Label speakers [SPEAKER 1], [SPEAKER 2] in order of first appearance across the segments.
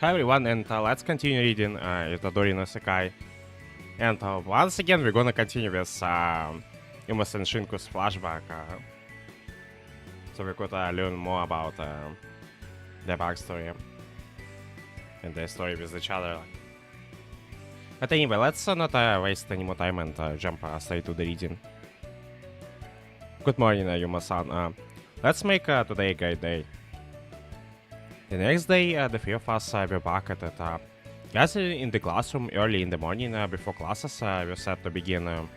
[SPEAKER 1] Hi everyone, and let's continue reading Irotoridori no Sekai. And once again, we're gonna continue with Yumas and Shinku's flashback. So we could learn more about their backstory and their story with each other. But anyway, let's not waste any more time and jump straight to the reading. Good morning, Yuma-san. Let's make today a great day. The next day, the three of us were back at it, gathered in the classroom early in the morning before classes were set to begin.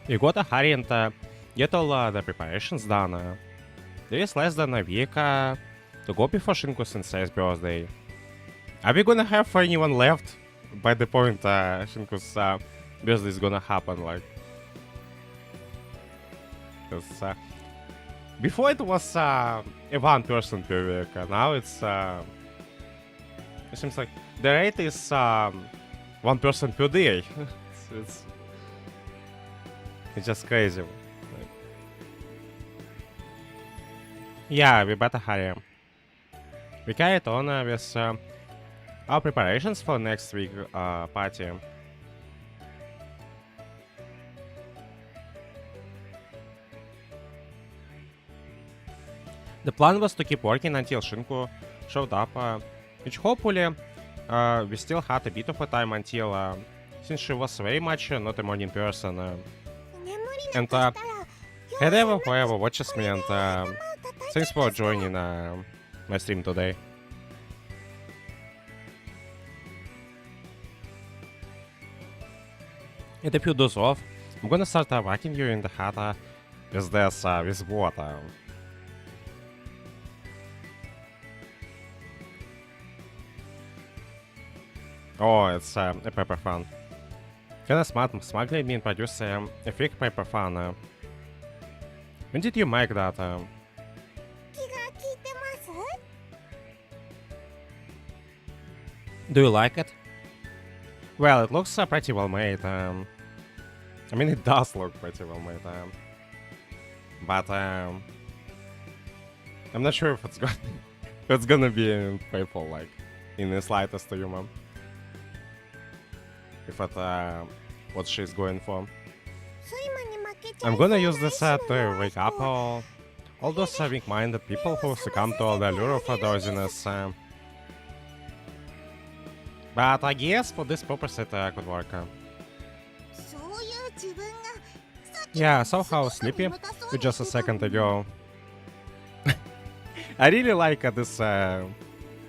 [SPEAKER 1] We got a hurry and get all the preparations done. There is less than a week to go before Shinku-sensei's birthday. Are we gonna have anyone left by the point Shinku's birthday is gonna happen? Like, because before it was a one person per week, now it's it seems like the rate is one person per day. it's just crazy. Like, yeah, we better hurry. We carried on with our preparations for next week party. The plan was to keep working until Shinku showed up, which hopefully we still had a bit of a time until, since she was very much not a morning person. And whoever watches me, and thanks for joining my stream today. And if you doze off, I'm gonna start whacking you in the head with this, with water. Oh, it's a paper fan. Kinda smartly me introduce a fake paper fan. When did you make that? Do you like it? Well, it looks pretty well made. I mean, it does look pretty well made. But I'm not sure if it's gonna be faithful, like in the slightest humor. If it's what she's going for. I'm gonna use this to wake up all those weak-minded people who succumb to the allure of doziness. But I guess for this purpose it could work. Yeah, so how sleepy you just a second ago. I really like this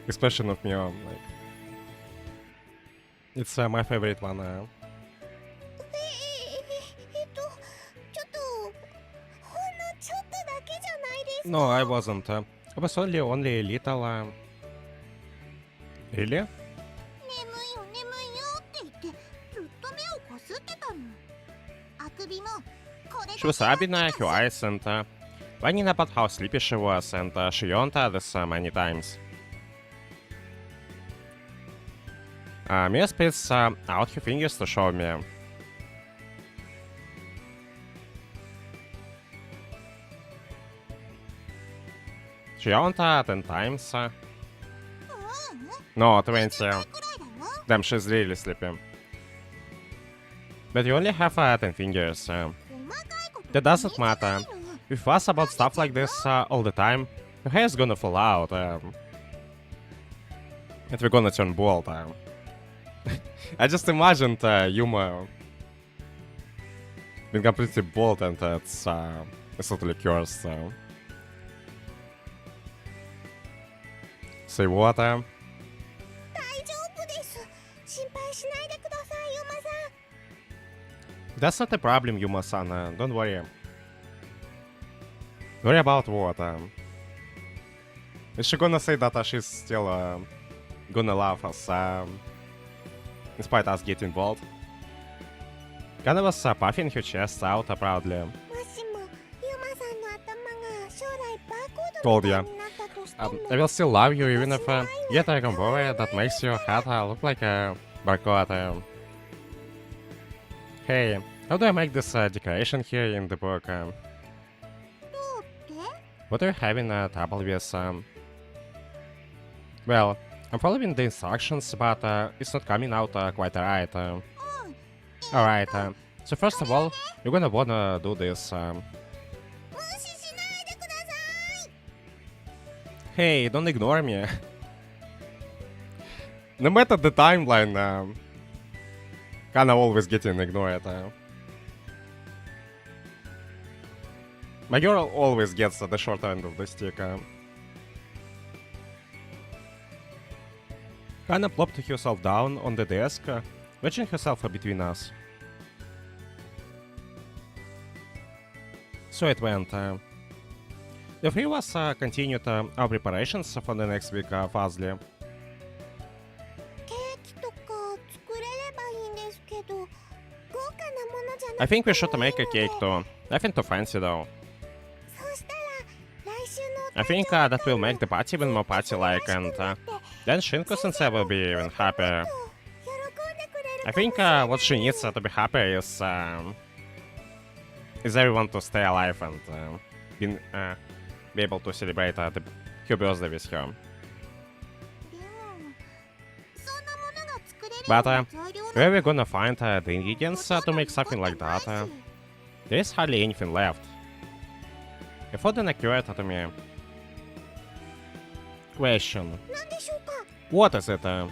[SPEAKER 1] expression of me. Like, it's my favorite one. No, I wasn't. I was only a little. Really? She was rubbing her eyes and whining about how sleepy she was, and she yawned this many times. Mia spits out her fingers to show me. She yawned 10 times. No, 20. Damn, she's really sleepy. But you only have 10 fingers. That doesn't matter. We fuss about stuff like this all the time. Your hair's gonna fall out. And we're gonna turn bald. I just imagined Yuma being completely bald, and it's totally cursed. Say what? That's not a problem, Yuma-san. Don't worry. Worry about what? Is she gonna say that she's still gonna love us, despite us getting involved? Kana was puffing her chest out proudly. Told ya. I will still love you even if you get a combo that makes your head look like a barcode. Hey, How do I make this decoration here in the book? What are you having trouble with? Well, I'm following the instructions, but it's not coming out quite right. Alright, so first of all, you're gonna wanna do this. Hey, don't ignore me. No matter the timeline, kinda always getting ignored. My girl always gets the short end of the stick. Kinda plopped herself down on the desk, wedging herself between us. So it went. The three of us continued our preparations for the next week fastly. I think we should make a cake too. Nothing too fancy though. I think that will make the party even more party-like, and then Shinku-sensei will be even happier. I think what she needs to be happy is everyone to stay alive and be able to celebrate her birthday with her. But where are we gonna find the ingredients to make something like that? There is hardly anything left. A thought then occurred to me. Question. What is it? How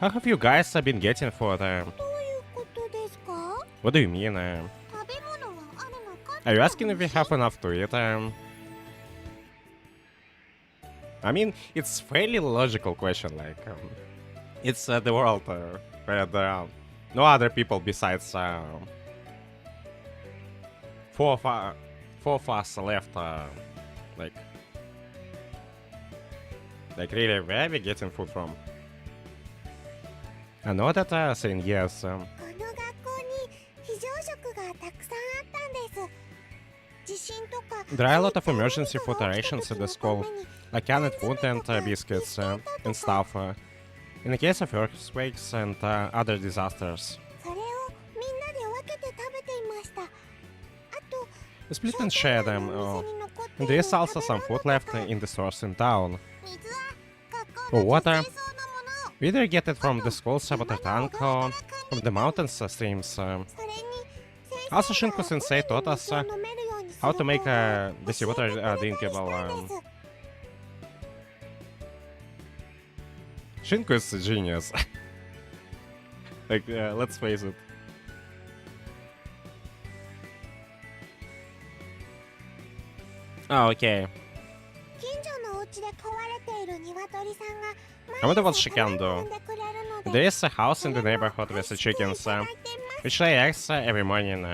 [SPEAKER 1] have you guys been getting for the... What do you mean? Are you asking if we have enough to eat? I mean, it's fairly logical question, like... it's the world where there are no other people besides four of us left, like really, where are we getting food from? I know that saying yes. There are a lot of emergency food rations at the school, like canned food and biscuits and stuff, in the case of earthquakes and other disasters. We split and share them. And there is also some food left in the stores in town. For water, we either get it from the school's water tank or from the mountains streams. Also, Shinku-sensei taught us how to make this water drinkable. Shinku is a genius. Like, let's face it. Oh, okay. I wonder what she can do. There is a house in the neighborhood with the chickens, which lay eggs every morning.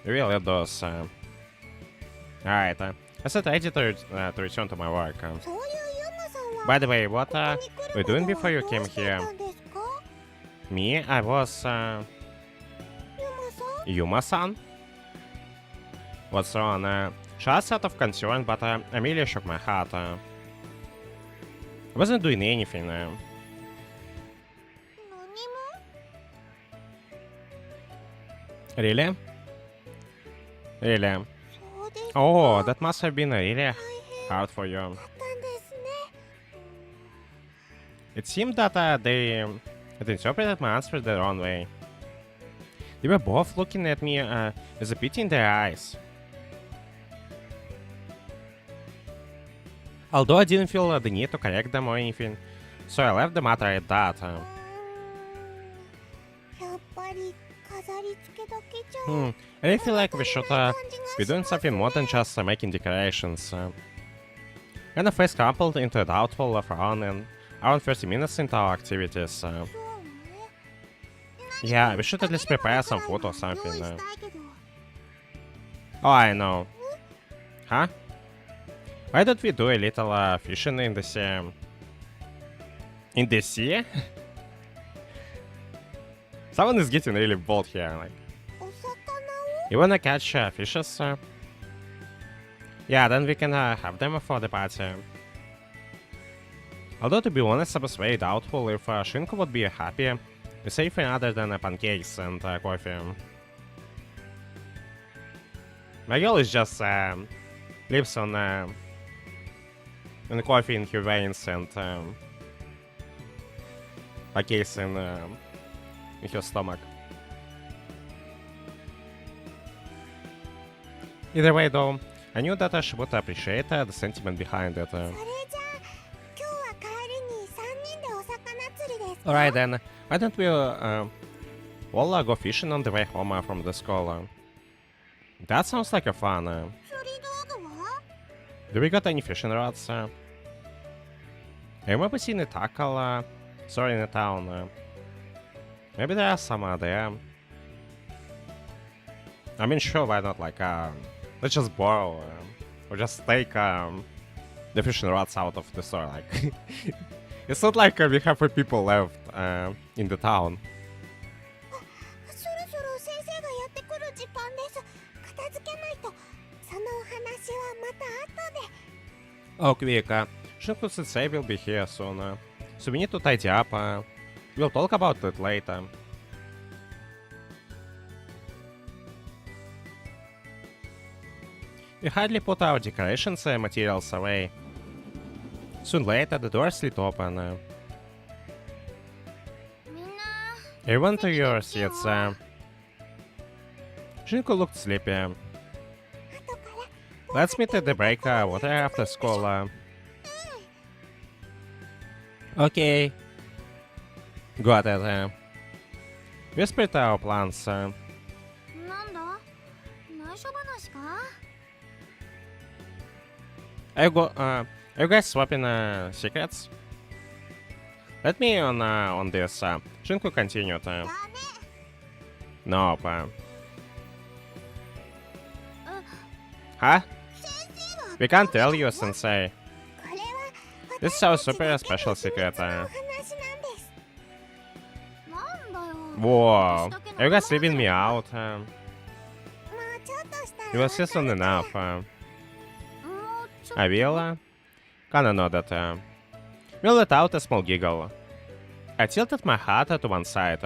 [SPEAKER 1] Really does. Alright, I said ready to return to my work. By the way, what were you doing before you came here? Me? I was... Yuma-san? What's wrong? She asked out of concern, but I merely shook my head. I wasn't doing anything. Really? Really? Oh, that must have been really hard for you. It seemed that they had interpreted my answer the wrong way. They were both looking at me with a pity in their eyes. Although I didn't feel the need to correct them or anything, so I left the matter at that. I really feel like we should be doing something more than just making decorations. Kind of face crumpled into a doubtful frown and around 30 minutes into our activities. Yeah, we should at least prepare some food or something. Oh, I know. Huh? Why don't we do a little fishing in the sea? In the sea? Someone is getting really bold here. Like, you wanna catch fishes? Yeah, then we can have them for the party. Although, to be honest, I was very doubtful if Shinku would be happy with anything other than pancakes and coffee. My girl is just lives on coffee in her veins and case in her stomach. Either way, though, I knew that she would appreciate the sentiment behind it. Alright then, why don't we all go fishing on the way home from the school? That sounds like a fun. Do we got any fishing rods? I remember seeing a tackle store in the town. Maybe there are some there. I mean, sure, why not? Like, let's just borrow or just take the fishing rods out of the store. Like, it's not like we have people left in the town. Oh, quick, Shinku Sensei will be here soon, so we need to tidy up. We'll talk about it later. We hardly put our decorations materials away. Soon later, the door slid open. Everyone to your seats. Shinku looked sleepy. Let's meet at the break water after school. Okay. Got it. We split our plans. Are you guys swapping secrets? Let me on this. Shinku continued. Nope. Huh? We can't tell you, Sensei. This is our super special secret. Whoa, are you guys leaving me out? You will see soon enough. I will? Kinda know that. We'll let out a small giggle. I tilted my head to one side.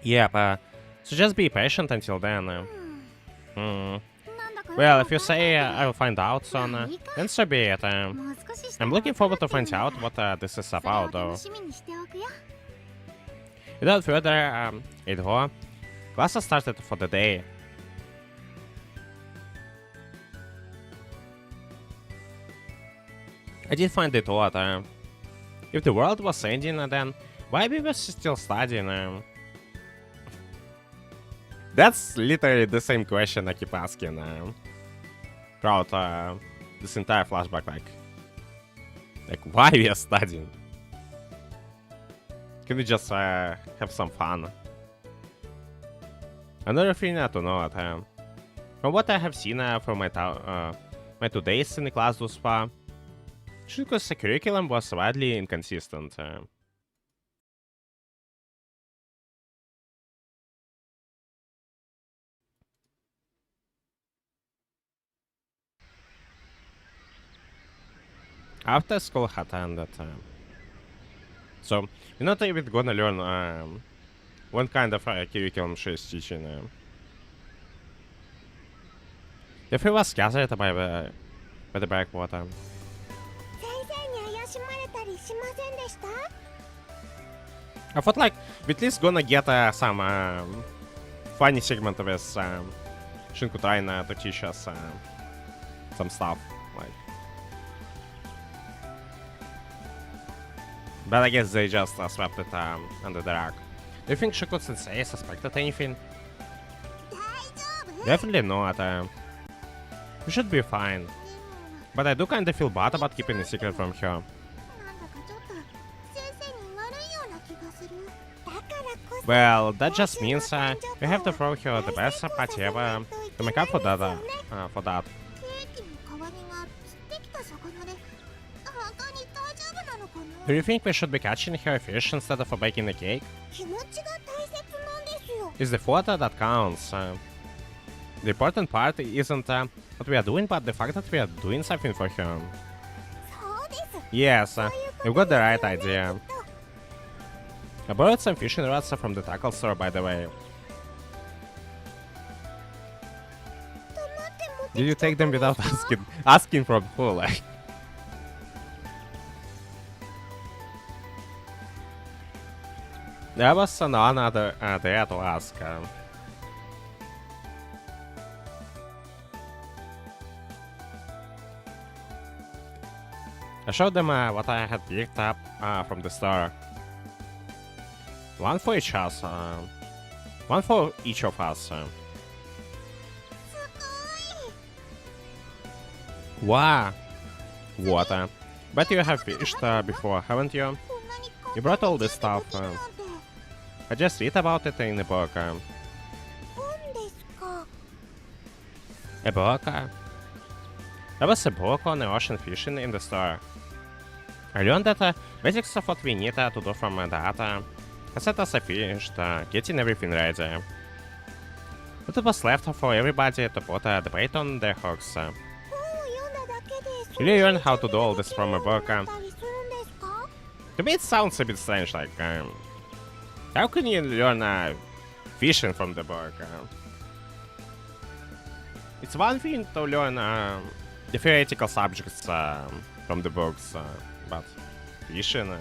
[SPEAKER 1] Yep, so just be patient until then. Well, if you say I will find out soon, then so be it. I'm looking forward to find out what this is about, though. Without further ado, classes started for the day. I did find it odd. If the world was ending, then why we were still studying? That's literally the same question I keep asking throughout this entire flashback. Like, why we are studying? Can we just have some fun? Another thing to note, from what I have seen from my 2 days in the class thus far, Shinku's curriculum was widely inconsistent. After school had ended, so we're not even gonna learn what kind of curriculum she is teaching. The three was gathered by the backwater. I thought like we at least gonna get some funny segment of this Shinku trying to teach us some stuff, like. But I guess they just swept it under the rug. Do you think Shinku Sensei suspected anything? Definitely not. We should be fine. But I do kinda feel bad about keeping a secret from her. Well, that just means we have to throw her the best party ever to make up for that. Do you think we should be catching her fish instead of baking the cake? It's the thought that counts. The important part isn't what we are doing, but the fact that we are doing something for her. Yes, you've got the right idea. I borrowed some fishing rods from the tackle store, by the way. Did you take them without asking from who, like? There was no other there to ask. I showed them what I had picked up from the store. One for each us. One for each of us. Wow. What? Bet you have fished before, haven't you? You brought all this stuff. I just read about it in the book. A book? There was a book on the ocean fishing in the store. I learned that basics of what we need to do from that. Set us a fish, getting everything ready. But it was left for everybody to put the bait on their hooks. You learn how to do all this from a book. To me it sounds a bit strange, like, how can you learn fishing from the book? It's one thing to learn the theoretical subjects from the books, but fishing...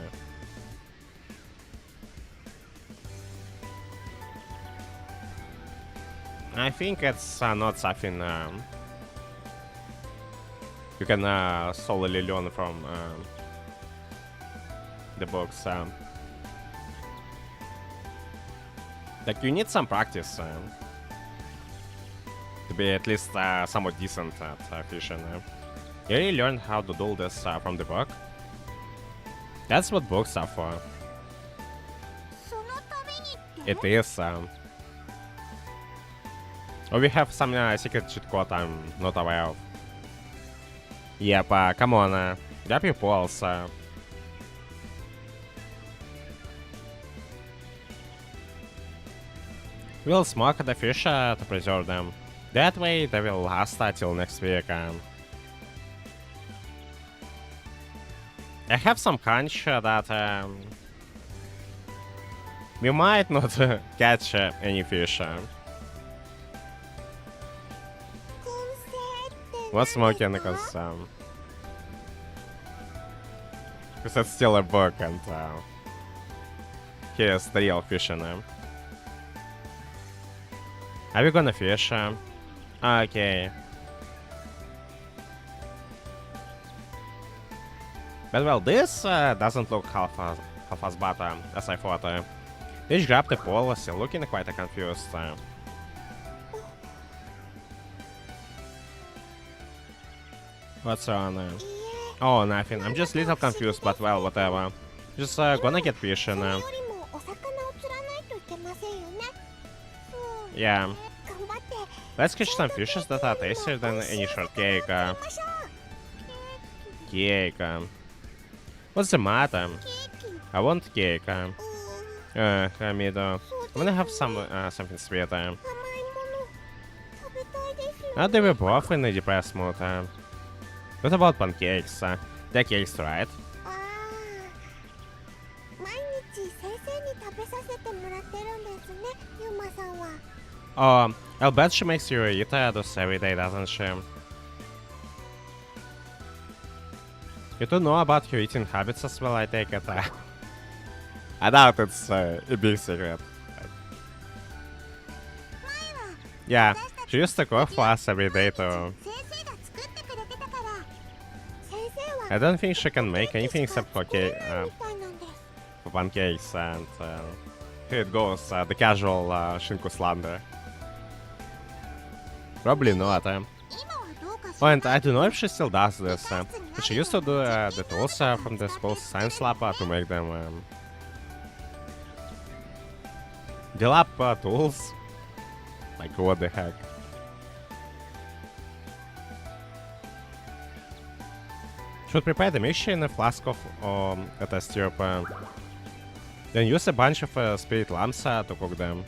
[SPEAKER 1] I think it's not something you can solely learn from the books. Like, you need some practice to be at least somewhat decent at fishing. You really learn how to do this from the book. That's what books are for. It is. Or we have some secret cheat code I'm not aware of. Yep, come on, grab your balls. We'll smoke the fish to preserve them. That way they will last till next week. I have some hunch that we might not catch any fish. What's smoking? Because it's still a book and here's the real fishing. Are we gonna fish? Okay. But well, this doesn't look half as bad as I thought. Each grabbed the pole, still looking quite confused. What's wrong? Oh, nothing. I'm just a little confused, but well, whatever. Just gonna get fishing. Yeah. Let's catch some fishes that are tastier than any shortcake. Cake. What's the matter? I want cake. I wanna have something sweet. Now they were both in a depressed mood. What about pancakes? They're cakes, right? Oh, I'll bet she makes you eat those every day, doesn't she? You don't know about her eating habits as well, I take it. I doubt it's a big secret. Yeah, she used to cook for us every day too. I don't think she can make anything except for pancakes, and here it goes, the casual Shinku slander. Probably not. Oh, and I don't know if she still does this. But she used to do the tools from the school science lab to make them the lab tools. Like, what the heck? Should prepare the mixture in a flask of a test tube. Then use a bunch of spirit lamps to cook them.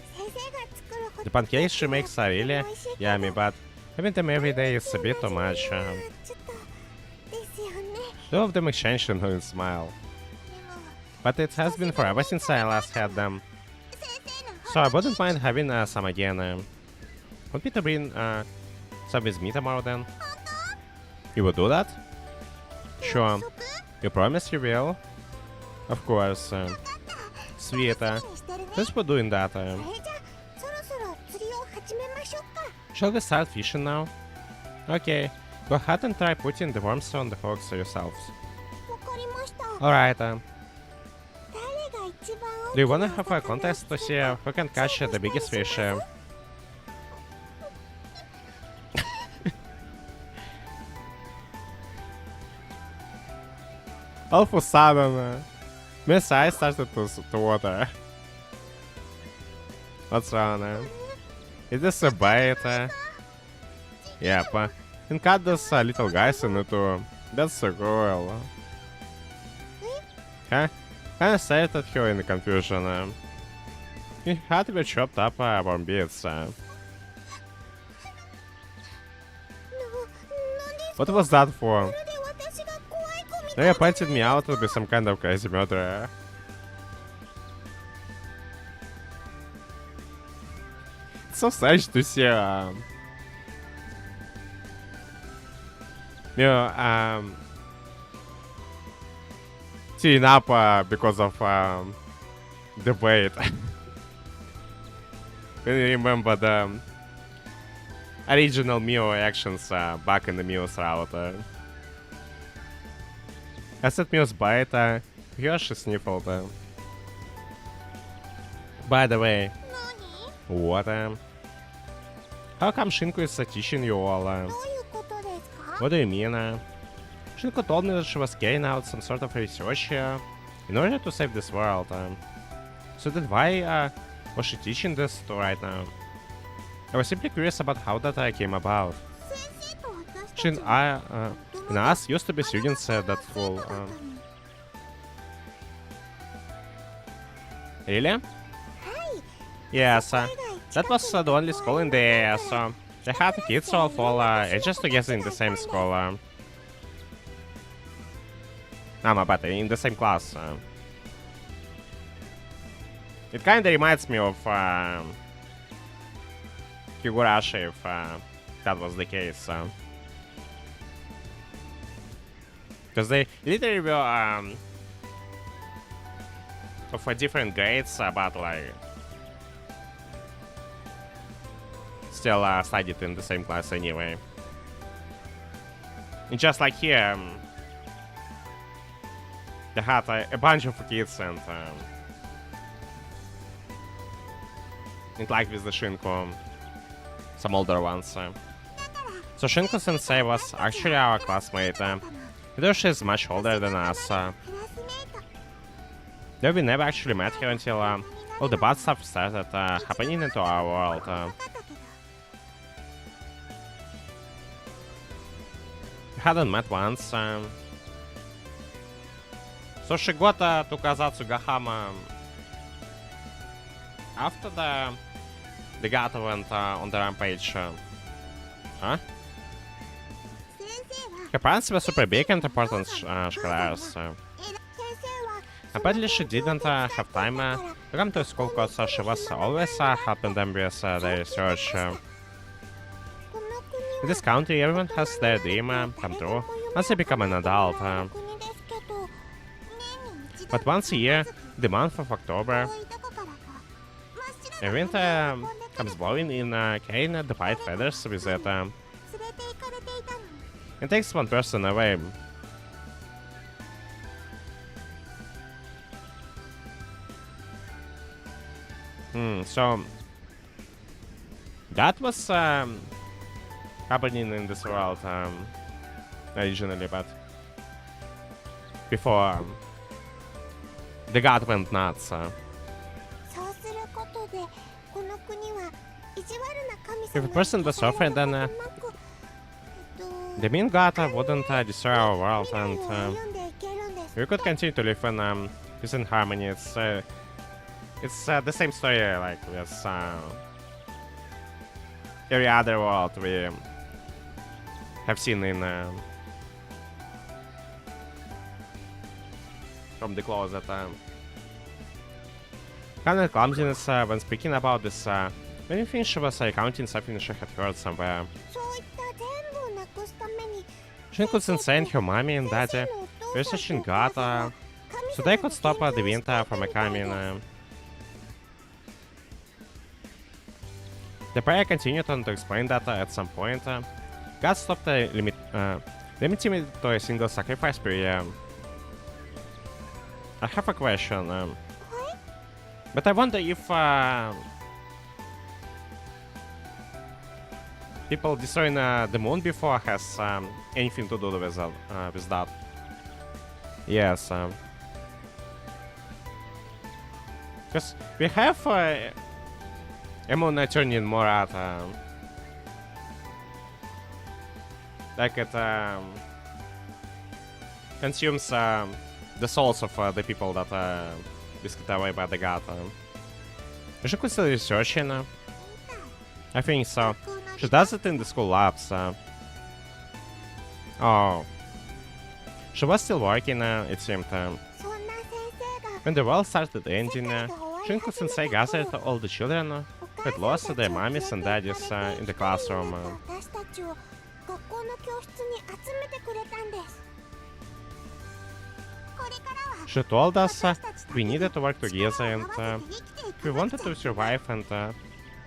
[SPEAKER 1] The pancakes she makes are really yummy, but having them every day is a bit too much. Two of them exchanged a knowing smile. But it has been forever since I last had them, so I wouldn't mind having some again. Want me to bring So with me tomorrow then? You will do that? Sure. You promise you will? Of course. Sweet. Thanks for doing that. Shall we start fishing now? Okay. Go ahead and try putting the worms on the hooks yourselves. Alright. Do you wanna have a contest to see who can catch the biggest fish? All of a sudden, Miss Eye started to water. What's wrong? Is this a bait? Yep. And cut those little guys into. That's so cool. Huh? Kinda stared at her in confusion. He had to be chopped up on bits. What was that for? They pointed me out to be some kind of crazy murderer. It's so strange to see, teeing up because of the weight. When you remember the original Mio actions back in the Mio's route. I said Mio's bite, here she sniffled. By the way, what? How come Shinku is teaching you all? What do you mean? Shinku told me that she was carrying out some sort of research here in order to save this world. So then why was she teaching this to right now? I was simply curious about how that came about. She and us used to be students at that school. Really? Yes, that was the only school in the area, so they had kids of all ages together in the same school. But in the same class. It kinda reminds me of Higurashi, if that was the case. Because they literally were of different grades, but like still studied in the same class anyway. And just like here, they had a bunch of kids and like with the Shinku, some older ones. So Shinku Sensei was actually our classmate. Though she's much older than us. Though we never actually met her until all the bad stuff started happening into our world. We hadn't met once. So she got to Kazatsu-Gahama after the Gato went on the rampage. Huh? Her parents were super big and important scholars. Apparently she didn't have time to come to school because she was always helping them with their research. In this country, everyone has their dream come true once they become an adult. But once a year, the month of October, a winter comes blowing in, carrying the white feathers with it. It takes one person away. So that was happening in this world originally, but before the god went nuts. If a person was suffering, then the mean god wouldn't destroy our world, and we could continue to live in peace and harmony. It's the same story like with every other world we have seen in from the closet. Kind of clumsiness when speaking about this. When you think she was recounting something she had heard somewhere. Shinku sensei and her mommy and daddy researching Gata, so they could stop the winter from coming. The prayer continued on to explain that at some point, God stopped limiting it to a single sacrifice per year. I have a question, but I wonder if people destroying the moon before has anything to do with that. Yes, because we have a moon turning more at like it consumes the souls of the people that whisked away by the god. Is she still researching? I think so. She does it in the school labs. Oh. She was still working, it seemed. When the world started ending, Shinku sensei gathered all the children who had lost their mummies and daddies in the classroom. She told us we needed to work together and we wanted to survive, and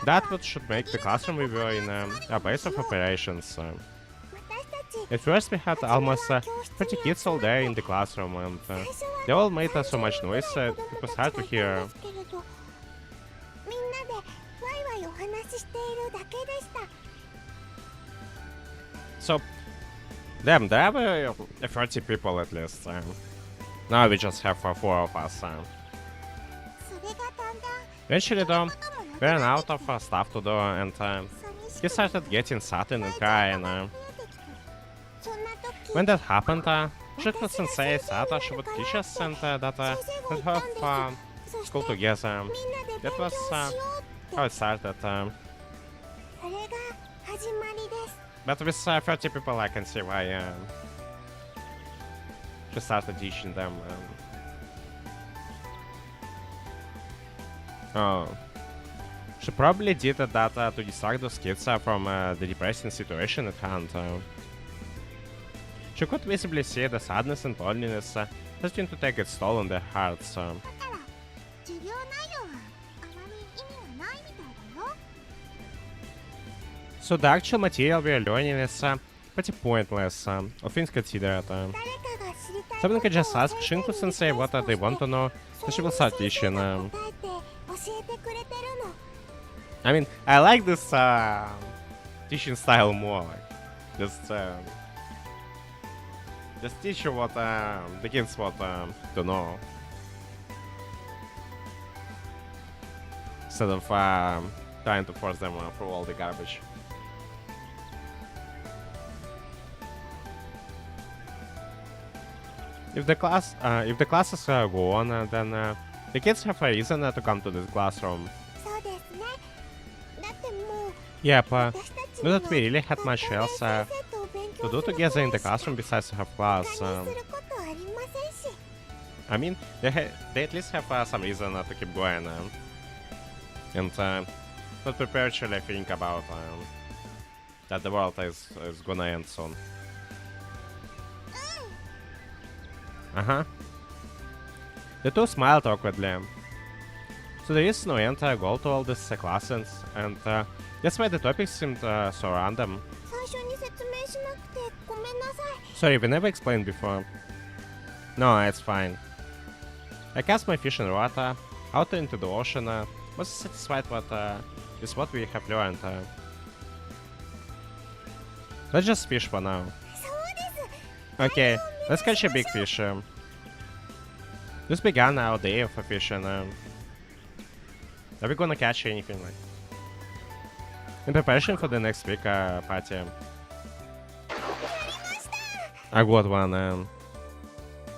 [SPEAKER 1] that what should make the classroom we were in a base of operations. At first we had almost 30 kids all there in the classroom, and they all made so much noise it was hard to hear. So, damn, there were 30 people at least. Now we just have 4 of us. Eventually though, we ran out of stuff to do, and he started getting sudden and crying. When that happened, Shinku sensei said she would teach us and that we'd have school together. That was how it started. But with 30 people I can see why she started teaching them. Oh. She probably did that to distract those kids from the depressing situation at hand. She could visibly see the sadness and loneliness starting to take its toll on their hearts. So the actual material we are learning is pretty pointless, all things considered. Someone can just ask Shinku sensei what they want to know, so she will start teaching. I mean, I like this teaching style more. Just teach you what the kids want to know, instead of trying to force them through all the garbage. If the classes go on, then the kids have a reason to come to this classroom. Yep, not that we really had much else to do together in the classroom besides have class. I mean, they at least have some reason to keep going, and not prepared to think about that the world is gonna end soon. The two smiled awkwardly. So there is no end goal to all these classes, and that's why the topics seemed so random. Sorry, we never explained before. No, it's fine. I cast my fish in water, out into the ocean, was satisfied with what we have learned. Let's just fish for now. Okay, let's catch a big fish. This began our day of fishing. Are we gonna catch anything like? In preparation for the next week party. I got one.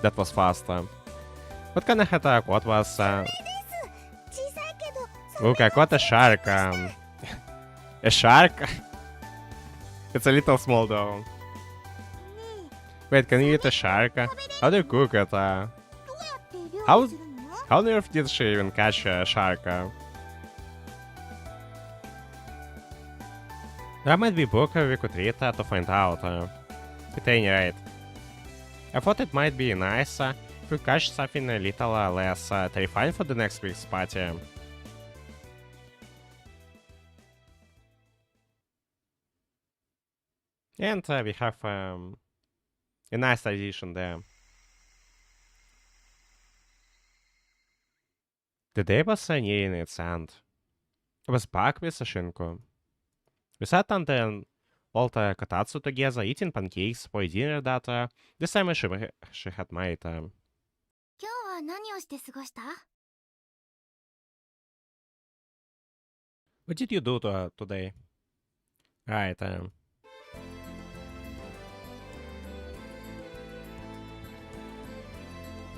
[SPEAKER 1] That was fast. What kind of hat I got was? Look, I caught a shark. A shark? It's a little small though. Wait, can you eat a shark? How do you cook it? How on earth did she even catch a shark? There might be a book we could read to find out. At any rate, I thought it might be nice if we catch something a little less terrifying for the next week's party. And we have a nice addition there. The day was nearing its end. I was back with Shinku. We sat on the old kotatsu together, eating pancakes for dinner that this time she had made.
[SPEAKER 2] 今日は何をして過ごした？
[SPEAKER 1] What did you do today? Right.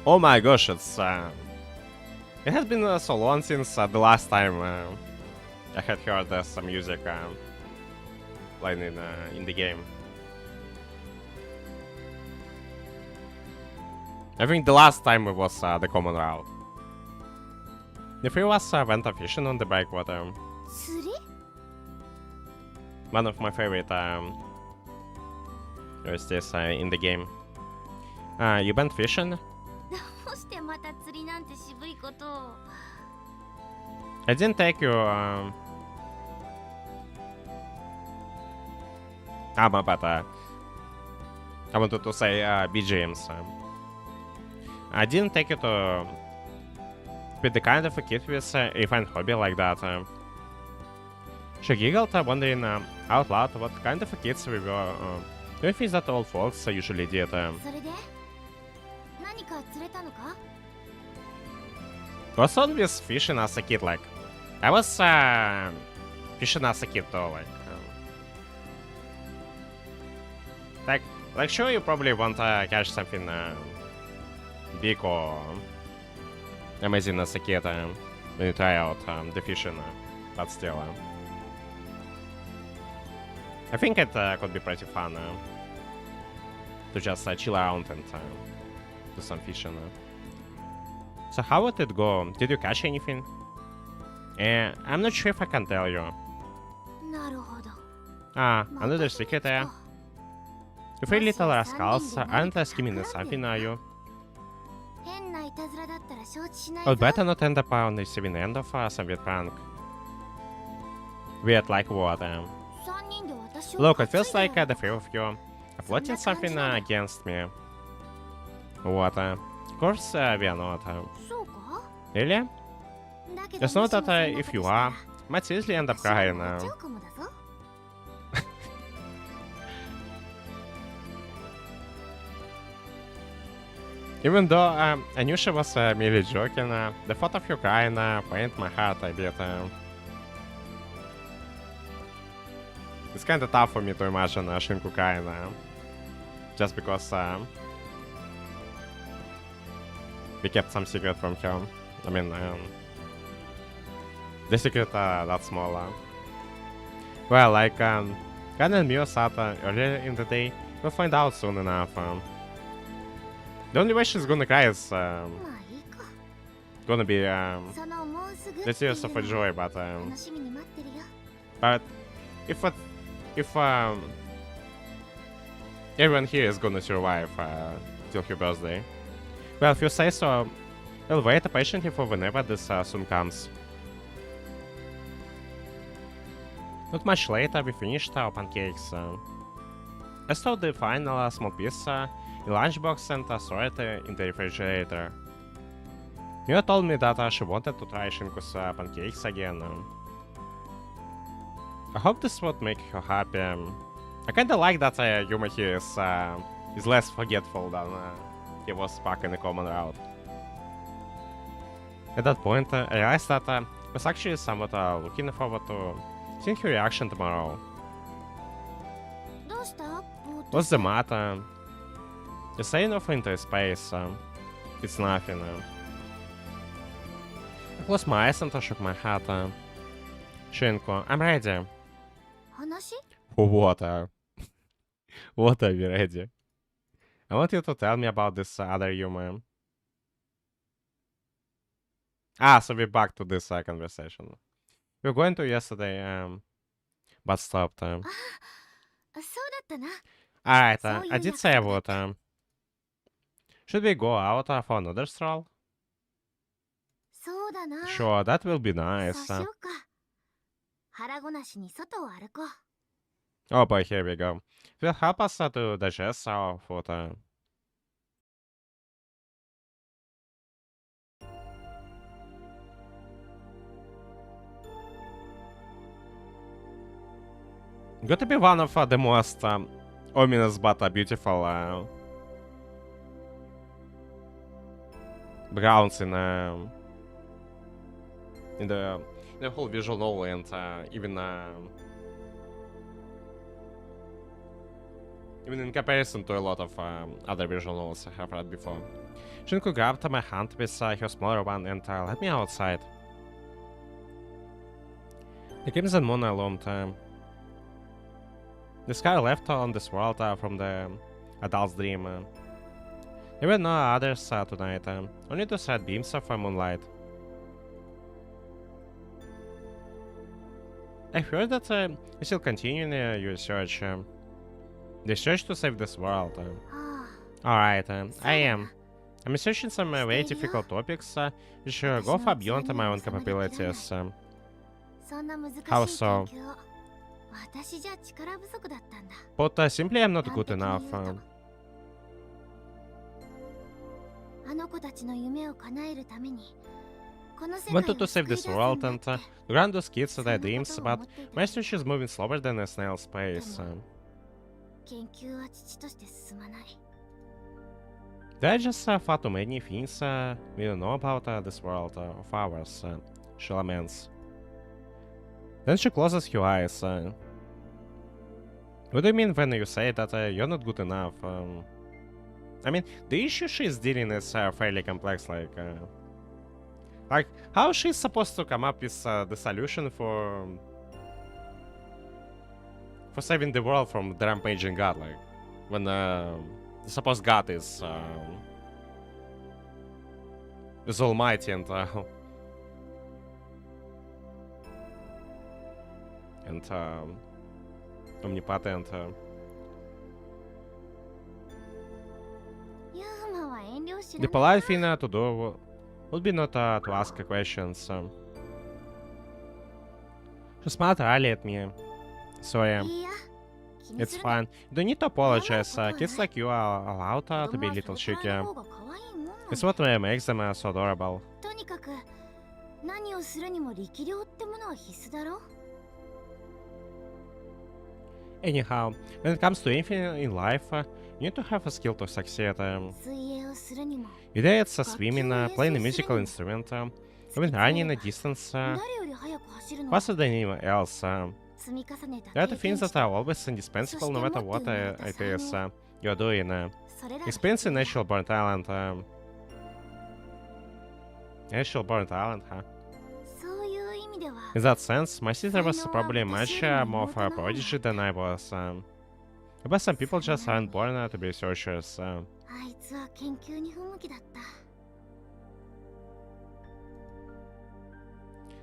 [SPEAKER 1] Oh my gosh, it's it has been so long since the last time I had heard some music playing in the game. I think the last time it was the common route. The three of us went fishing on the breakwater.
[SPEAKER 2] 釣り？
[SPEAKER 1] One of my favorite OSTs in the game. You went fishing?
[SPEAKER 2] どうしてまた釣りなんて渋いことを。
[SPEAKER 1] I didn't take you. My bad. I wanted to say BGMs. I didn't take you to be the kind of a kid with a fine hobby like that. She giggled, wondering out loud what kind of kids we were. Doing things that old folks usually did.
[SPEAKER 2] それで？何か釣れたのか？
[SPEAKER 1] Was always fishing as a kid, like. I was fishing as a kid though, like sure you probably want to catch something big or amazing as a kid when you try out the fishing, but still, I think it could be pretty fun to just chill around and do some fishing. So how would it go? Did you catch anything? I'm not sure if I can tell you.
[SPEAKER 2] なるほど。
[SPEAKER 1] Another secret there. You three little rascals aren't skimming something, are you?
[SPEAKER 2] 変ないたずらだったら承知しない
[SPEAKER 1] I'd
[SPEAKER 2] ぞ。
[SPEAKER 1] better not end up on the receiving end of some weird prank. Weird like what?
[SPEAKER 2] 三人で私を
[SPEAKER 1] Look, it
[SPEAKER 2] 担い
[SPEAKER 1] feels
[SPEAKER 2] だ
[SPEAKER 1] like
[SPEAKER 2] よ。
[SPEAKER 1] the three of you are plotting something against me. What? Of course we are not.
[SPEAKER 2] そうか？
[SPEAKER 1] Really?
[SPEAKER 2] だけど
[SPEAKER 1] It's not
[SPEAKER 2] もしも
[SPEAKER 1] that
[SPEAKER 2] そんな
[SPEAKER 1] if
[SPEAKER 2] こと
[SPEAKER 1] you
[SPEAKER 2] したら
[SPEAKER 1] are, might easily end up
[SPEAKER 2] 私は
[SPEAKER 1] crying.
[SPEAKER 2] 怒っちゃうかもだぞ。
[SPEAKER 1] Even though I knew she was merely joking, the thought of you crying pained my heart a bit. It's kinda tough for me to imagine Shinku crying just because we kept some secret from her. I mean, the secret that small. Well, like Gan and Mio said earlier in the day, we'll find out soon enough. The only way she's gonna cry is
[SPEAKER 2] まあいいか。
[SPEAKER 1] gonna be
[SPEAKER 2] そのもうすぐっ
[SPEAKER 1] the
[SPEAKER 2] ていう
[SPEAKER 1] tears of
[SPEAKER 2] のを
[SPEAKER 1] joy, but
[SPEAKER 2] 楽しみに待ってるよ。
[SPEAKER 1] if everyone here is gonna survive till her birthday, well, if you say so, we'll wait patiently for whenever this soon comes. Not much later, we finished our pancakes. I stowed the final small piece in lunchbox and threw it in the refrigerator. Mia told me that she wanted to try Shinku's pancakes again. I hope this would make her happy. I kinda like that Yuma here is less forgetful than he was back in the common route. At that point, I realized that I was actually somewhat looking forward to seeing her reaction tomorrow.
[SPEAKER 2] どうした？ぼーっと
[SPEAKER 1] What's the matter? You're saying off into space. It's nothing. I closed my eyes and I shook my head. Shinku, I'm ready.
[SPEAKER 2] 話？
[SPEAKER 1] For what? What are you ready? I want you to tell me about this other human. So we're back to this conversation. We were going to yesterday, but stopped.
[SPEAKER 2] そうだったな。
[SPEAKER 1] Alright,
[SPEAKER 2] そう
[SPEAKER 1] I
[SPEAKER 2] いう
[SPEAKER 1] did
[SPEAKER 2] 約
[SPEAKER 1] say
[SPEAKER 2] 束だっ
[SPEAKER 1] about
[SPEAKER 2] た。
[SPEAKER 1] should we go out for another stroll?
[SPEAKER 2] そうだな。
[SPEAKER 1] Sure, that will be
[SPEAKER 2] そう
[SPEAKER 1] nice.
[SPEAKER 2] しようか。腹ごなしに外を歩こう。
[SPEAKER 1] Oh boy, here we go. It will help us to digest our food. Got to be one of the most ominous but beautiful backgrounds in the whole visual novel, and even in comparison to a lot of other visual novels I have read before. Shinku grabbed my hand with her smaller one and let me outside. The crimson moon illumined the sky left on this world from the adult's dream. There were no others tonight, only those red beams of moonlight. I heard that you still continue your search. The search to save this world.
[SPEAKER 2] はあ、
[SPEAKER 1] Alright,
[SPEAKER 2] そう
[SPEAKER 1] I
[SPEAKER 2] だ
[SPEAKER 1] am.
[SPEAKER 2] な。
[SPEAKER 1] I'm researching some very difficult topics which go far beyond my own capabilities.
[SPEAKER 2] そんな難しい
[SPEAKER 1] How
[SPEAKER 2] 研
[SPEAKER 1] so?
[SPEAKER 2] 究を私じゃ力不足だったんだ。
[SPEAKER 1] But simply I'm not
[SPEAKER 2] 端
[SPEAKER 1] good
[SPEAKER 2] 的に
[SPEAKER 1] enough.
[SPEAKER 2] 言うとあの子たちの夢を叶えるためにこの世界を
[SPEAKER 1] Wanted to
[SPEAKER 2] 救
[SPEAKER 1] save
[SPEAKER 2] い出
[SPEAKER 1] this
[SPEAKER 2] すんだ
[SPEAKER 1] world
[SPEAKER 2] っ
[SPEAKER 1] and
[SPEAKER 2] て
[SPEAKER 1] grant those kids
[SPEAKER 2] そん
[SPEAKER 1] their
[SPEAKER 2] なこ
[SPEAKER 1] dreams,
[SPEAKER 2] とを
[SPEAKER 1] but
[SPEAKER 2] 思っていた
[SPEAKER 1] my
[SPEAKER 2] けど
[SPEAKER 1] research is moving slower than a snail's pace.
[SPEAKER 2] 研究は父として進まない。
[SPEAKER 1] There are just far too many things we don't know about this world of ours, she laments. Then she closes her eyes. What do you mean when you say that you're not good enough? I mean, the issue she's dealing is fairly complex, like how she's supposed to come up with the solution for saving the world from the rampaging god, like when the supposed god is almighty and omnipotent.
[SPEAKER 2] ユーマは遠慮し
[SPEAKER 1] The
[SPEAKER 2] ない。
[SPEAKER 1] polite thing to do would be not to ask questions. She smiled early at me. Sorry,
[SPEAKER 2] いいや、気に
[SPEAKER 1] it's
[SPEAKER 2] するな。
[SPEAKER 1] fine. You don't need to apologize. Kids like you are allowed to be a
[SPEAKER 2] 子
[SPEAKER 1] little
[SPEAKER 2] 供はそれくらい
[SPEAKER 1] cheeky.
[SPEAKER 2] の方が可愛いもんなんだ。
[SPEAKER 1] It's what makes them so adorable.
[SPEAKER 2] とにかく何をするにも力量ってものは必須だろ。
[SPEAKER 1] Anyhow, when it comes to anything in life, you need to have a skill to succeed.
[SPEAKER 2] 水泳をするにも
[SPEAKER 1] Either it's swimming, playing a musical instrument, even running a distance
[SPEAKER 2] 誰より速く走るの
[SPEAKER 1] faster than anyone else.
[SPEAKER 2] 積み重ねた
[SPEAKER 1] There are
[SPEAKER 2] 経
[SPEAKER 1] the
[SPEAKER 2] 験
[SPEAKER 1] things
[SPEAKER 2] 値
[SPEAKER 1] that
[SPEAKER 2] と
[SPEAKER 1] are always indispensable no matter what it is you're doing.
[SPEAKER 2] それらが
[SPEAKER 1] Experience in natural born talent. Natural born talent, huh?
[SPEAKER 2] そういう意味では
[SPEAKER 1] In that sense, my sister was probably much more of a prodigy than I was. But some people just aren't born to be researchers.
[SPEAKER 2] あいつは研究に不向きだった。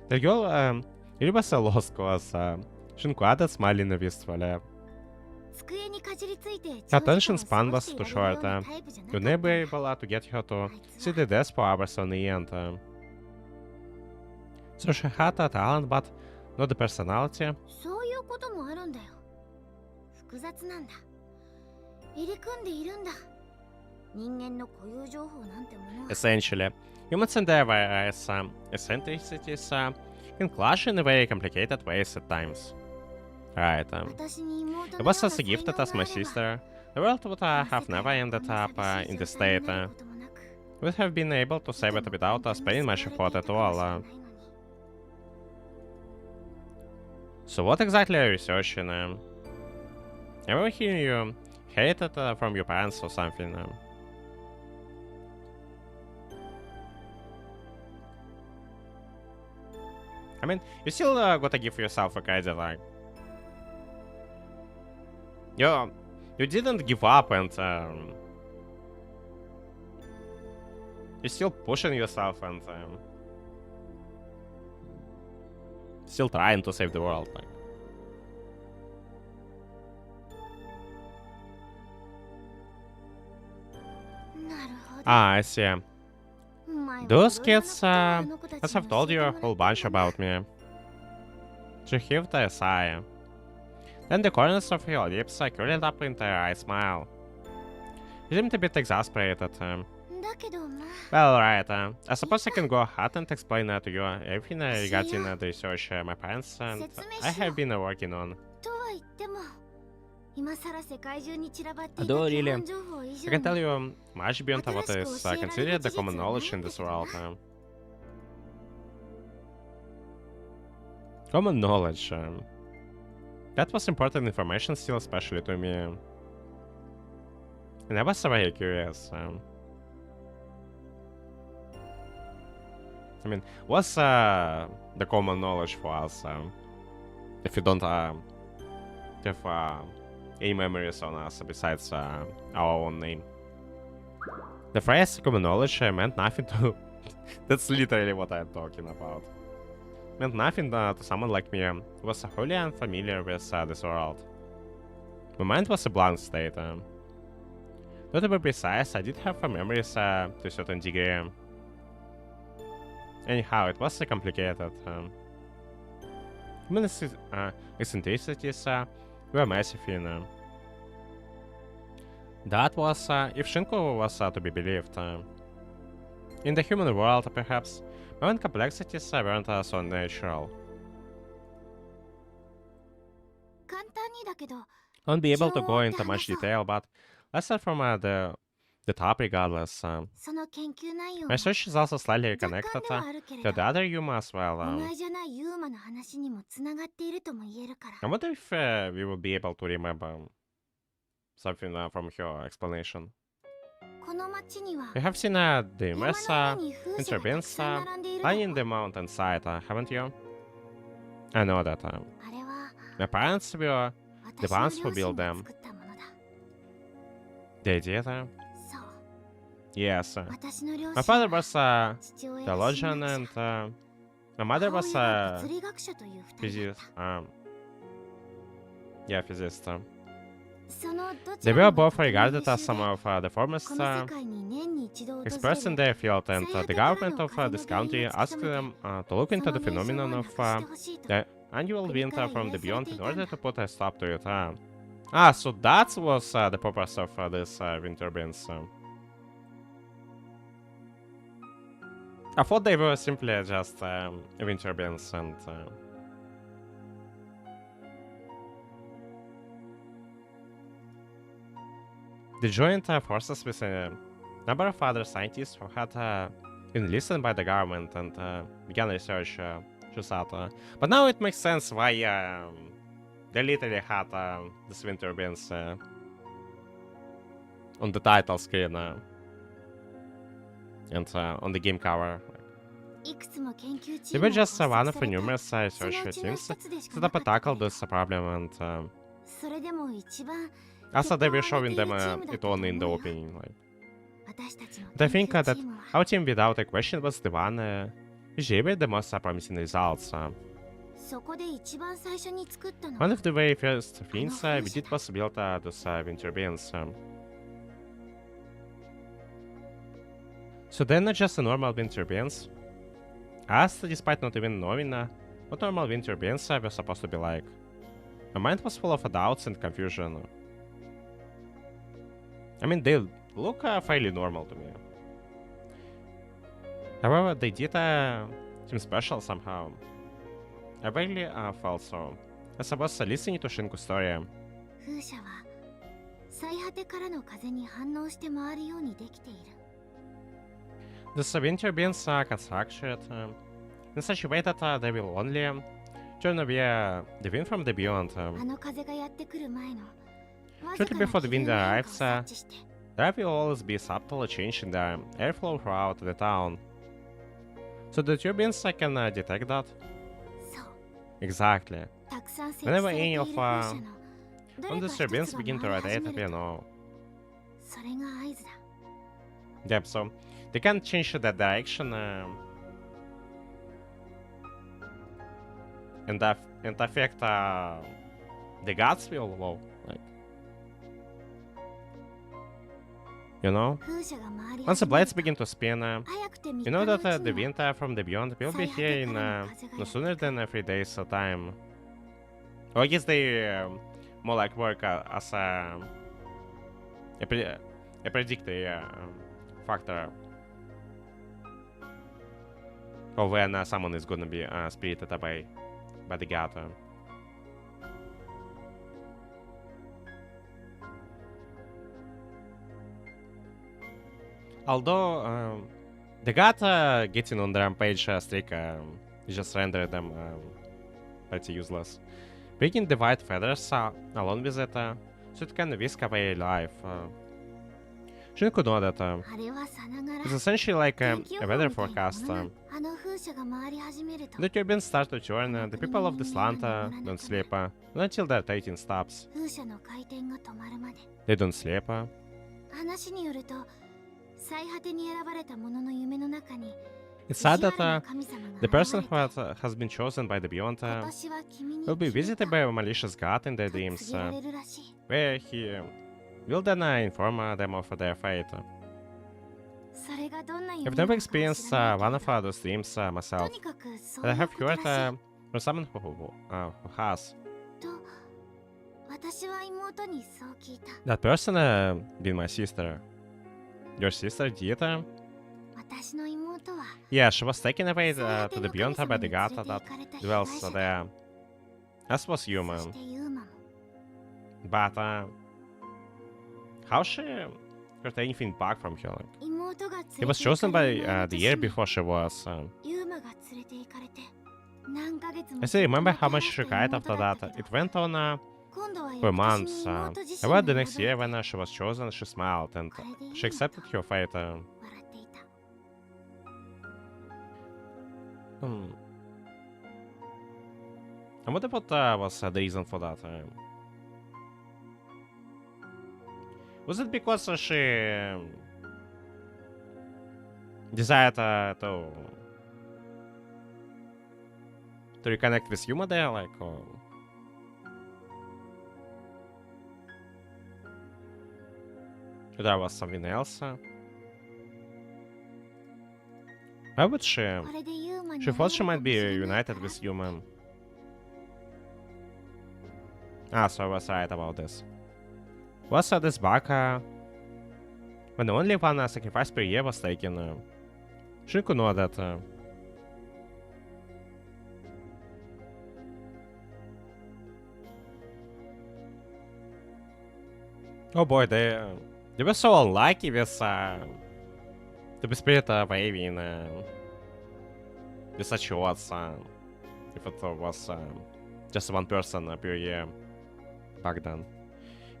[SPEAKER 1] The girl really was a lost cause. Shinku added, smiling wistfully.
[SPEAKER 2] 机にかじりついて
[SPEAKER 1] Her attention
[SPEAKER 2] 長時間
[SPEAKER 1] span
[SPEAKER 2] 過ご
[SPEAKER 1] was
[SPEAKER 2] して
[SPEAKER 1] too
[SPEAKER 2] いられる
[SPEAKER 1] short.
[SPEAKER 2] ようなタイプじゃなか
[SPEAKER 1] You'd
[SPEAKER 2] ったん
[SPEAKER 1] never
[SPEAKER 2] だ
[SPEAKER 1] be able to get her to sit at the desk for hours on end. So she had a talent, but not the personality.
[SPEAKER 2] そういうこともあるんだよ。複雑なんだ。入り組んでいるんだ。人間の固有情報なんてものは
[SPEAKER 1] Essentially, humans and their various eccentricities can clash in very complicated ways at times. Right.
[SPEAKER 2] 私に妹
[SPEAKER 1] It
[SPEAKER 2] の
[SPEAKER 1] was
[SPEAKER 2] ような
[SPEAKER 1] as a
[SPEAKER 2] 才
[SPEAKER 1] gift
[SPEAKER 2] 能
[SPEAKER 1] that
[SPEAKER 2] が
[SPEAKER 1] as
[SPEAKER 2] あ
[SPEAKER 1] my
[SPEAKER 2] れば
[SPEAKER 1] sister, the world would
[SPEAKER 2] この
[SPEAKER 1] have
[SPEAKER 2] 世
[SPEAKER 1] never
[SPEAKER 2] 界が
[SPEAKER 1] ended
[SPEAKER 2] こんな
[SPEAKER 1] up
[SPEAKER 2] 寂しい
[SPEAKER 1] in the
[SPEAKER 2] 状態に
[SPEAKER 1] state.
[SPEAKER 2] なることもなく
[SPEAKER 1] Would have been able to save it without spending much effort at all. So what exactly are you researching? I remember hearing you hate it from your parents or something. I mean, you still gotta give yourself a credit, like you didn't give up and you're still pushing yourself and still trying to save the world. Like. Ah, I see. Those kids must have told you a whole bunch about me. She heaved a sigh. Then the corners of her lips curled up into a smile. She seemed a bit exasperated. Well, right. I suppose I can go ahead and explain to you everything regarding the research my parents and I have been working on. Although really, I can tell you much beyond what is considered the common knowledge in this world. Common knowledge. That was important information still, especially to me. And I was very curious. I mean, what's the common knowledge for us? If you don't have any memories on us besides our own name. The phrase common knowledge meant nothing to... That's literally what I'm talking about. Meant nothing to someone like me who was wholly unfamiliar with this world. My mind was a blank state. Not to be precise, I did have memories to a certain degree. Anyhow, it was complicated. Human eccentricities were massive in. That was if Shinku was to be believed. In the human world, perhaps, my own complexities weren't so natural. I won't be able to go into much detail, but let's start from the top regardless. My research is also slightly connected to the other Yuma as well. I wonder if we will be able to remember something from her explanation. You have seen the immense turbines lying in the mountainside, haven't you? I know that. My parents were the ones who built them. They did? Yes. My father was a theologian and my mother was a physicist. Yeah, physicist. They were both regarded as some of the foremost experts in their field, and the government of this country asked them to look into the phenomenon of the annual winter from the beyond in order to put a stop to it. So that was the purpose of this wind turbines. I thought they were simply just wind turbines and... The joint forces with a number of other scientists who had been listened by the government and began research just out. But now it makes sense why they literally had these wind turbines on the title screen and on the game cover. They were just one of the numerous research teams set up to tackle this problem, and also they were showing them it only in the opening. But I think that our team without a question was the one which gave the most promising results. One of the very first things we did was build those wind turbines. So they're not just normal wind turbines. As, despite not even knowing what normal wind turbines were supposed to be like. My mind was full of doubts and confusion. I mean, they look fairly normal to me. However, they did seem special somehow. I really felt so. As I was listening to Shinku's story. These wind turbines are constructed in such a way that they will only turn away the wind from the beyond. Shortly before the wind arrives, there will always be a subtle change in the airflow throughout the town. So the turbines can detect that? Exactly. Whenever any of the turbines begin to rotate, we know. Yep, so they can change the direction and affect the God's will. Like. You know?
[SPEAKER 2] 風車が回り
[SPEAKER 1] Once the
[SPEAKER 2] 始める
[SPEAKER 1] blades
[SPEAKER 2] と
[SPEAKER 1] begin to spin,
[SPEAKER 2] 早くて3
[SPEAKER 1] you
[SPEAKER 2] 日
[SPEAKER 1] know
[SPEAKER 2] の
[SPEAKER 1] that
[SPEAKER 2] うち
[SPEAKER 1] the
[SPEAKER 2] には
[SPEAKER 1] winter from the beyond will be here in no sooner than 3 days time. Or I guess they more like work as a predictor factor of when someone is gonna be spirited away by the god. Although the god getting on the rampage streak just rendered them pretty useless. Bringing the white feathers along with it, so it can whisk away life. Shinku know that
[SPEAKER 2] あれはさながら
[SPEAKER 1] it's essentially like
[SPEAKER 2] 天気予
[SPEAKER 1] a
[SPEAKER 2] 報
[SPEAKER 1] weather
[SPEAKER 2] みたいなも
[SPEAKER 1] forecast.
[SPEAKER 2] のなあの風車が回り始めると
[SPEAKER 1] The turbines start to turn, the people of this land don't sleep until their rotating stops.
[SPEAKER 2] 風車の回転が止まるまで
[SPEAKER 1] They don't sleep.
[SPEAKER 2] 話によると最果てに選ばれた者の夢の中に
[SPEAKER 1] It's sad
[SPEAKER 2] 意地
[SPEAKER 1] that
[SPEAKER 2] 悪な神様が
[SPEAKER 1] the
[SPEAKER 2] 現
[SPEAKER 1] person
[SPEAKER 2] れ
[SPEAKER 1] who
[SPEAKER 2] て
[SPEAKER 1] has been chosen by the Beyond
[SPEAKER 2] 今年は君に
[SPEAKER 1] will be
[SPEAKER 2] 決め
[SPEAKER 1] visited
[SPEAKER 2] た
[SPEAKER 1] by a malicious god in their
[SPEAKER 2] と告
[SPEAKER 1] dreams,
[SPEAKER 2] げられるらしい
[SPEAKER 1] where he will then inform them of their fate.
[SPEAKER 2] それがどんな
[SPEAKER 1] I've
[SPEAKER 2] 夢
[SPEAKER 1] never
[SPEAKER 2] なのかは
[SPEAKER 1] experienced
[SPEAKER 2] 知らない
[SPEAKER 1] one
[SPEAKER 2] け
[SPEAKER 1] of
[SPEAKER 2] ど
[SPEAKER 1] those dreams
[SPEAKER 2] と
[SPEAKER 1] myself,
[SPEAKER 2] にかくそう
[SPEAKER 1] but I
[SPEAKER 2] いう
[SPEAKER 1] have
[SPEAKER 2] こと
[SPEAKER 1] heard
[SPEAKER 2] らしい
[SPEAKER 1] from someone who has.
[SPEAKER 2] と私は妹にそう聞いた
[SPEAKER 1] That person being my sister. Your sister did?
[SPEAKER 2] 私の妹は
[SPEAKER 1] Yeah, she was taken away
[SPEAKER 2] 最果
[SPEAKER 1] to
[SPEAKER 2] て
[SPEAKER 1] the
[SPEAKER 2] の
[SPEAKER 1] Beyond
[SPEAKER 2] 神
[SPEAKER 1] by
[SPEAKER 2] 様
[SPEAKER 1] the
[SPEAKER 2] に連
[SPEAKER 1] god
[SPEAKER 2] れて行
[SPEAKER 1] that
[SPEAKER 2] かれた被
[SPEAKER 1] dwells
[SPEAKER 2] 害者だ
[SPEAKER 1] there. As was
[SPEAKER 2] そ
[SPEAKER 1] human.
[SPEAKER 2] してユーマも
[SPEAKER 1] But how she got anything back from her? Like,
[SPEAKER 2] 妹が
[SPEAKER 1] he
[SPEAKER 2] 連
[SPEAKER 1] was
[SPEAKER 2] れて行
[SPEAKER 1] chosen
[SPEAKER 2] か
[SPEAKER 1] by
[SPEAKER 2] れる前の
[SPEAKER 1] the year
[SPEAKER 2] 年に
[SPEAKER 1] before she was.
[SPEAKER 2] ユーマが連れて行かれて何ヶ月も
[SPEAKER 1] I
[SPEAKER 2] ずっ
[SPEAKER 1] still
[SPEAKER 2] と
[SPEAKER 1] remember
[SPEAKER 2] 待
[SPEAKER 1] how
[SPEAKER 2] た
[SPEAKER 1] much
[SPEAKER 2] せ
[SPEAKER 1] she
[SPEAKER 2] た
[SPEAKER 1] cried
[SPEAKER 2] 妹
[SPEAKER 1] after
[SPEAKER 2] だっ
[SPEAKER 1] that.
[SPEAKER 2] たけ
[SPEAKER 1] It
[SPEAKER 2] ど
[SPEAKER 1] went on
[SPEAKER 2] 今度は
[SPEAKER 1] for
[SPEAKER 2] 翌年
[SPEAKER 1] months.
[SPEAKER 2] に妹自身
[SPEAKER 1] About
[SPEAKER 2] が
[SPEAKER 1] the next
[SPEAKER 2] 戻
[SPEAKER 1] year
[SPEAKER 2] って
[SPEAKER 1] when she was chosen, she smiled and
[SPEAKER 2] これでいい
[SPEAKER 1] she
[SPEAKER 2] のと
[SPEAKER 1] accepted her fate.
[SPEAKER 2] 笑っていた
[SPEAKER 1] I wonder what was the reason for that. Was it because she desired to reconnect with Yuma there, like, or there was something else? Why would she?
[SPEAKER 2] これでユーマに
[SPEAKER 1] She
[SPEAKER 2] 会え
[SPEAKER 1] thought
[SPEAKER 2] る
[SPEAKER 1] she
[SPEAKER 2] か
[SPEAKER 1] might
[SPEAKER 2] も
[SPEAKER 1] be
[SPEAKER 2] しれない
[SPEAKER 1] reunited
[SPEAKER 2] から
[SPEAKER 1] with Yuma. Ah, so I was right about this. Was this back when only one sacrifice per year was taken? Shinku know that. Oh boy, they were so unlucky with the spirit waving with such odds. If it was just one person per year back then.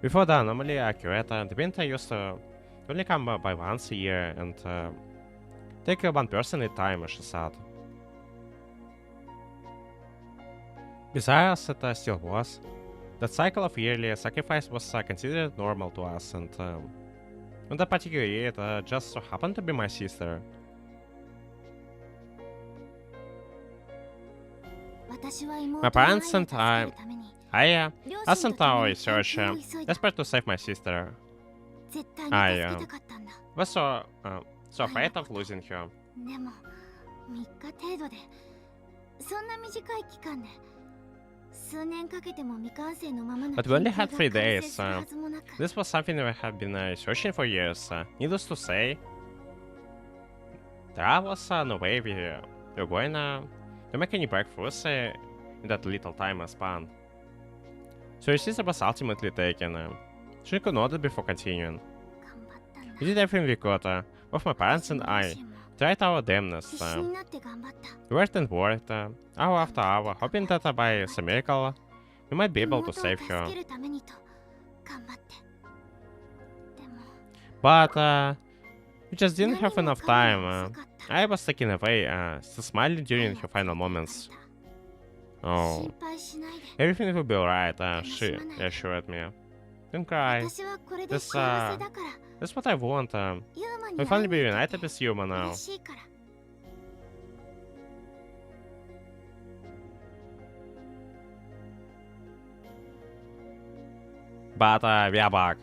[SPEAKER 1] Before the anomaly accurate, the winter used to only come by once a year and take one person at a time, she said. Besides, it still was. That cycle of yearly sacrifice was considered normal to us, and on that particular year, it just so happened to be my sister.
[SPEAKER 2] 私は妹
[SPEAKER 1] My
[SPEAKER 2] の愛を
[SPEAKER 1] parents
[SPEAKER 2] 助
[SPEAKER 1] and
[SPEAKER 2] け
[SPEAKER 1] I,
[SPEAKER 2] るために
[SPEAKER 1] I
[SPEAKER 2] 両
[SPEAKER 1] asked
[SPEAKER 2] 親と
[SPEAKER 1] our
[SPEAKER 2] 共に
[SPEAKER 1] research
[SPEAKER 2] 研究を急いだ
[SPEAKER 1] desperate to save my sister.
[SPEAKER 2] 絶対に助けたかったんだ
[SPEAKER 1] Was so afraid of losing her.
[SPEAKER 2] でも3日程度でそんな短い期間で数年かけても未完成のままの
[SPEAKER 1] But we only
[SPEAKER 2] 研究
[SPEAKER 1] had
[SPEAKER 2] が
[SPEAKER 1] 3
[SPEAKER 2] 完成
[SPEAKER 1] days.
[SPEAKER 2] するはずもなく
[SPEAKER 1] This was something we had been searching for years. Needless to say, there was no way we were going to make any breakthroughs in that little time span. So your sister was ultimately taken. Shinku nodded before continuing.
[SPEAKER 2] 頑張ったんだ
[SPEAKER 1] We did everything we could, both my parents
[SPEAKER 2] 私
[SPEAKER 1] and
[SPEAKER 2] も両
[SPEAKER 1] I
[SPEAKER 2] 親も
[SPEAKER 1] tried our damnness.
[SPEAKER 2] 必死になって頑張った
[SPEAKER 1] We worked and worked, hour after hour, hoping that by some miracle we might be able to
[SPEAKER 2] 妹を
[SPEAKER 1] save
[SPEAKER 2] 助
[SPEAKER 1] her.
[SPEAKER 2] けるためにと頑張ってでも
[SPEAKER 1] But we just didn't
[SPEAKER 2] 何
[SPEAKER 1] have
[SPEAKER 2] も
[SPEAKER 1] enough
[SPEAKER 2] かも
[SPEAKER 1] time.
[SPEAKER 2] 遅かった
[SPEAKER 1] I was taken away, still smiling during her final moments. Oh,
[SPEAKER 2] 心配しないで
[SPEAKER 1] everything will be alright, she assured me. Don't cry.
[SPEAKER 2] 私はこれで
[SPEAKER 1] This,
[SPEAKER 2] 幸せだから
[SPEAKER 1] That's what I want.
[SPEAKER 2] ユーマに
[SPEAKER 1] We'll
[SPEAKER 2] 会い
[SPEAKER 1] finally
[SPEAKER 2] に
[SPEAKER 1] be
[SPEAKER 2] 行け
[SPEAKER 1] reunited
[SPEAKER 2] て
[SPEAKER 1] with Yuma now.
[SPEAKER 2] 嬉しいから
[SPEAKER 1] But we are back.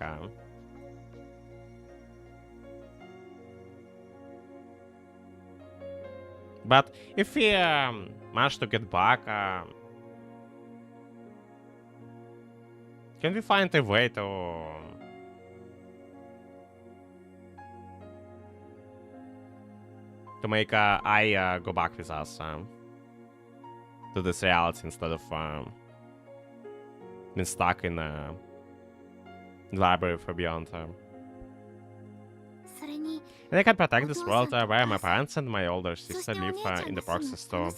[SPEAKER 1] But if we manage to get back, can we find a way to make I go back with us to this reality instead of being stuck in the library for beyond? And I can protect this world where my parents and my older sister live in the process too.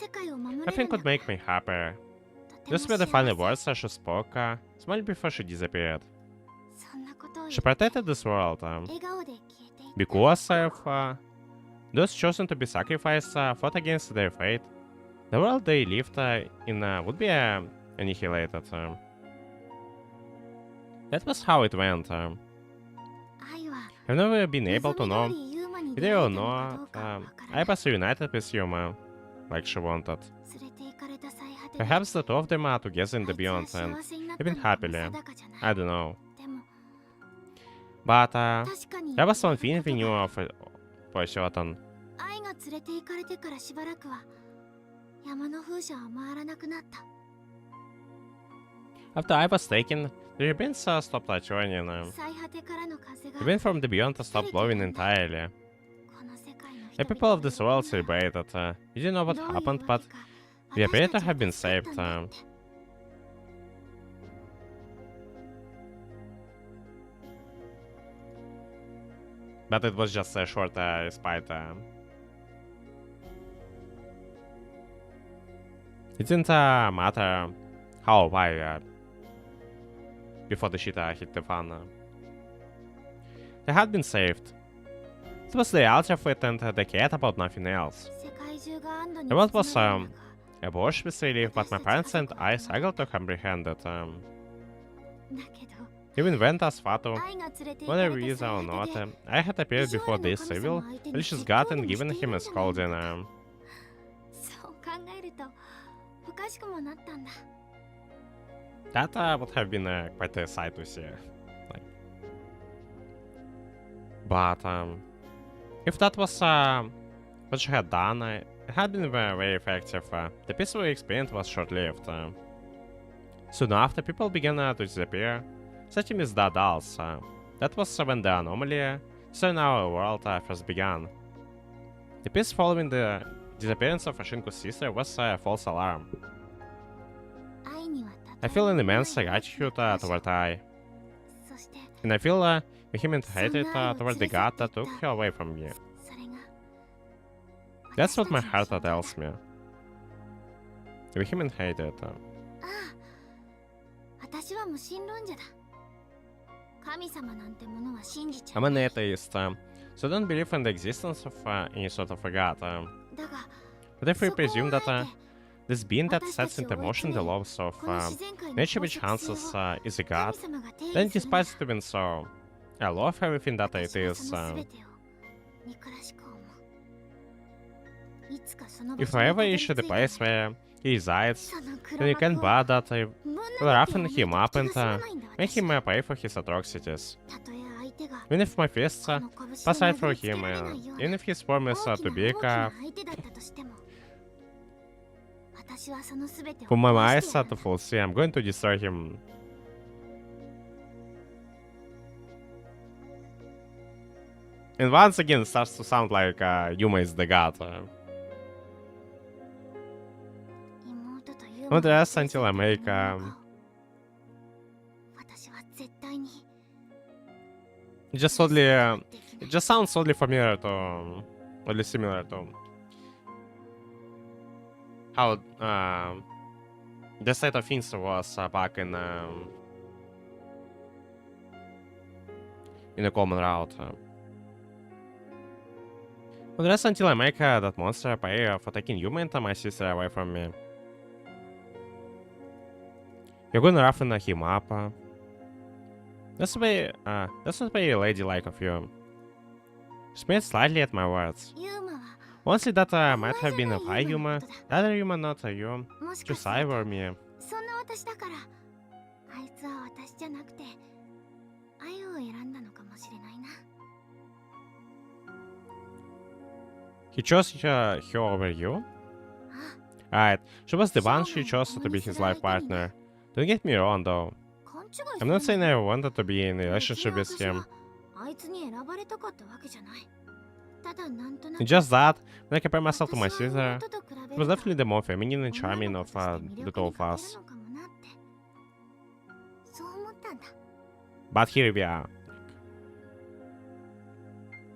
[SPEAKER 1] Nothing could make me happier. Those were the final words she spoke, small before she disappeared. She protected this world because of those chosen to be sacrificed fought against their fate. The world they lived in would be annihilated. That was how it went. I've never been able to know whether or not I was reunited with Yuma like she wanted. Perhaps the two of them are together in the beyond and living happily. I don't know. But there was one thing we knew of for certain. After I was taken, the ribbons stopped turning. The wind from the beyond stopped blowing entirely. The people of this world celebrated. We didn't know what happened, but we appear to have been saved. But it was just a short respite. It didn't matter how or why before the shit hit the fan. They had been saved. It was the reality of it and they cared about nothing else. The world was awash with relief, but my parents and I struggled to comprehend it. Even went as far to, whether we is or not, I had appeared before this evil, malicious god and given him a scolding. That would have been quite a sight to see. Like. But if that was what she had done, it had been very effective. The peaceful experience was short-lived. Soon after, people began to disappear. Such as the adults. That was when the anomaly in our world first began. The peace following the disappearance of Shiku's sister was a false alarm. I feel an immense gratitude toward I. And I feel vehement hatred toward the god that took her away from me. That's what my heart tells me. Vehement hatred. I'm an atheist, so I don't believe in the existence of any sort of a god. But if we presume that this being that sets into motion the laws of nature which chances is a god, then despite it being so, I love everything that it is. If I ever issue the place where he resides, then you can bet that I will roughen him up and make him pay for his atrocities. Even if my fists pass right through him, even if his form is too big, for my eyes to full see, I'm going to destroy him. And once again, it starts to sound like Yuma is the god. Not rest until I make it just oddly, it just sounds oddly familiar to, oddly similar to how the state of things was back in a common route. Not rest until I make that monster pay for taking Yuma and my sister away from me. You're gonna roughen him up. That's not very ladylike of you. Smith slightly at my words. Honestly, that might have been a lie, Yuma. The other Yuma, not you. Just I or me. He chose her over you? Right, she was the one she chose to be his life partner. Don't get me wrong though. I'm not saying I wanted to be in a relationship with him. It's just that, when I compare myself to my sister, he was definitely the more feminine and charming of the two of us. But here we are.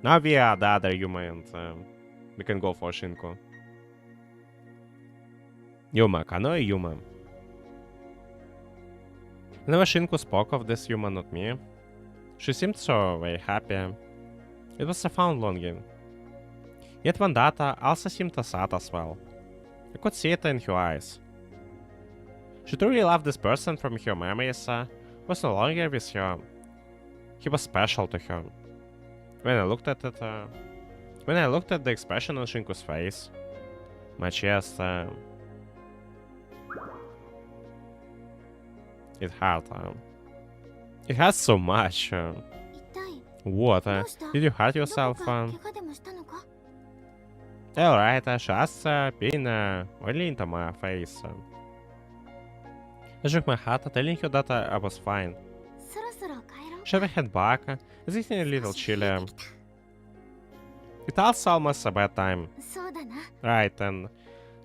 [SPEAKER 1] Now we are the other human and we can go for Shinku. Yuma, Kano Yuma. Whenever Shinku spoke of this human, not me, she seemed so very happy. It was a fun longing. Yet Vandata also seemed sad as well. I could see it in her eyes. She truly loved this person from her memories, was no longer with her. He was special to her. When I looked at it, when I looked at the expression on Shinku's face, my chest, it hurt. It hurts so much. What? Did you hurt yourself? Alright, she asked, being only into my face. I shook my head, telling her that I was fine. Should we head back? It's getting a little chilly. It's also almost a bad time. Right, and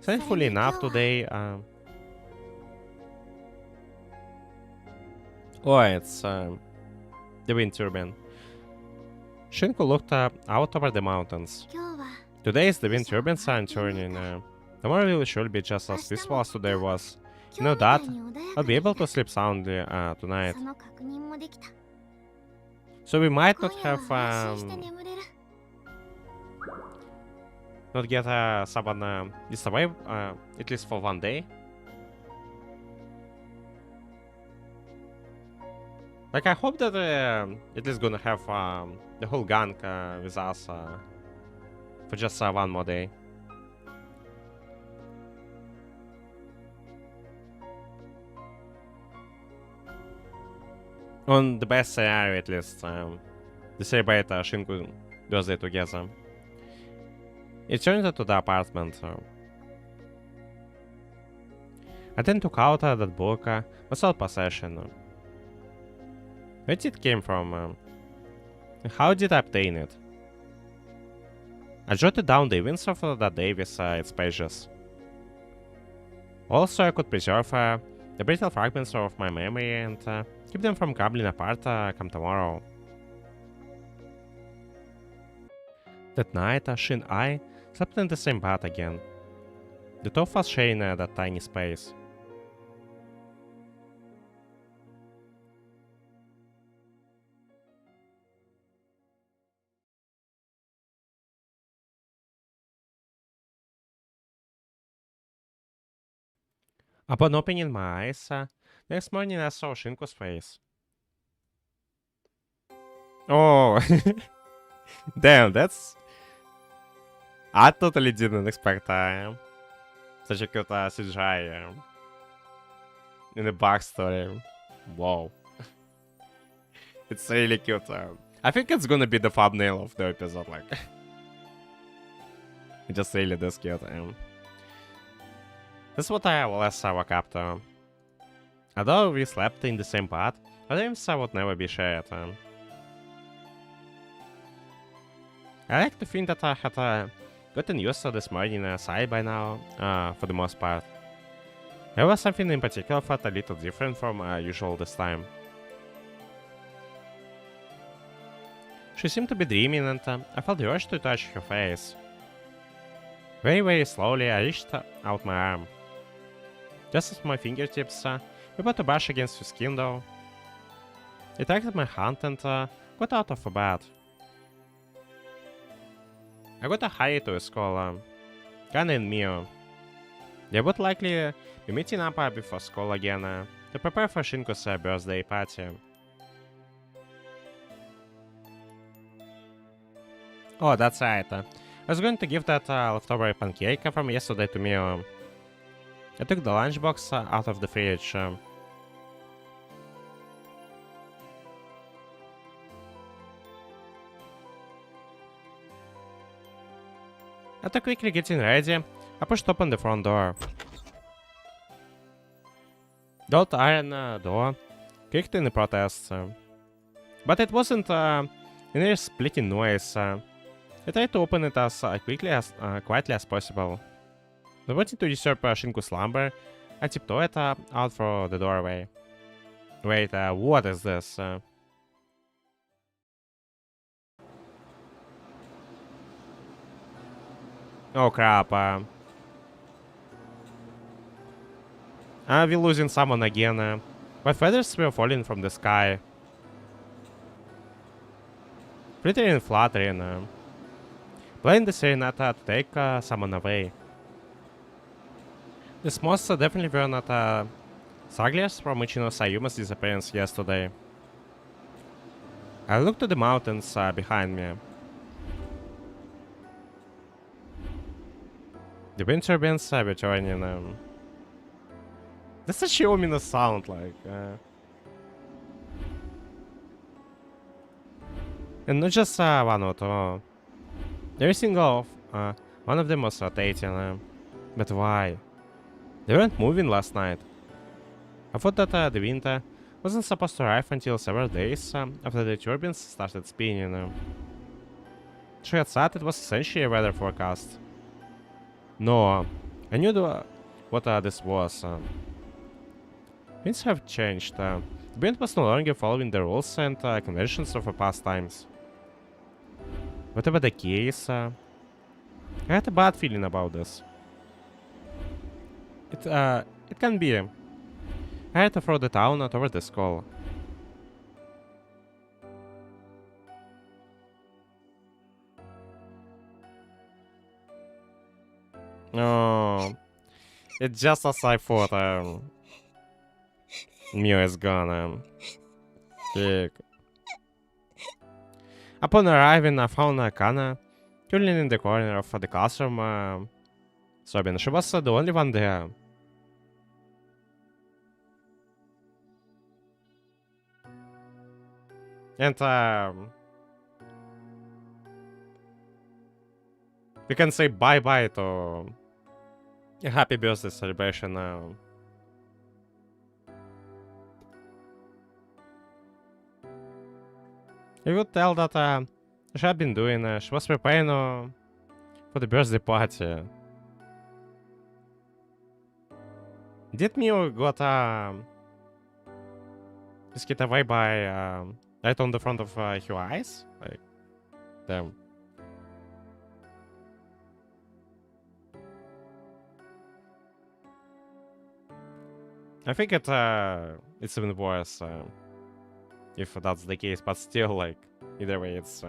[SPEAKER 1] thankfully enough today, oh, it's the wind turbine. Shinku looked out over the mountains. Today is the wind turbine sign turning. Tomorrow will surely be just as peaceful as today was. You know that? I'll be able to sleep soundly tonight. So we might not have not get someone this away at least for one day. Like I hope that it is gonna have the whole gang with us for just one more day. On the best scenario, at least, they celebrate Shinku birthday together. It turned into the apartment. I then took out that book without possession. Where did it came from? How did I obtain it? I jotted down the events of that day with its pages. Also, I could preserve the brittle fragments of my memory and keep them from crumbling apart come tomorrow. That night, she and I slept in the same bed again. The two of us sharing that tiny space. Upon opening my eyes, next morning I saw Shinku's face. Oh, damn, that's... I totally didn't expect such a cute CGI in the backstory. Wow. It's really cute. I think it's gonna be the thumbnail of the episode, like... It's just really this cute. This is what I always woke up to. Although we slept in the same bed, our dreams would never be shared. I like to think that I had gotten used to this morning side by now, for the most part. There was something in particular felt a little different from usual this time. She seemed to be dreaming and I felt the urge to touch her face. Very, very slowly I reached out my arm. Just as my fingertips were about to brush against her skin though, it tracted my hand and got out of bed. I got a hurry to school, Kana and Mio. They would likely be meeting up before school again to prepare for Shinku's birthday party. Oh, that's right. I was going to give that leftover pancake from yesterday to Mio. I took the lunchbox out of the fridge. After quickly getting ready, I pushed open the front door. The old iron door kicked in protest, but it wasn't an ear splitting noise. I tried to open it as quietly as possible. Not wanting to disturb Shinku's slumber, I tiptoed out through the doorway. Wait, what is this? Oh crap. Are we losing someone again? But feathers were falling from the sky. Flittering and fluttering. Playing the serenata to take someone away. These moths definitely were not stragglers from Ichino Sayuma's disappearance yesterday. I looked to the mountains behind me. The wind turbines were joining. That's such a ominous sound, like. And not just one or two. Every single one of them was rotating. But why? They weren't moving last night. I thought that the wind wasn't supposed to arrive until several days after the turbines started spinning. She had said it was essentially a weather forecast. No, I knew what this was. Things have changed. The wind was no longer following the rules and conventions of past times. Whatever the case, I had a bad feeling about this. It can be. I had to throw the town toward the skull. Oh, it's just as I thought. Mew is gone. Sick. Upon arriving, I found Kana curling in the corner of the classroom, sobbing. She was the only one there. And we can say bye-bye to a happy birthday celebration now. You would tell that she had been doing, she was preparing for the birthday party. Did Mew got skit away by right on the front of her eyes? Like, damn. I think it's even worse if that's the case, but still, like, either way, it's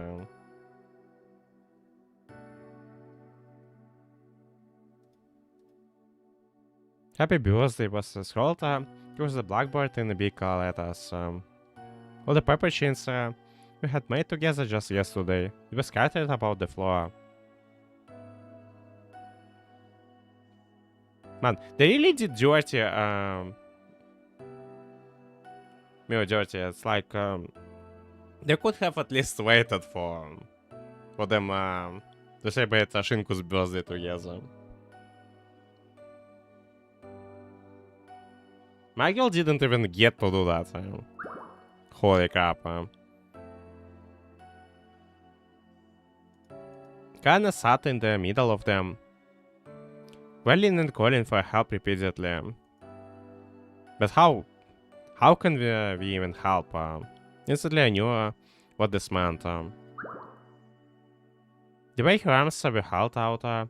[SPEAKER 1] happy birthday was scrolled towards the blackboard in the big letters. All the paper chains we had made together just yesterday. It was scattered about the floor. Man, they really did dirty. Dirty. It's like they could have at least waited for them to celebrate Shinku's birthday together. My girl didn't even get to do that. Holy crap. Kana sat in the middle of them, wailing and calling for help repeatedly. But how can we even help? Instantly I knew what this meant. The way her arms were held out on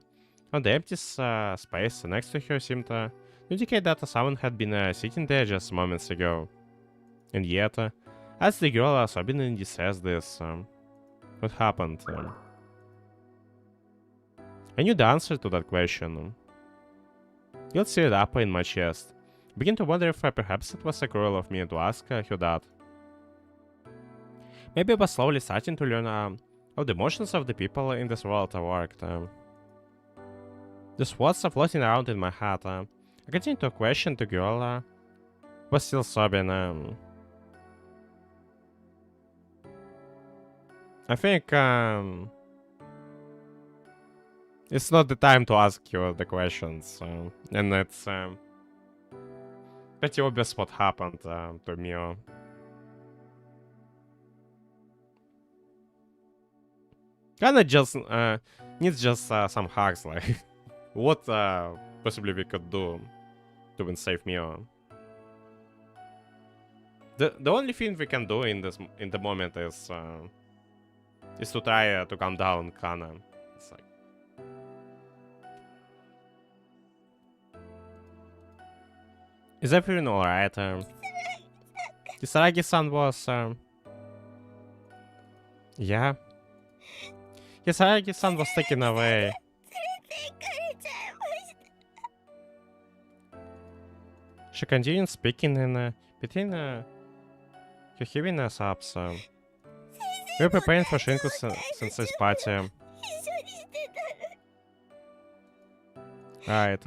[SPEAKER 1] the empty space next to her seemed to indicate that someone had been sitting there just moments ago. And yet, as the girl sobbing in distress this, what happened? I knew the answer to that question. Guilt stirred up in my chest. I began to wonder if perhaps it was cruel of me to ask her that. Maybe I was slowly starting to learn how the emotions of the people in this world worked. These words are floating around in my head. I continued to question the girl, was still sobbing. I think It's not the time to ask you the questions. And it's pretty obvious what happened to Mio. Kinda just needs just some hacks, like what possibly we could do to win save Mio. The only thing we can do in the moment is to try to calm down Kana. It's like is everything alright? Kisaragi-san was yeah. Kisaragi-san was taken away. She continued speaking in between her heaviness ups. We're preparing for Shinku Sensei's party. Right.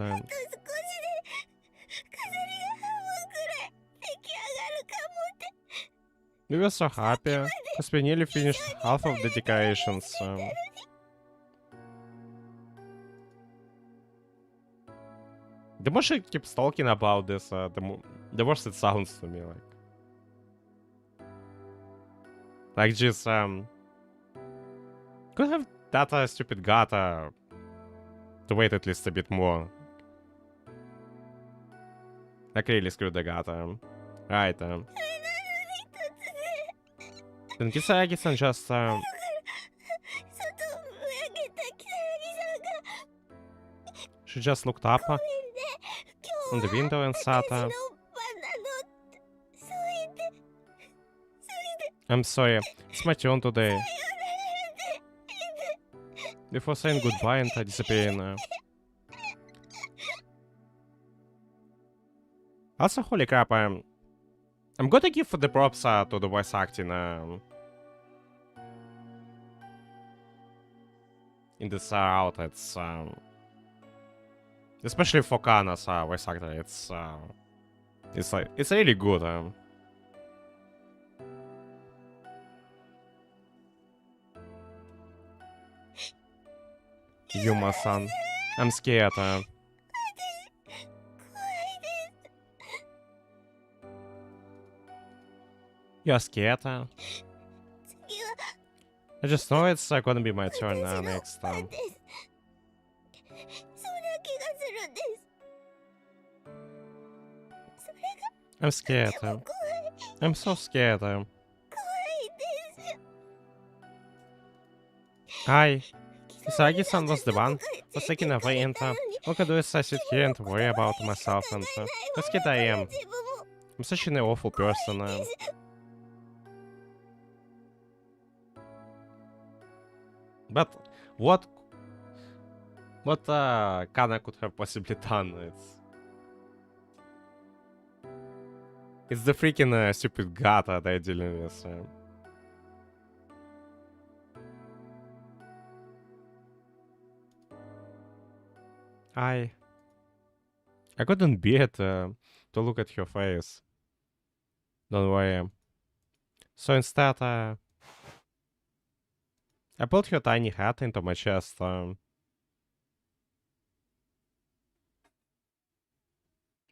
[SPEAKER 1] We were so happy because we nearly finished half of the decorations. The more she keeps talking about this, the worse it sounds to me. Like just could have that stupid gata to wait at least a bit more. Like really screw the gata. Right. Then Kisaragi-san just she just looked up on the window and sat. I'm sorry, it's my turn today. Before saying goodbye and disappearing. Also, holy crap, I'm gonna give the props to the voice acting in this route. It's especially for Kana's voice actor. It's like it's really good. Yuma-san, I'm scared. You're scared? I just know it's gonna be my turn next time. I'm scared. I'm so scared. Hi. Kisaragi-san was the one was taken away and what I do is I sit here and worry about myself and that's kid I am. I'm such an awful person. But what Kana could have possibly done? It's the freaking stupid gata they're dealing with. I couldn't bear to look at her face. Don't worry. So instead, I put her tiny hat into my chest.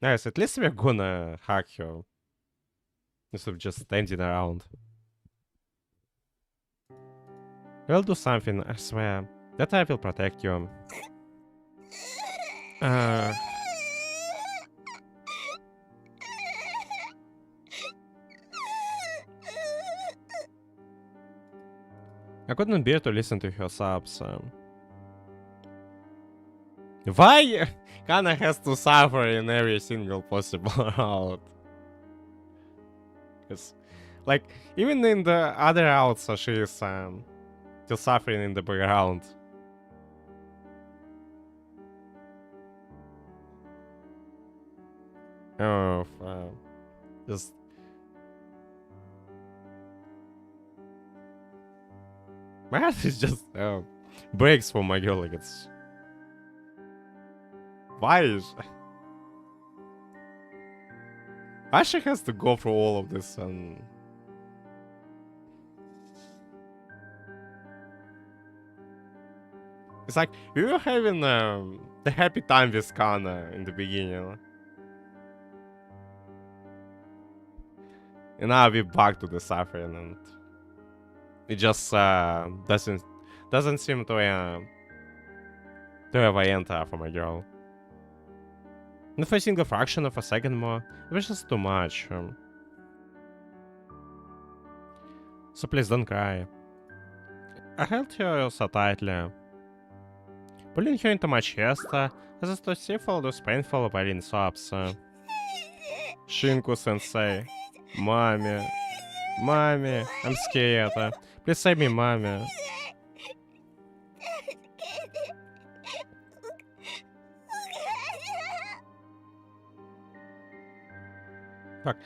[SPEAKER 1] Nice, at least we're gonna hug her. Instead of just standing around. We'll do something, I swear. That I will protect you. I couldn't bear to listen to her sobs. Why Kana has to suffer in every single possible route? Because, like, even in the other routes, she is still suffering in the background. Oh, just my heart is just breaks for my girl. Like it's why she has to go through all of this and It's like we were having the happy time with Kana in the beginning. And now we're back to the suffering, and it just doesn't seem to have an end for my girl. Not for a single fraction of a second more. It was just too much. So please don't cry. I held her so tightly. Pulling her into my chest, as I stood still for those painful violin sobs. Shinku-sensei. Mommy. Mommy. I'm scared. Please save me, mommy. Fuck.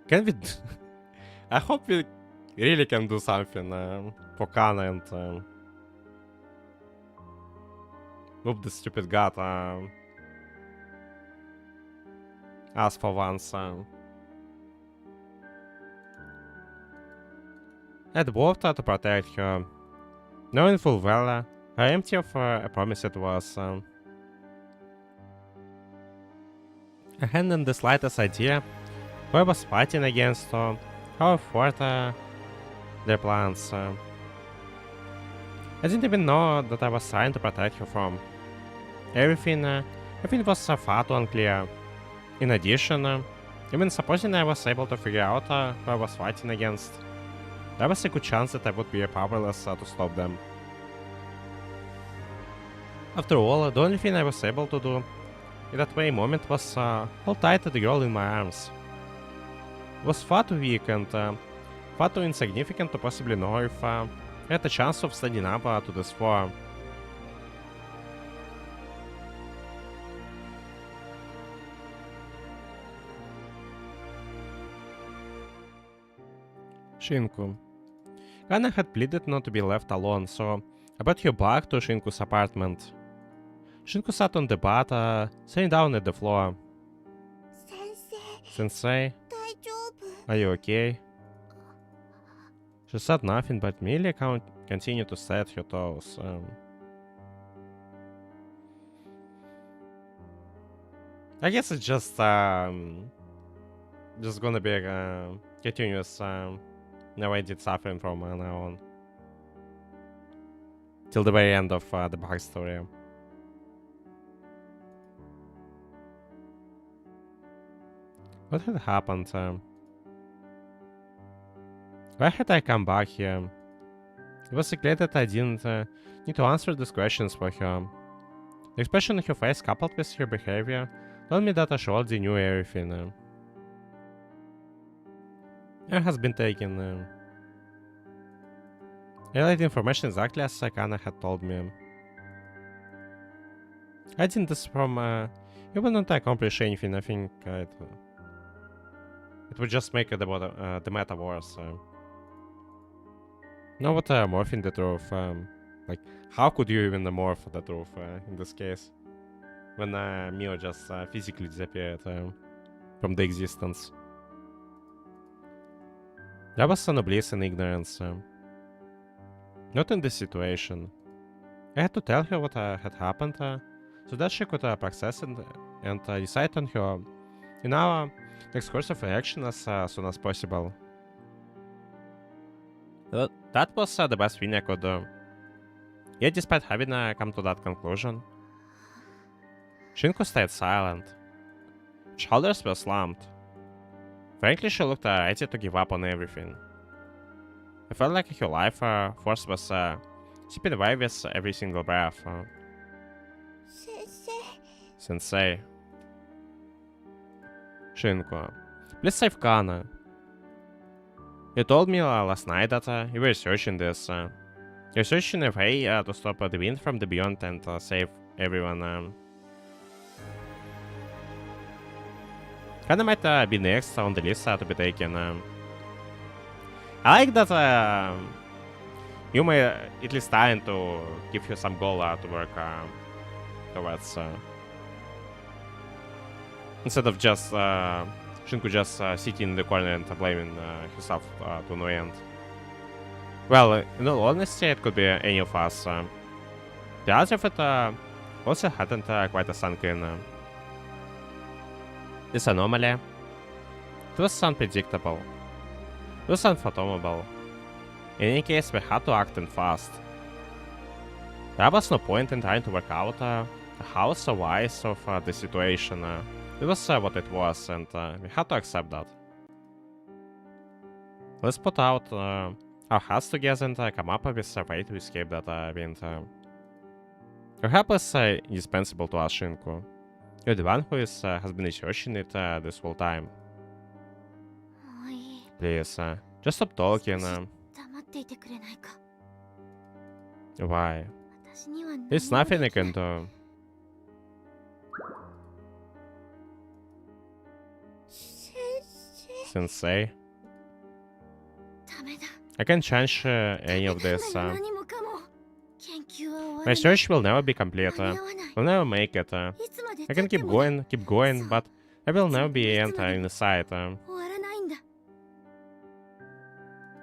[SPEAKER 1] Can we... I hope we really can do something for Kana and... move the stupid god us for once. I'd worked to protect her, knowing full well how empty of a promise it was. I hadn't the slightest idea who I was fighting against or how far their plans. I didn't even know that I was trying to protect her from. Everything was far too unclear. In addition, even supposing I was able to figure out who I was fighting against, there was a good chance that I would be powerless to stop them. After all, the only thing I was able to do in that very moment was hold tight to the girl in my arms. I was far too weak and far too insignificant to possibly know if I had a chance of standing up to this war. Shinku. Kana had pleaded not to be left alone, so I brought her back to Shinku's apartment. Shinku sat on the bed, sitting down at the floor. Sensei, are you okay? She said nothing, but merely continued to stay at her toes. I guess it's just gonna be a continuous narrated suffering from now on. Till the very end of the backstory. What had happened? Why had I come back here? It was clear that I didn't need to answer these questions for her. The expression on her face coupled with her behavior told me that she already knew everything. It has been taken. I relayed the information exactly as Kana had told me. I didn't this from even not to accomplish anything. I think it would just make it about the matter worse. Know what morphing the truth? Like, how could you even morph the truth in this case? When Mio just physically disappeared from the existence. There was no bliss in ignorance. Not in this situation. I had to tell her what had happened so that she could process it and decide on her next course of action as soon as possible. That was the best thing I could do. Yet despite having come to that conclusion, Shinku stayed silent. Shoulders were slumped. Frankly, she looked ready to give up on everything. I felt like her life force was sipping away with every single breath. Sensei. Shinku, please save Kana. You told me last night that you were searching this. You're searching a way to stop the wind from the beyond and save everyone. Kana might be next on the list to be taken. I like that you may at least trying to give you some goal to work towards. Instead of just Shinku just sitting in the corner and blaming herself to no end. Well, in all honesty, it could be any of us. The odds of it also hadn't quite sunk in. This anomaly, it was unpredictable. It was unfathomable. In any case, we had to act fast. There was no point in trying to work out how so wise of the situation. It was what it was, and we had to accept that. Let's put out our heads together and come up with a way to escape that wind. Your help is indispensable to us, Shinku. You're the one who has been researching it this whole time.
[SPEAKER 2] もういい。
[SPEAKER 1] Please, just stop talking.
[SPEAKER 2] 黙っていてくれないか。
[SPEAKER 1] Why?
[SPEAKER 2] 私には何も
[SPEAKER 1] There's nothing
[SPEAKER 2] で
[SPEAKER 1] I
[SPEAKER 2] きない
[SPEAKER 1] can do.
[SPEAKER 2] 先生。
[SPEAKER 1] Sensei,
[SPEAKER 2] ダメだ。
[SPEAKER 1] I can't change any of this.
[SPEAKER 2] 何もかも。研究は終わ
[SPEAKER 1] My
[SPEAKER 2] らない。
[SPEAKER 1] search will never be complete.
[SPEAKER 2] 間に合わない。
[SPEAKER 1] We'll never make it.
[SPEAKER 2] いつまで
[SPEAKER 1] I
[SPEAKER 2] 経
[SPEAKER 1] can
[SPEAKER 2] って
[SPEAKER 1] keep
[SPEAKER 2] も
[SPEAKER 1] going, but I will never be in sight.
[SPEAKER 2] 終わらないんだ。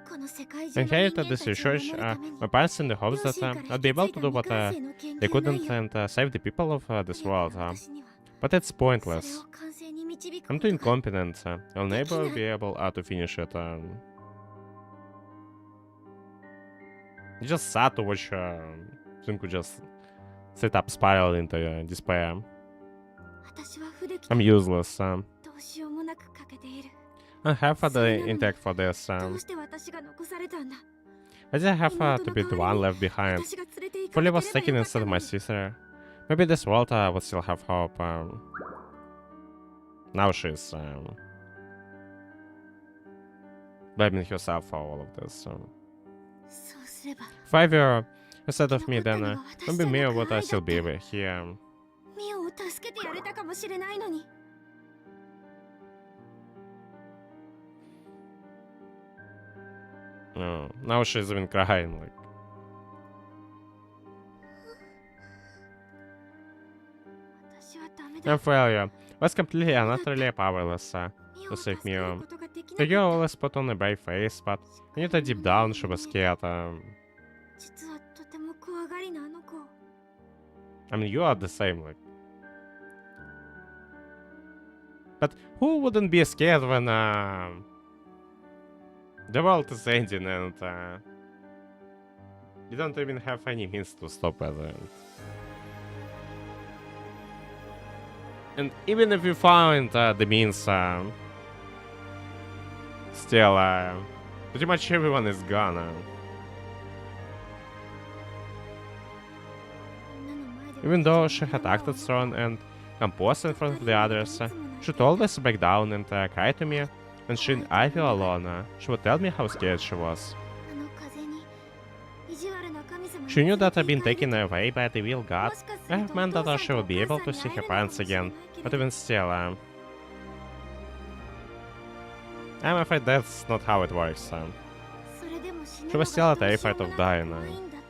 [SPEAKER 2] この世界
[SPEAKER 1] I
[SPEAKER 2] 中の人間
[SPEAKER 1] inherited
[SPEAKER 2] た
[SPEAKER 1] this
[SPEAKER 2] ちを
[SPEAKER 1] research
[SPEAKER 2] 守るために
[SPEAKER 1] my parents in the hopes
[SPEAKER 2] 両
[SPEAKER 1] that
[SPEAKER 2] 親から
[SPEAKER 1] I'd be
[SPEAKER 2] 引
[SPEAKER 1] able
[SPEAKER 2] き継
[SPEAKER 1] to
[SPEAKER 2] いだ
[SPEAKER 1] do what
[SPEAKER 2] 未完成の研
[SPEAKER 1] they
[SPEAKER 2] 究
[SPEAKER 1] couldn't
[SPEAKER 2] 内容
[SPEAKER 1] and save the people of this
[SPEAKER 2] だ
[SPEAKER 1] world.
[SPEAKER 2] から私には
[SPEAKER 1] But it's
[SPEAKER 2] それ
[SPEAKER 1] pointless.
[SPEAKER 2] を完成に導く
[SPEAKER 1] I'm
[SPEAKER 2] こと
[SPEAKER 1] too
[SPEAKER 2] が
[SPEAKER 1] incompetent. I'll never be able to finish it. It's just sad to watch Shinku just set up spiral into despair.
[SPEAKER 2] 私は不出来
[SPEAKER 1] I'm
[SPEAKER 2] だ。
[SPEAKER 1] useless.
[SPEAKER 2] どうしようもなく欠けている。
[SPEAKER 1] I have the intellect for this.
[SPEAKER 2] どうして私が残されたんだ。
[SPEAKER 1] I just have to be the one left behind.
[SPEAKER 2] 私が連れて行
[SPEAKER 1] If
[SPEAKER 2] か
[SPEAKER 1] only
[SPEAKER 2] な
[SPEAKER 1] was
[SPEAKER 2] けれ
[SPEAKER 1] taken
[SPEAKER 2] ばよかった
[SPEAKER 1] instead of
[SPEAKER 2] の
[SPEAKER 1] my
[SPEAKER 2] に。
[SPEAKER 1] sister. Maybe this world would still have hope. Now she's blaming herself for all of this.
[SPEAKER 2] そうすれば
[SPEAKER 1] If I were instead of me, then maybe Mia would still be here.
[SPEAKER 2] ミオを助けてやれたかもしれないのに。
[SPEAKER 1] No, now she's even crying. Like,
[SPEAKER 2] 私はダメだ。
[SPEAKER 1] I'm failure. Was completely and utterly powerless
[SPEAKER 2] ミオ
[SPEAKER 1] to
[SPEAKER 2] を助
[SPEAKER 1] save
[SPEAKER 2] ける
[SPEAKER 1] Mio.
[SPEAKER 2] ことができ
[SPEAKER 1] The
[SPEAKER 2] な
[SPEAKER 1] girl
[SPEAKER 2] かっ
[SPEAKER 1] always put on a brave face, but I knew that deep down she was scared.
[SPEAKER 2] た。実はとても怖がりなあの子。
[SPEAKER 1] I mean, you are the same, like. But who wouldn't be scared when the world is ending and you don't even have any means to stop it? And even if you find the means, still, pretty much everyone is gone.
[SPEAKER 2] みんなの前で
[SPEAKER 1] Even though she had acted strong and composed in front of the others, she'd always back down and cry to me. When she and I feel alone, she would tell me how scared she was.
[SPEAKER 2] あの風に意地悪な神様に
[SPEAKER 1] She knew that I'd
[SPEAKER 2] 連
[SPEAKER 1] been
[SPEAKER 2] れて行
[SPEAKER 1] taken
[SPEAKER 2] かれ
[SPEAKER 1] away by the real
[SPEAKER 2] た。
[SPEAKER 1] God.
[SPEAKER 2] もしかす
[SPEAKER 1] I
[SPEAKER 2] る
[SPEAKER 1] have
[SPEAKER 2] と
[SPEAKER 1] meant
[SPEAKER 2] お
[SPEAKER 1] that
[SPEAKER 2] 父
[SPEAKER 1] she
[SPEAKER 2] さん
[SPEAKER 1] would
[SPEAKER 2] と
[SPEAKER 1] be
[SPEAKER 2] お
[SPEAKER 1] able
[SPEAKER 2] 母
[SPEAKER 1] to
[SPEAKER 2] さん
[SPEAKER 1] see
[SPEAKER 2] に会
[SPEAKER 1] her
[SPEAKER 2] えるかも
[SPEAKER 1] parents
[SPEAKER 2] しれな
[SPEAKER 1] again,
[SPEAKER 2] いけれ
[SPEAKER 1] but
[SPEAKER 2] ど
[SPEAKER 1] even still, I'm afraid that's not how it works.
[SPEAKER 2] それでも死ぬ
[SPEAKER 1] She
[SPEAKER 2] の
[SPEAKER 1] was still
[SPEAKER 2] がどうしよう
[SPEAKER 1] terrified
[SPEAKER 2] も
[SPEAKER 1] of
[SPEAKER 2] なく
[SPEAKER 1] dying.
[SPEAKER 2] 怖いんだって。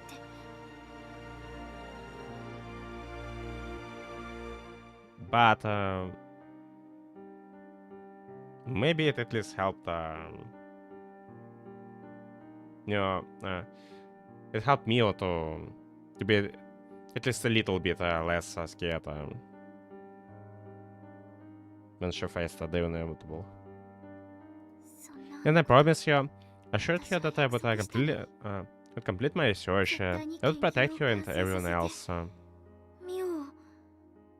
[SPEAKER 1] But maybe it at least helped. It helped me to be at least a little bit less scared when she faced the inevitable.
[SPEAKER 2] そんな
[SPEAKER 1] And I promise you, I assured her that I would would complete my research. I would protect her and everyone else.
[SPEAKER 2] ミオを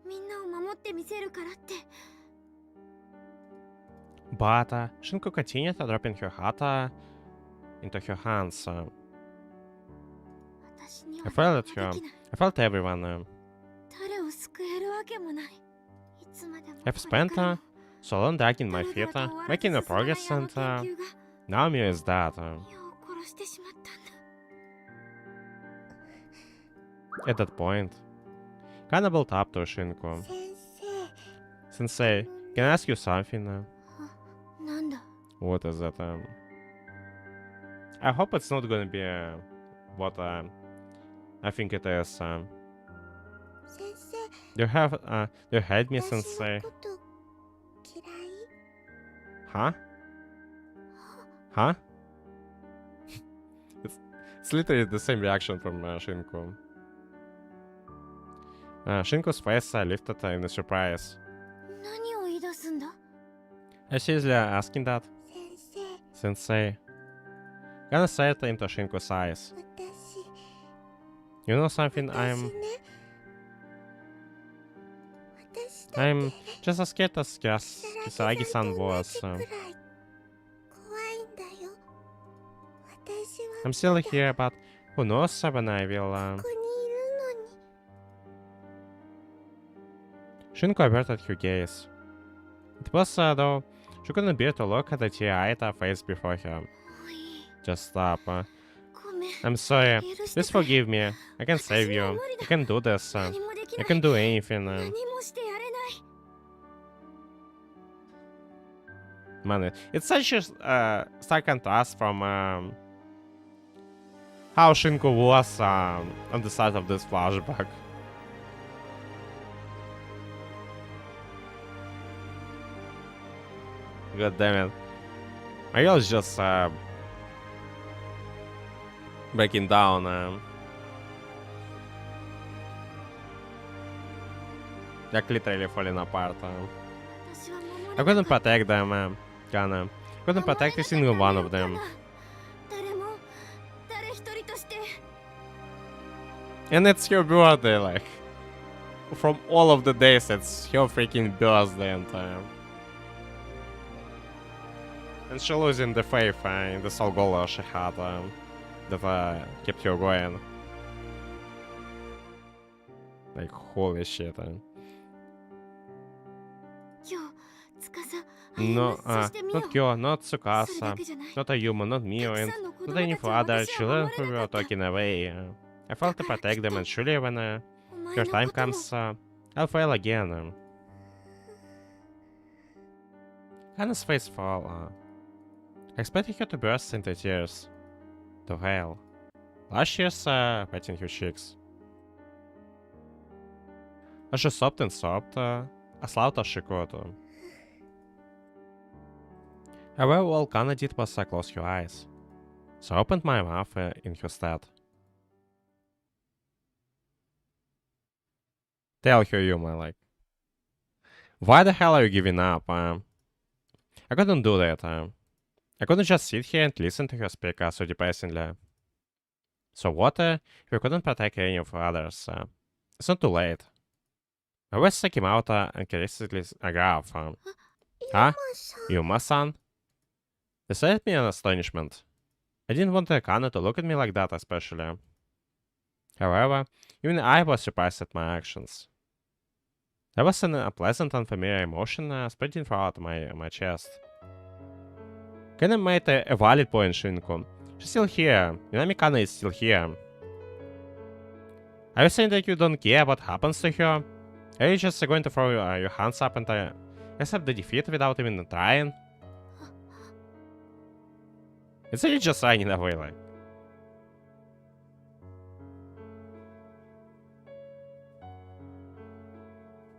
[SPEAKER 2] みんなを守ってみせるからって。
[SPEAKER 1] But Shinku continued dropping her heart into her hands.
[SPEAKER 2] 私に
[SPEAKER 1] I
[SPEAKER 2] は
[SPEAKER 1] felt
[SPEAKER 2] 何
[SPEAKER 1] at
[SPEAKER 2] も
[SPEAKER 1] her.
[SPEAKER 2] できない
[SPEAKER 1] I felt everyone.
[SPEAKER 2] 誰を救えるわけもない。いつまでも
[SPEAKER 1] I've
[SPEAKER 2] これ
[SPEAKER 1] spent
[SPEAKER 2] からも
[SPEAKER 1] so long dragging my
[SPEAKER 2] だ
[SPEAKER 1] feet,
[SPEAKER 2] らだらと終わらず
[SPEAKER 1] making no
[SPEAKER 2] 進まない
[SPEAKER 1] progress,
[SPEAKER 2] あの
[SPEAKER 1] and
[SPEAKER 2] 研究が
[SPEAKER 1] now Mio is dead.
[SPEAKER 2] ミオを殺してしまったんだ。
[SPEAKER 1] At that point, Kana built up to Shinku.
[SPEAKER 2] 先
[SPEAKER 1] Sensei, can I ask you something?
[SPEAKER 2] 生。なんだ。
[SPEAKER 1] What is it? I hope it's not gonna be what I think it is.
[SPEAKER 2] 先
[SPEAKER 1] Do you hate me,
[SPEAKER 2] 生、私
[SPEAKER 1] Sensei?
[SPEAKER 2] のこと嫌い？
[SPEAKER 1] Huh? Huh? it's literally the same reaction from Shinku. Shinku's face lifted in a surprise.
[SPEAKER 2] 何を言い出すんだ
[SPEAKER 1] As easily asking that,
[SPEAKER 2] 先生
[SPEAKER 1] Sensei. Gonna say it into Shinku's eyes.
[SPEAKER 2] 私
[SPEAKER 1] You know something?
[SPEAKER 2] 私ね私だ
[SPEAKER 1] I'm just as scared as Kisaragi-san
[SPEAKER 2] 同
[SPEAKER 1] was.
[SPEAKER 2] じくらい怖いんだよ私は
[SPEAKER 1] I'm still here, but who knows when I will.
[SPEAKER 2] ここにいるのに
[SPEAKER 1] Shinku averted her gaze. It was though she couldn't bear to look at the tear-eyed face before her.
[SPEAKER 2] もういい
[SPEAKER 1] Just stop.
[SPEAKER 2] ごめん
[SPEAKER 1] I'm sorry.
[SPEAKER 2] 許して
[SPEAKER 1] Please forgive me. I can save you. I can do this.
[SPEAKER 2] 何もでき
[SPEAKER 1] I
[SPEAKER 2] ない
[SPEAKER 1] can do anything.
[SPEAKER 2] 何もしてやれない
[SPEAKER 1] Man, it's such a stark contrast from how Shinku was on the start of this flashback. God damn it. My girl is just breaking down. Like literally falling apart.
[SPEAKER 2] 私は守
[SPEAKER 1] I
[SPEAKER 2] れ
[SPEAKER 1] couldn't
[SPEAKER 2] なかった
[SPEAKER 1] protect them, Kana. I couldn't protect a single one of them.
[SPEAKER 2] 誰も誰一人として
[SPEAKER 1] And it's your birthday, like. From all of the days, it's your freaking birthday and and she losing the faith in the soul goal she had that kept her going. Like, holy shit.
[SPEAKER 2] 今日司
[SPEAKER 1] No,
[SPEAKER 2] そしてみよ
[SPEAKER 1] not Kyo, not
[SPEAKER 2] それ
[SPEAKER 1] Tsukasa,
[SPEAKER 2] だけじゃない
[SPEAKER 1] not Ayuma, not Mio,
[SPEAKER 2] た
[SPEAKER 1] and
[SPEAKER 2] くさんの子
[SPEAKER 1] not
[SPEAKER 2] 供
[SPEAKER 1] any
[SPEAKER 2] たちは
[SPEAKER 1] other
[SPEAKER 2] 私は
[SPEAKER 1] children
[SPEAKER 2] 守
[SPEAKER 1] who
[SPEAKER 2] れな
[SPEAKER 1] were
[SPEAKER 2] かった
[SPEAKER 1] taken away. I felt to protect them, and surely when
[SPEAKER 2] お前
[SPEAKER 1] your
[SPEAKER 2] の
[SPEAKER 1] time
[SPEAKER 2] ことも
[SPEAKER 1] comes, I'll fail again. Hannah's face fell. I expected her to burst into tears. To wail. Last tears wetting her cheeks. As she sobbed and sobbed, as loud as she could. However, all Kana did was close her eyes. So I opened my mouth in her stead. Tell her, Yuma, like, why the hell are you giving up? I couldn't do that. I couldn't just sit here and listen to her speak so depressingly. So what if we couldn't protect any of others? It's not too late. I was checking out uncharacteristically graph. Huh?
[SPEAKER 2] さん
[SPEAKER 1] Yuma-san? They stared at me in astonishment. I didn't want Kana to look at me like that, especially. However, even I was surprised at my actions. There was an unpleasant, unfamiliar emotion spreading throughout my chest. Kana made a valid point, Shinku. She's still here. Yunami Kana is still here. Are you saying that you don't care what happens to her? Are you just going to throw your hands up and accept the defeat without even trying? It's really just signing away, like.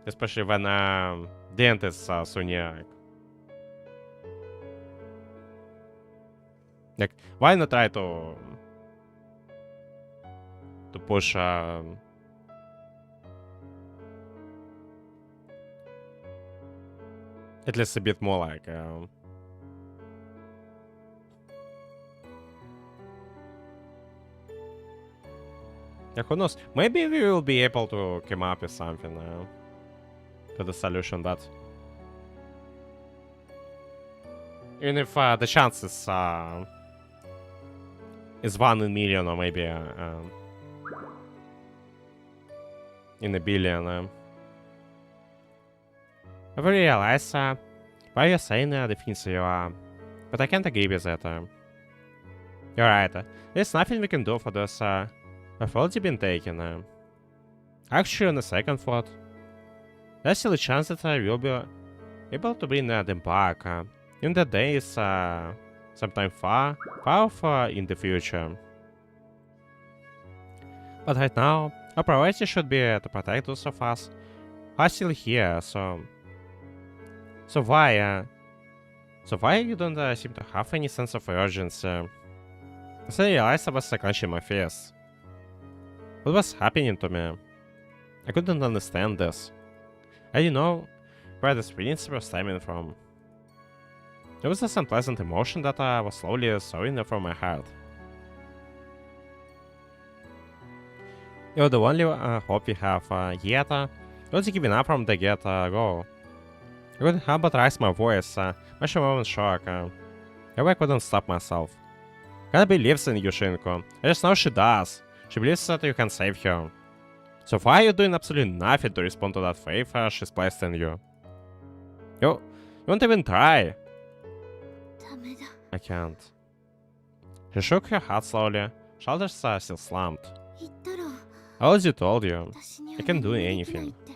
[SPEAKER 1] Especially when the end is so near. Like, why not try to push at least a bit more, like. Yeah, who knows? Maybe we will be able to come up with something to the solution, but even if the chances is 1 in a million or maybe in a billion, I realize why you're saying the things you are, but I can't agree with that. You're right. There's nothing we can do for this. I've already been taken. Actually, on the second thought, there's still a chance that I will be able to bring them back in the days sometime far in the future. But right now, our priority should be to protect those of us who are still here. So why you don't seem to have any sense of urgency? As I realized I was clenching my fist. What was happening to me? I I couldn't understand this. I didn't know where these feelings were stemming from. There was this unpleasant emotion that was slowly soaring from my heart. You're the only hope we have yet. Not giving up from the get-go. I couldn't help but raise my voice, much more in shock. I couldn't stop myself. Kinda believes in you, Shinku. I just know she does. She believes that you can save her. So why are you doing absolutely nothing to respond to that faith she's placed in you? You won't even try.
[SPEAKER 2] ダメだ。
[SPEAKER 1] I can't. She shook her head slowly, shoulders still slumped.
[SPEAKER 2] 言ったろ。
[SPEAKER 1] I already told you.
[SPEAKER 2] 私に
[SPEAKER 1] I can do
[SPEAKER 2] は何もできない
[SPEAKER 1] anything.
[SPEAKER 2] って。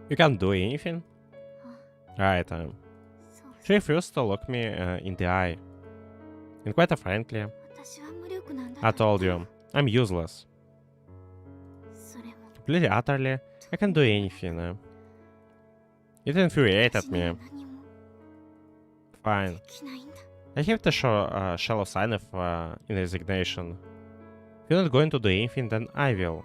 [SPEAKER 1] You can't do anything? Right.
[SPEAKER 2] そう
[SPEAKER 1] She refused to look me in the eye. And quite frankly,
[SPEAKER 2] 私は無力なんだ。
[SPEAKER 1] I told you, I'm useless.
[SPEAKER 2] それも
[SPEAKER 1] Completely, utterly, I can do anything. It infuriated
[SPEAKER 2] 私には
[SPEAKER 1] me.
[SPEAKER 2] 何も
[SPEAKER 1] Fine.
[SPEAKER 2] できないんだ。
[SPEAKER 1] I have to show a shallow sign of resignation. If you're not going to do anything, then I will.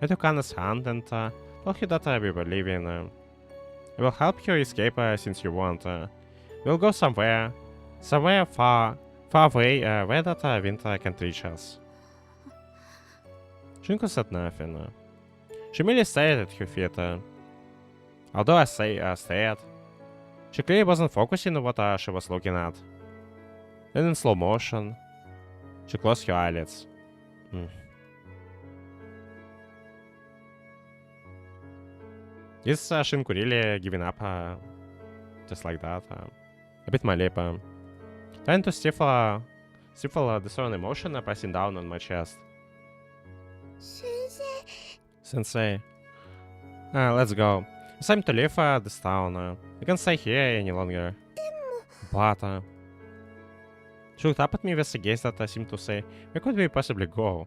[SPEAKER 1] I took Anna's hand and told her that we were leaving. I will help you escape since you want. We'll go somewhere far away where that wind can't reach us. Shinku said nothing. She merely stayed at her feet. Although I stared, she clearly wasn't focusing on what she was looking at. Then in slow motion, she closed her eyelids. Is Shinku really giving up just like that? I bit my lip. Trying to stifle the sudden emotion pressing down on my chest.
[SPEAKER 2] 先生。
[SPEAKER 1] Sensei, let's go. It's time to leave this town. We can't stay here any longer. But she looked up at me with a gaze that seemed to say, where could we possibly go?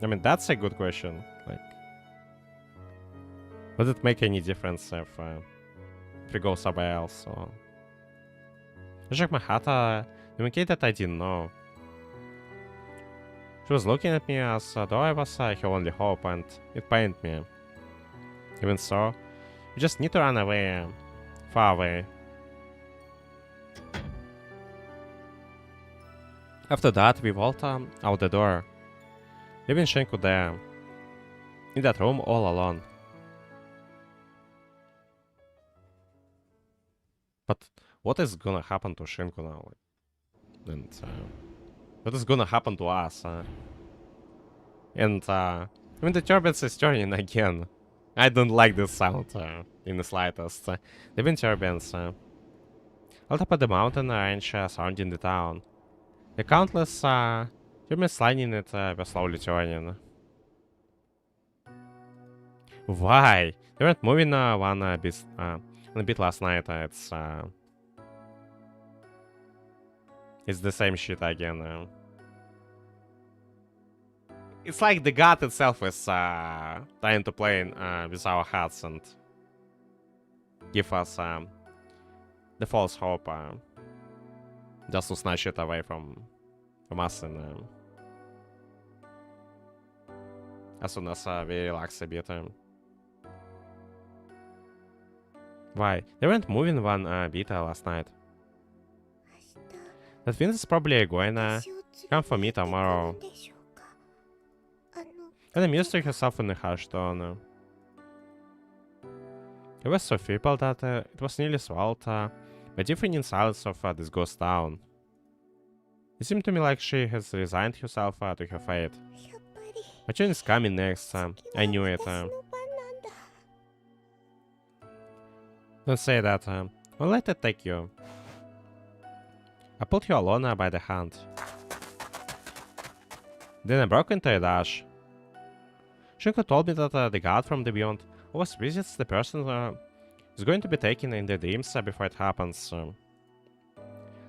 [SPEAKER 1] I mean, that's a good question. Like, would it make any difference if we go somewhere else? Or... I shook my head, indicated that I didn't know. She was looking at me as though I was her only hope, and it pained me. Even so, you just need to run away, far away. After that, we walked out the door, leaving Shinku there, in that room all alone. But what is gonna happen to Shinku now? And what is gonna happen to us? And I mean, the turbines is turning again. I don't like this sound in the slightest. The wind turbines. All top of the mountain range surrounding the town. The countless turbines lining it were slowly turning. Why? They weren't moving one bit last night. It's the same shit again. It's like the god itself is trying to play with our hearts and give us the false hope, just to snatch it away from us, and as soon as we relax a bit. Why? They weren't moving one bit last night. That wind is probably going to come for me tomorrow. And amused herself in a harsh tone. It was so feeble that it was nearly swallowed by differing in silence of this ghost town. It seemed to me like she has resigned herself to her fate. My turn is coming next. I knew it. Don't say that. Well, let it take you. I pulled her alone by the hand. Then I broke into a dash. Shinku told me that the god from the beyond always visits the person who's going to be taken in the dreams before it happens.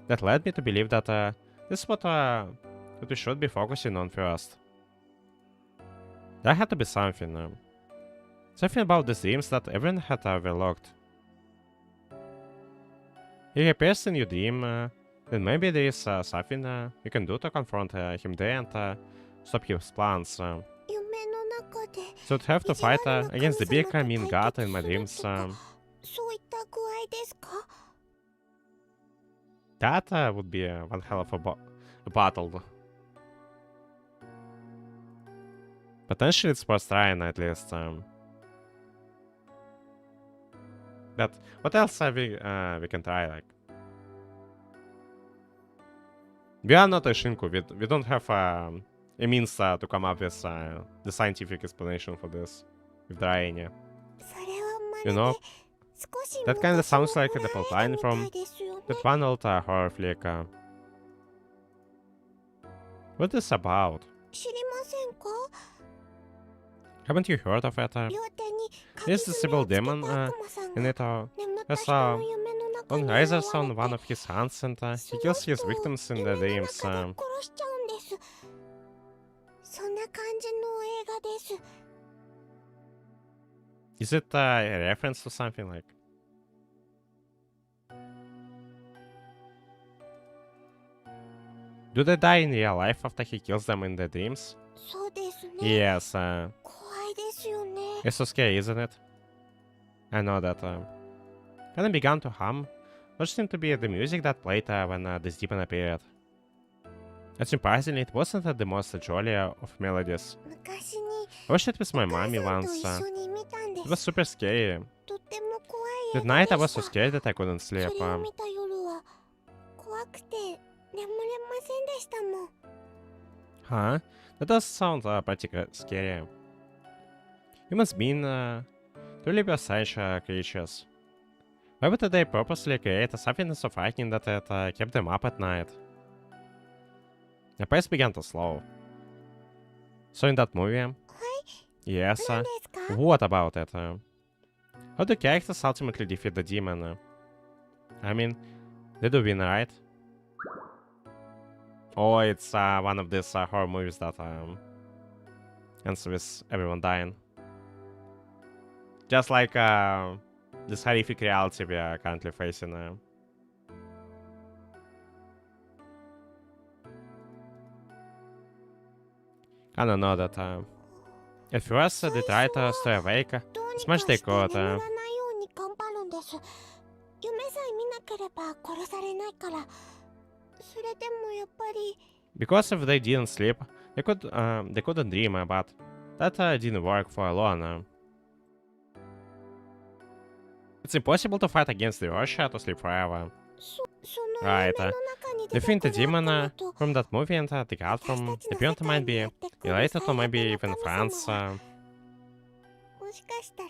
[SPEAKER 1] That led me to believe that this is what we should be focusing on first. There had to be something. Something about these dreams that everyone had overlooked. He appears in your dream then maybe there is something you can do to confront him there and stop his plans.
[SPEAKER 2] 夢の中で
[SPEAKER 1] So to have to
[SPEAKER 2] 意地悪
[SPEAKER 1] fight
[SPEAKER 2] な
[SPEAKER 1] against the
[SPEAKER 2] 神
[SPEAKER 1] big
[SPEAKER 2] 様と
[SPEAKER 1] mean
[SPEAKER 2] 対
[SPEAKER 1] god
[SPEAKER 2] 決
[SPEAKER 1] in my
[SPEAKER 2] する
[SPEAKER 1] dreams.
[SPEAKER 2] とかそういった具合ですか
[SPEAKER 1] That would be one hell of a battle. Potentially it's worth trying at least. But what else we can try? Like we are not a Shinku. We don't have a means to come up with the scientific explanation for this with drying.
[SPEAKER 2] それはま
[SPEAKER 1] You
[SPEAKER 2] る
[SPEAKER 1] know,
[SPEAKER 2] で少し
[SPEAKER 1] that kind of
[SPEAKER 2] 昔の
[SPEAKER 1] sounds like a
[SPEAKER 2] ホラ
[SPEAKER 1] default
[SPEAKER 2] ー映
[SPEAKER 1] line
[SPEAKER 2] 画みた
[SPEAKER 1] from
[SPEAKER 2] いですよね
[SPEAKER 1] that one old horror flick. What is this about?
[SPEAKER 2] 知りませんか
[SPEAKER 1] Haven't you heard of it?
[SPEAKER 2] 両手に
[SPEAKER 1] There's
[SPEAKER 2] 鍵
[SPEAKER 1] this
[SPEAKER 2] 爪を
[SPEAKER 1] evil
[SPEAKER 2] つけた
[SPEAKER 1] demon
[SPEAKER 2] 悪魔さん
[SPEAKER 1] in
[SPEAKER 2] が
[SPEAKER 1] it.
[SPEAKER 2] 眠った
[SPEAKER 1] Has
[SPEAKER 2] 人の夢の中
[SPEAKER 1] on
[SPEAKER 2] に
[SPEAKER 1] razors
[SPEAKER 2] 現
[SPEAKER 1] on
[SPEAKER 2] れ
[SPEAKER 1] one
[SPEAKER 2] て
[SPEAKER 1] of his hands and
[SPEAKER 2] そ
[SPEAKER 1] he
[SPEAKER 2] の
[SPEAKER 1] kills
[SPEAKER 2] 人
[SPEAKER 1] his
[SPEAKER 2] を
[SPEAKER 1] victims in
[SPEAKER 2] 夢
[SPEAKER 1] the
[SPEAKER 2] の
[SPEAKER 1] dreams.
[SPEAKER 2] 中で殺しちゃうんですそんな感じの映画です
[SPEAKER 1] Is it a reference to something like? Do they die in real life after he kills them in the dreams?
[SPEAKER 2] そうですね
[SPEAKER 1] Yes.
[SPEAKER 2] 怖いですよね
[SPEAKER 1] It's so scary, isn't it? I know that. When I began to hum, what seemed to be the music that played when this demon appeared. And surprisingly, it wasn't the most jolly of melodies.
[SPEAKER 2] 昔に
[SPEAKER 1] I watched it with my
[SPEAKER 2] お母
[SPEAKER 1] mommy
[SPEAKER 2] さん
[SPEAKER 1] once.
[SPEAKER 2] と一緒に見たんで
[SPEAKER 1] It was
[SPEAKER 2] す
[SPEAKER 1] super scary.
[SPEAKER 2] とっても怖い
[SPEAKER 1] That
[SPEAKER 2] 映画
[SPEAKER 1] night I
[SPEAKER 2] で
[SPEAKER 1] was
[SPEAKER 2] し
[SPEAKER 1] so
[SPEAKER 2] た
[SPEAKER 1] scared that I couldn't
[SPEAKER 2] そ
[SPEAKER 1] sleep.
[SPEAKER 2] れを見た夜は怖くて眠れませんでしたもん
[SPEAKER 1] Huh? That does sound pretty scary. Humans being truly be strange creatures. Why would they purposely create something so frightening that it kept them up at night? The pace began to slow. So in that movie,
[SPEAKER 2] はい
[SPEAKER 1] yes,
[SPEAKER 2] 何ですか
[SPEAKER 1] what about it? How do characters ultimately defeat the demon? I mean, they do win, right? Oh, it's one of these horror movies that ends with everyone dying. Just like this horrific reality we are currently facing. Kinda know that at first they tried to stay awake
[SPEAKER 2] どうに
[SPEAKER 1] as
[SPEAKER 2] か
[SPEAKER 1] much
[SPEAKER 2] し
[SPEAKER 1] they
[SPEAKER 2] て
[SPEAKER 1] could.
[SPEAKER 2] 眠らないように頑張るんです夢さえ見なければ殺されないからそれでもやっぱり
[SPEAKER 1] Because if they didn't sleep, they couldn't dream, but that didn't work for long. It's impossible to fight against the urge to sleep forever.
[SPEAKER 2] その
[SPEAKER 1] Right.
[SPEAKER 2] 夢の中に
[SPEAKER 1] Do you
[SPEAKER 2] 出て
[SPEAKER 1] think
[SPEAKER 2] く
[SPEAKER 1] the
[SPEAKER 2] る悪
[SPEAKER 1] demon
[SPEAKER 2] 魔と
[SPEAKER 1] from that movie and the god
[SPEAKER 2] 私
[SPEAKER 1] from
[SPEAKER 2] たち
[SPEAKER 1] the
[SPEAKER 2] の
[SPEAKER 1] beyond
[SPEAKER 2] 世界
[SPEAKER 1] might
[SPEAKER 2] に
[SPEAKER 1] be
[SPEAKER 2] やってくる
[SPEAKER 1] related to
[SPEAKER 2] 最
[SPEAKER 1] maybe
[SPEAKER 2] 悪
[SPEAKER 1] even
[SPEAKER 2] の神
[SPEAKER 1] friends?
[SPEAKER 2] 様はもしかしたら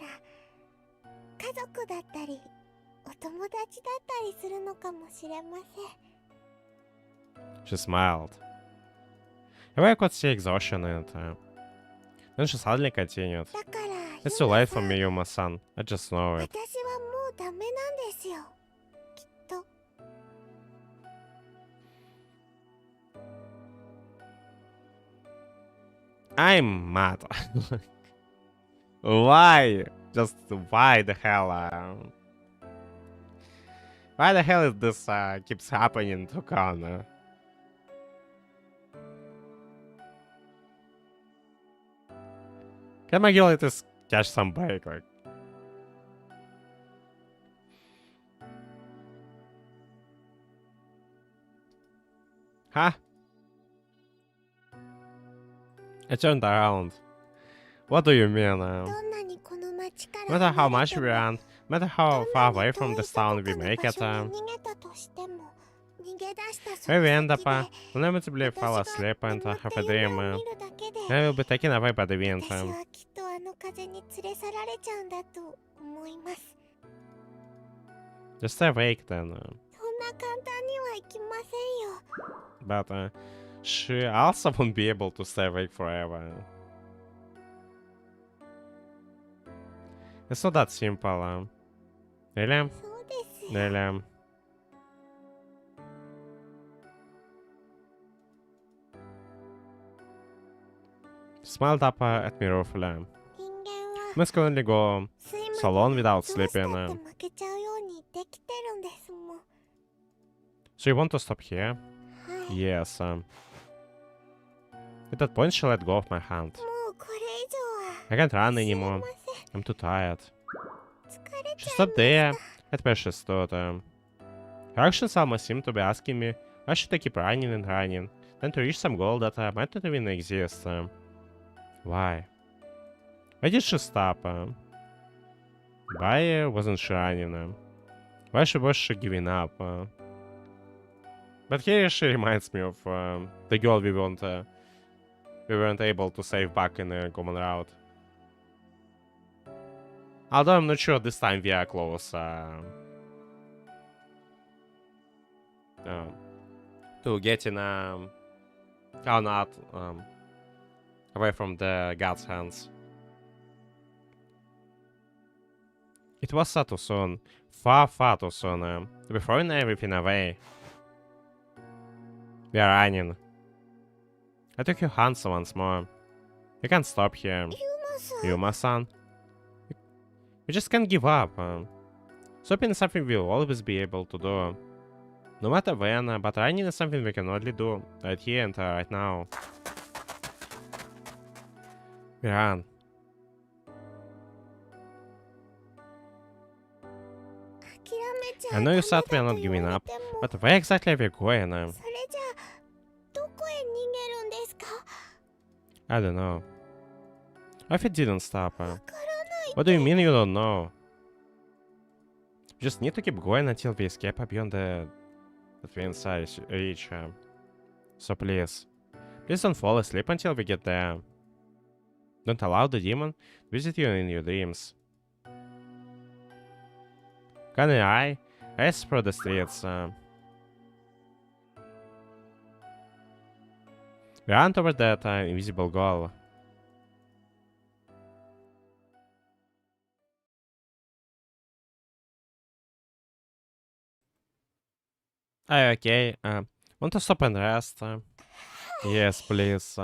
[SPEAKER 2] 家族だったりお友達だったりするのかもしれません
[SPEAKER 1] She smiled. I could see exhaustion in it. Then she suddenly continued.
[SPEAKER 2] だから
[SPEAKER 1] It's too late for me, Yuma-san. I just know it.
[SPEAKER 2] 私はもうダメなんですよきっと
[SPEAKER 1] I'm mad. Why? Just why the hell? Why the hell is this keeps happening to Kana? Can my girl just catch some break? Like, huh? I turned around. What do you mean?
[SPEAKER 2] どんなにこの町か
[SPEAKER 1] No
[SPEAKER 2] ら
[SPEAKER 1] matter how
[SPEAKER 2] 離れ
[SPEAKER 1] much
[SPEAKER 2] て
[SPEAKER 1] we
[SPEAKER 2] も
[SPEAKER 1] run, no matter
[SPEAKER 2] ど
[SPEAKER 1] how
[SPEAKER 2] ん
[SPEAKER 1] far
[SPEAKER 2] な
[SPEAKER 1] away
[SPEAKER 2] に
[SPEAKER 1] from
[SPEAKER 2] 遠
[SPEAKER 1] this
[SPEAKER 2] いど
[SPEAKER 1] town
[SPEAKER 2] こ
[SPEAKER 1] we
[SPEAKER 2] かの
[SPEAKER 1] make
[SPEAKER 2] 場
[SPEAKER 1] it,
[SPEAKER 2] 所に逃げたとしても逃げ出したそ
[SPEAKER 1] where
[SPEAKER 2] の
[SPEAKER 1] we
[SPEAKER 2] 先
[SPEAKER 1] end
[SPEAKER 2] で
[SPEAKER 1] up, we'll inevitably fall
[SPEAKER 2] 私
[SPEAKER 1] asleep
[SPEAKER 2] が
[SPEAKER 1] and
[SPEAKER 2] 眠っ
[SPEAKER 1] have
[SPEAKER 2] て
[SPEAKER 1] a
[SPEAKER 2] 夢
[SPEAKER 1] dream.
[SPEAKER 2] を見るだけで
[SPEAKER 1] And we'll be taken away by the wind.
[SPEAKER 2] 私はきっとあの風に連れ去られちゃうんだと思います
[SPEAKER 1] Just stay awake then.
[SPEAKER 2] そんな簡単にはいきませんよ
[SPEAKER 1] But she also won't be able to stay awake forever. It's not that simple. Really?
[SPEAKER 2] そうですよ
[SPEAKER 1] Really? Smiled up at me ruefully.
[SPEAKER 2] 人間は
[SPEAKER 1] Must currently go
[SPEAKER 2] 睡魔
[SPEAKER 1] so long without
[SPEAKER 2] どうしたって
[SPEAKER 1] sleeping.
[SPEAKER 2] 負けちゃうようにできてるんですもん
[SPEAKER 1] So you want to stop here?
[SPEAKER 2] はい。
[SPEAKER 1] Yes. At that point, she let go of my hand.
[SPEAKER 2] もうこれ以上は
[SPEAKER 1] I can't run
[SPEAKER 2] すい
[SPEAKER 1] anymore.
[SPEAKER 2] ません。
[SPEAKER 1] I'm too tired.
[SPEAKER 2] 疲れ
[SPEAKER 1] She
[SPEAKER 2] ちゃい
[SPEAKER 1] stopped
[SPEAKER 2] まし
[SPEAKER 1] there,
[SPEAKER 2] た。
[SPEAKER 1] at where she stood. Her actions almost seemed to be asking me, why should I keep running and running? Then to reach some goal that might not even exist. Why? Why did she stop? Why wasn't she running? Why was she giving up? But here she reminds me of the girl we weren't able to save back in the common route. Although I'm not sure this time we are close to getting not away from the god's hands. It was too soon, far too soon. We're throwing everything away. We are running. I took your hands once more. You can't stop here.
[SPEAKER 2] ユマさん。
[SPEAKER 1] Yuma-san. We just can't give up. Stopping is something we'll always be able to do. No matter when, but running is something we can only do right here and right now. We run.
[SPEAKER 2] 諦めちゃ
[SPEAKER 1] I
[SPEAKER 2] ダ
[SPEAKER 1] know
[SPEAKER 2] メ
[SPEAKER 1] you
[SPEAKER 2] だ
[SPEAKER 1] said we are
[SPEAKER 2] と
[SPEAKER 1] not
[SPEAKER 2] 言わ
[SPEAKER 1] giving
[SPEAKER 2] れ
[SPEAKER 1] up,
[SPEAKER 2] ても、
[SPEAKER 1] but where exactly are we going?
[SPEAKER 2] それじゃあどこへ逃げるんですか？
[SPEAKER 1] I don't know. What if it didn't stop?
[SPEAKER 2] わからない。
[SPEAKER 1] What do you mean you don't know? We just need to keep going until we escape beyond the Twin Size reach. So please don't fall asleep until we get there. Don't allow the demon to visit you in your dreams. Can I race through the streets? We run toward that invisible goal. Okay. Want to stop and rest? Yes, please.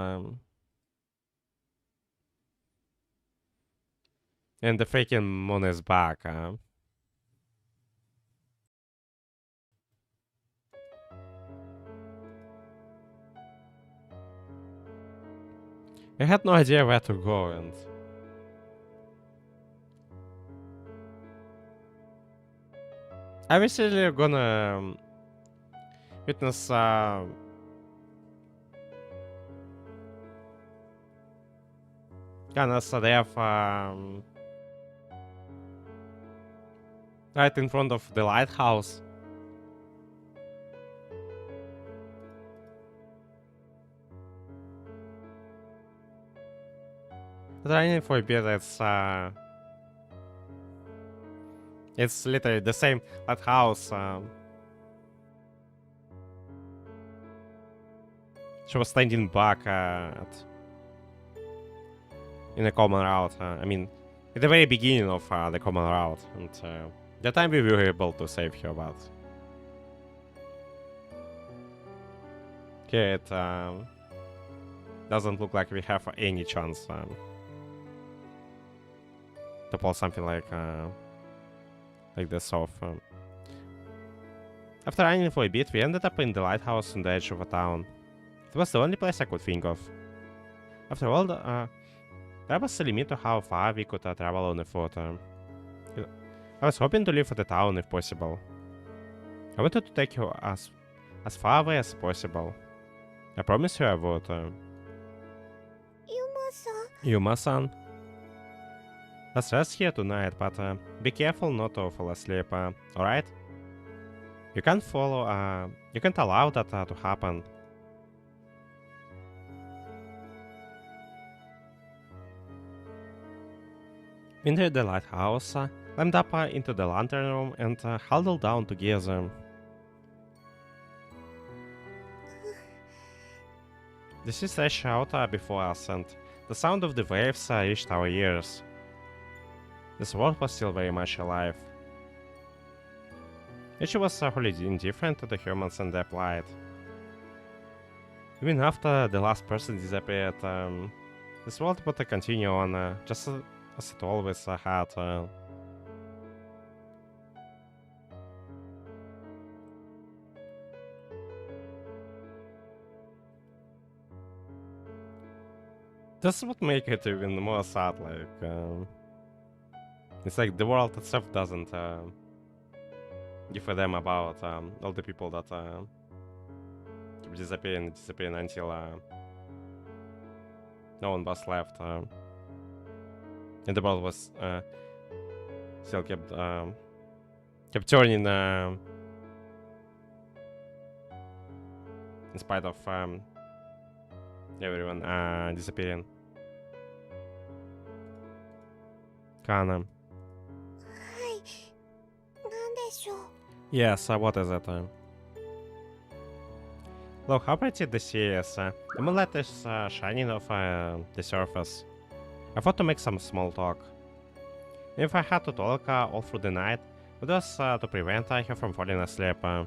[SPEAKER 1] And the freaking moon is back. I had no idea where to go, and I was really gonna witness kind of death right in front of the lighthouse. But I need for a bit, it's literally the same lighthouse. She was standing back in the common route. I mean, at the very beginning of the common route, and the time we were able to save her, but okay, it doesn't look like we have any chance to pull something like this off. After running for a bit, we ended up in the lighthouse on the edge of a town. It was the only place I could think of. After all, there was a limit to how far we could travel on foot. I was hoping to leave the town if possible. I wanted to take you as far away as possible. I promised you I would.
[SPEAKER 2] ユマさん。
[SPEAKER 1] Yuma-san. Let's rest here tonight, but be careful not to fall asleep, alright? You can't you can't allow that to happen. We entered the lighthouse, climbed up into the lantern room, and huddled down together. The sea stretched out before us, and the sound of the waves reached our ears. This world was still very much alive. Nature was wholly indifferent to the humans and their plight. Even after the last person disappeared, this world would continue on, just as it always had. That's what make it even more sad. Like, it's like the world itself doesn't give a damn about all the people that keep disappearing until no one was left, and the world was still kept turning in spite of everyone disappearing. Kana.
[SPEAKER 2] はい。なんでしょう。
[SPEAKER 1] Yes, what is it? Look how pretty the sea is. The moonlight is shining off the surface. I thought to make some small talk. If I had to talk all through the night, it was to prevent you from falling asleep. That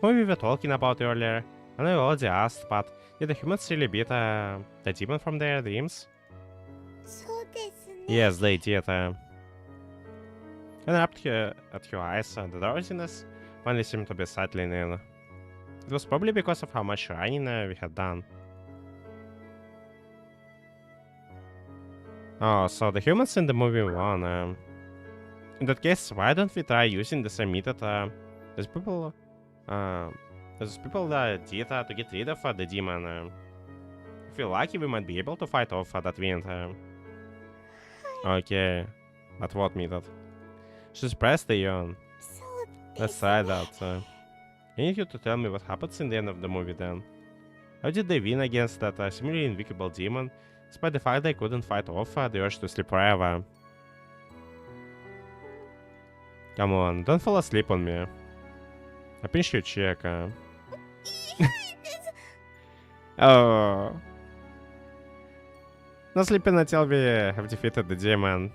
[SPEAKER 1] movie we were talking about earlier, I know you already asked, but did the humans really beat the demon from their dreams?
[SPEAKER 2] そうですね。
[SPEAKER 1] Yes, they did. And up at your eyes, the drowsiness finally seemed to be settling in. It was probably because of how much running we had done. Oh, so the humans in the movie won. In that case, why don't we try using the same method as people did to get rid of the demon? If we're lucky, we might be able to fight off that wind. Okay, but what method? Just press the on.
[SPEAKER 2] そうですね。
[SPEAKER 1] Let's try that. I need you to tell me what happens in the end of the movie then. How did they win against that seemingly invisible demon, despite the fact they couldn't fight off the urge to sleep forever? Come on, don't fall asleep on me. I pinched your cheek. Oh. No sleeping until we have defeated the demon.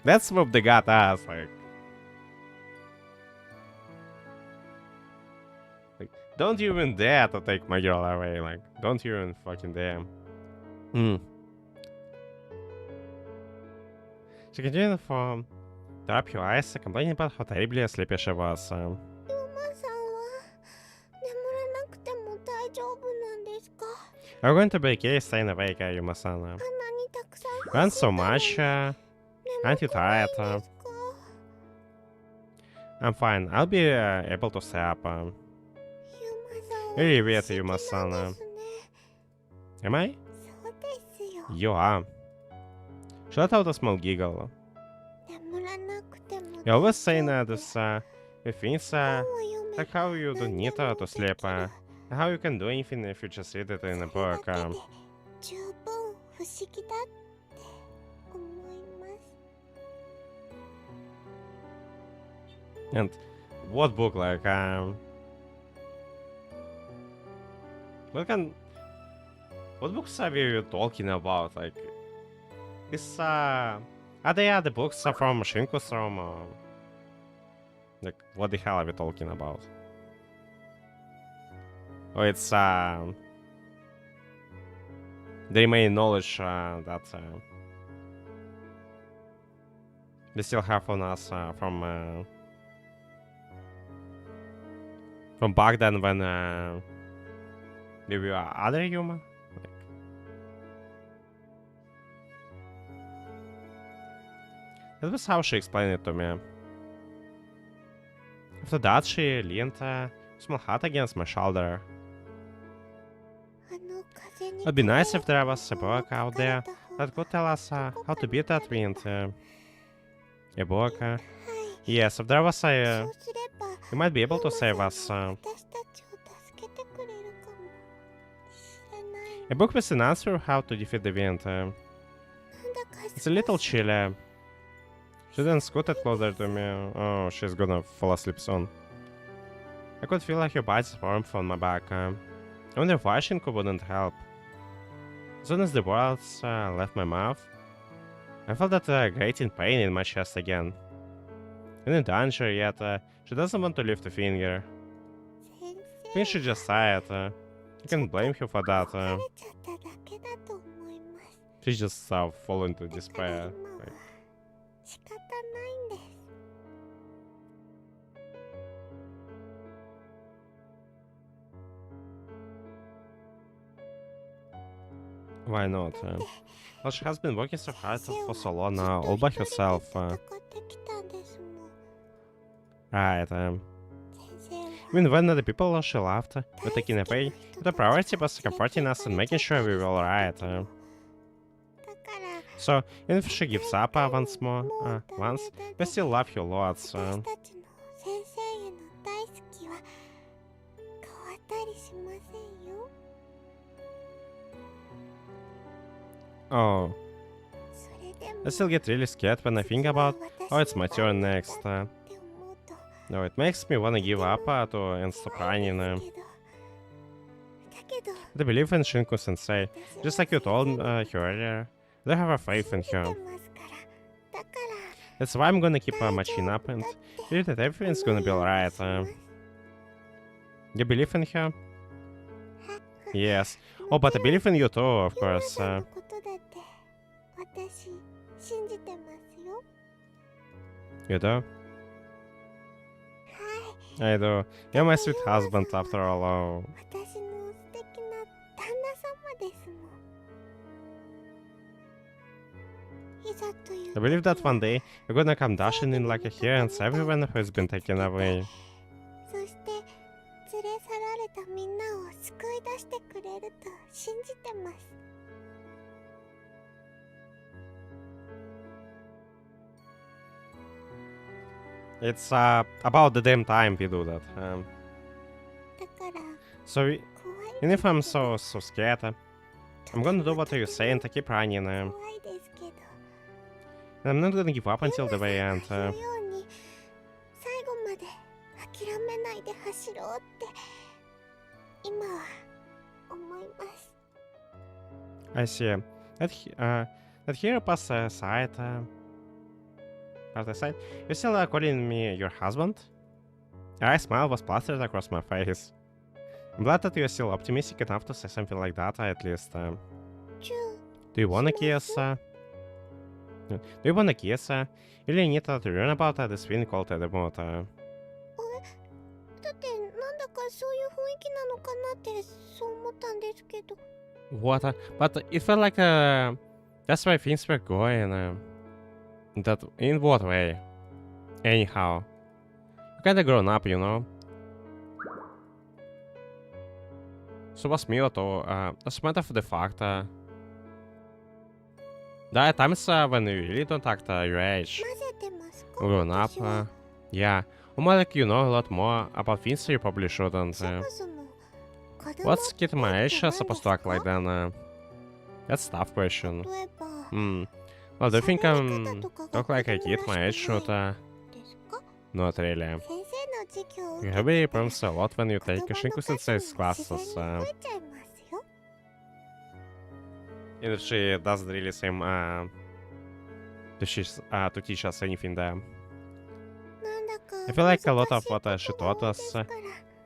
[SPEAKER 1] Let's whoop the god ass, like, don't you even dare to take my girl away, like, don't you even fucking dare. She continued to wrap your eyes, complaining about how terribly sleepy she was.
[SPEAKER 2] ユマさんは眠らなくても大丈夫なんですか？
[SPEAKER 1] We're going to be okay staying awake, Yuma-san.
[SPEAKER 2] あんなにたくさん
[SPEAKER 1] Run
[SPEAKER 2] 走った
[SPEAKER 1] so
[SPEAKER 2] のに
[SPEAKER 1] much.
[SPEAKER 2] 眠
[SPEAKER 1] Aren't you
[SPEAKER 2] くないん
[SPEAKER 1] tired?
[SPEAKER 2] ですか？
[SPEAKER 1] I'm fine. I'll be able to stay up.
[SPEAKER 2] ユマさんは
[SPEAKER 1] Really weird,
[SPEAKER 2] 不思議
[SPEAKER 1] Yuma-san.
[SPEAKER 2] なんですね。
[SPEAKER 1] Am I?
[SPEAKER 2] そうですよ。
[SPEAKER 1] You are. She let out a small giggle.
[SPEAKER 2] 眠らなくても
[SPEAKER 1] You always say
[SPEAKER 2] 大丈夫。
[SPEAKER 1] this with things
[SPEAKER 2] 本を読め
[SPEAKER 1] like how you
[SPEAKER 2] 何
[SPEAKER 1] don't
[SPEAKER 2] で
[SPEAKER 1] need
[SPEAKER 2] も
[SPEAKER 1] to
[SPEAKER 2] で
[SPEAKER 1] sleep,
[SPEAKER 2] きる。
[SPEAKER 1] how you can do anything if you just read it in a
[SPEAKER 2] それ
[SPEAKER 1] book.
[SPEAKER 2] だけで十分不思議だって思います。
[SPEAKER 1] And what book, like, what books are you talking about? Like, are they the books from Shinku's room? Like, what the hell are we talking about? Oh, it's the remaining knowledge that they still have on us from back then when we were other human. Like, that was how she explained it to me. After that, she leaned a small hat against my shoulder.
[SPEAKER 2] あの風に
[SPEAKER 1] It'd be nice if there was a
[SPEAKER 2] 風を
[SPEAKER 1] book out
[SPEAKER 2] 吹かれ
[SPEAKER 1] there
[SPEAKER 2] た方
[SPEAKER 1] that
[SPEAKER 2] が
[SPEAKER 1] could tell us how to beat that wind. A book.
[SPEAKER 2] はい。
[SPEAKER 1] Yes, if there was
[SPEAKER 2] そ
[SPEAKER 1] a,
[SPEAKER 2] うすれば
[SPEAKER 1] you might be able
[SPEAKER 2] ユ
[SPEAKER 1] to
[SPEAKER 2] マさん
[SPEAKER 1] save
[SPEAKER 2] が
[SPEAKER 1] us.
[SPEAKER 2] 私たちを助けてくれるかもしれない
[SPEAKER 1] A
[SPEAKER 2] の。
[SPEAKER 1] book with an answer how to defeat the wind.
[SPEAKER 2] なんだか
[SPEAKER 1] It's a little
[SPEAKER 2] 少し
[SPEAKER 1] chilly. She then scooted closer to me. Oh, she's gonna fall asleep soon. I could feel like her body's warmth on my back. I wonder why Shinku wouldn't help. As soon as the words left my mouth, I felt that grating pain in my chest again. I'm in danger, yet she doesn't want to lift a finger.
[SPEAKER 2] 先
[SPEAKER 1] I think she's just tired. I can't blame her for that.
[SPEAKER 2] 生疲れちゃっただけだと思います。
[SPEAKER 1] She's just fallen to
[SPEAKER 2] だから
[SPEAKER 1] despair.
[SPEAKER 2] 今は
[SPEAKER 1] Like,
[SPEAKER 2] 仕方ないんです。
[SPEAKER 1] 「Why not? Well, she has been working so hard for so long now, all by herself. Right. Even when the people she loved were taken away, the priority was comforting us and making sure we were alright. So, even if she gives up once, we still love her lots. Oh, I still get really scared when I think about, oh, it's my turn next. No, it makes me wanna give up and stop running. I believe in Shinku sensei, just like you told her earlier. I have a faith in her. That's why I'm gonna keep my chin up and believe that everything's gonna be alright. You believe in her? Yes. Oh, but I believe in you too, of course. You do? I do. You're my sweet husband after all. Oh. I believe that one day you're gonna come dashing in like a hare and save everyone who's been taken away. It's about the damn time we do that. So, even if I'm so scared, I'm gonna do what you say and keep running. And I'm not gonna give up until the very end. I see. That hero pass aside. You still calling me your husband? A smile was plastered across my face. I'm glad that you're still optimistic enough to say something like that, at least. Do you wanna kiss? Do you wanna kiss? You really need to learn about this thing called the mood. What? But it felt like that's why things were going. That in what way? Anyhow, you kinda grown up, you know. So what's me to? As a matter of the fact, there are times when you really don't act your age. Grown up, yeah. Or more like you know a lot more about things you probably shouldn't. What's kid my age supposed to act like then? That's a tough question. Well, do you think talk like a kid my age should? Not really. You have really promised a lot when you take Shinku sensei's classes. And if she doesn't really seem to teach us anything there. I feel like a lot of what she taught us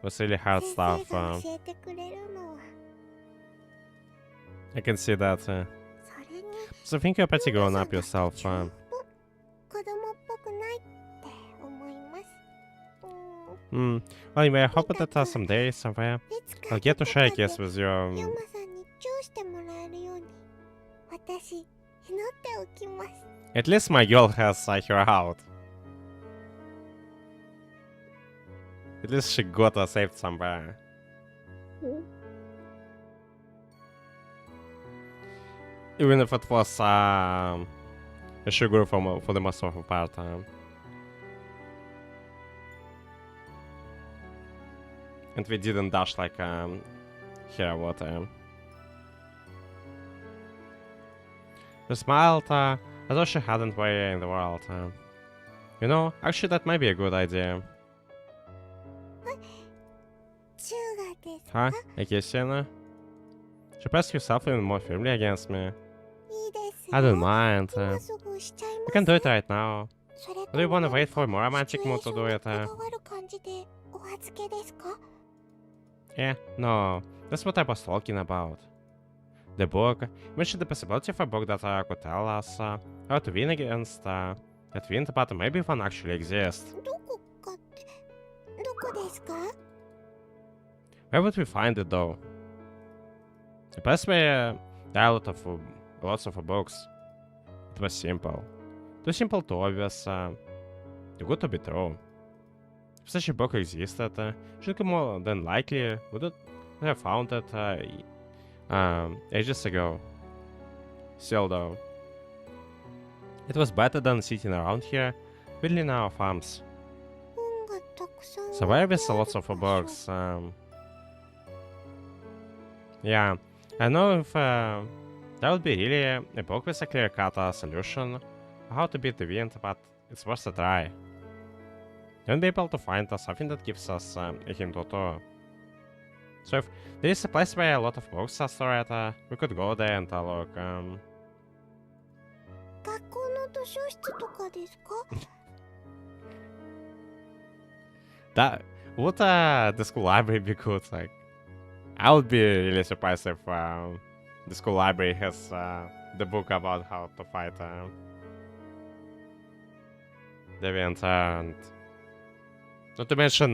[SPEAKER 1] was really hard stuff. I can see that. So I think you're pretty grown up yourself. Well, anyway, I hope that someday, somewhere, I'll get to share a kiss with you. At least my girl has her out. At least she got saved somewhere. Even if it was a sugar for the most of the part. And we didn't dash like here what. She smiled as though she hadn't way in the world. You know, actually that might be a good idea. Huh? A kissing? She pressed herself even more firmly against me. I don't mind. We can do it right now. Or do you want to wait for a more romantic mood to do it? Yeah, no. That's what I was talking about. The book mentioned the possibility of a book that could tell us how to win against that wind, but maybe one actually exists. Where would we find it though? The best way There are lots of books. It was simple. Too simple to obvious, too good to be true. If such a book existed, Shinku more than likely would have found it ages ago. Still though, it was better than sitting around here, twiddling our thumbs.
[SPEAKER 2] 本がたくさん
[SPEAKER 1] So
[SPEAKER 2] 置い
[SPEAKER 1] where
[SPEAKER 2] て
[SPEAKER 1] is
[SPEAKER 2] ある
[SPEAKER 1] lots of
[SPEAKER 2] 場所
[SPEAKER 1] books? Yeah, I know if that would be really a book with a clear-cut solution for how to beat the wind, but it's worth a try. You won't be able to find something that gives us a hint or two. So if there is a place where a lot of books are stored, we could go there and look.
[SPEAKER 2] 学校の図書室とかですか？
[SPEAKER 1] That would the school library be good? Like, I would be really surprised if the school library has the book about how to fight Deviant and not to mention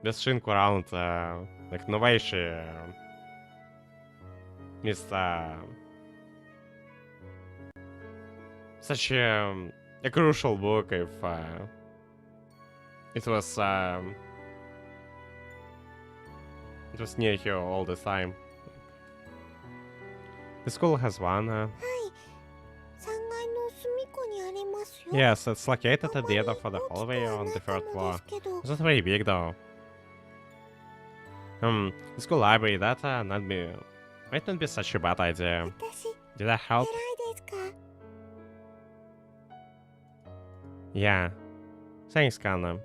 [SPEAKER 1] без Shinku around like новейший места. Such a crucial book if it was near here all the time. The school has one.
[SPEAKER 2] はい。3階の隅っこにありますよ。
[SPEAKER 1] Yes, it's located
[SPEAKER 2] あ
[SPEAKER 1] at
[SPEAKER 2] んま
[SPEAKER 1] the
[SPEAKER 2] り
[SPEAKER 1] end of the
[SPEAKER 2] 大きく
[SPEAKER 1] hallway
[SPEAKER 2] は
[SPEAKER 1] on
[SPEAKER 2] な
[SPEAKER 1] the
[SPEAKER 2] か
[SPEAKER 1] third
[SPEAKER 2] った
[SPEAKER 1] floor.
[SPEAKER 2] ですけど。
[SPEAKER 1] It's not very big though. The school library, that might not be such a bad idea.
[SPEAKER 2] 私、
[SPEAKER 1] Did that
[SPEAKER 2] 偉
[SPEAKER 1] help?
[SPEAKER 2] いですか？
[SPEAKER 1] Yeah. Thanks, Kana.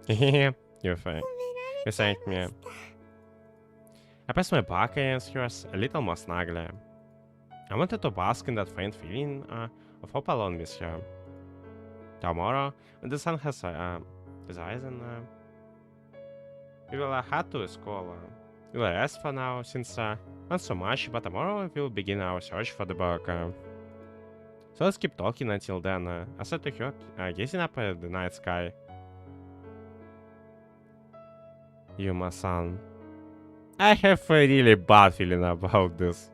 [SPEAKER 1] You're fine.
[SPEAKER 2] 褒めら
[SPEAKER 1] You
[SPEAKER 2] れちゃい
[SPEAKER 1] thanked
[SPEAKER 2] ま
[SPEAKER 1] me.
[SPEAKER 2] した。
[SPEAKER 1] I pressed my back against yours a little more snugly. I wanted to bask in that faint feeling of hope alone with you. Tomorrow, when the sun has risen, we will head to school. We will rest for now, since not so much, but tomorrow we will begin our search for the book. So let's keep talking until then. I said to her, gazing up at the night sky. Yuma-san. I have a really bad feeling about this.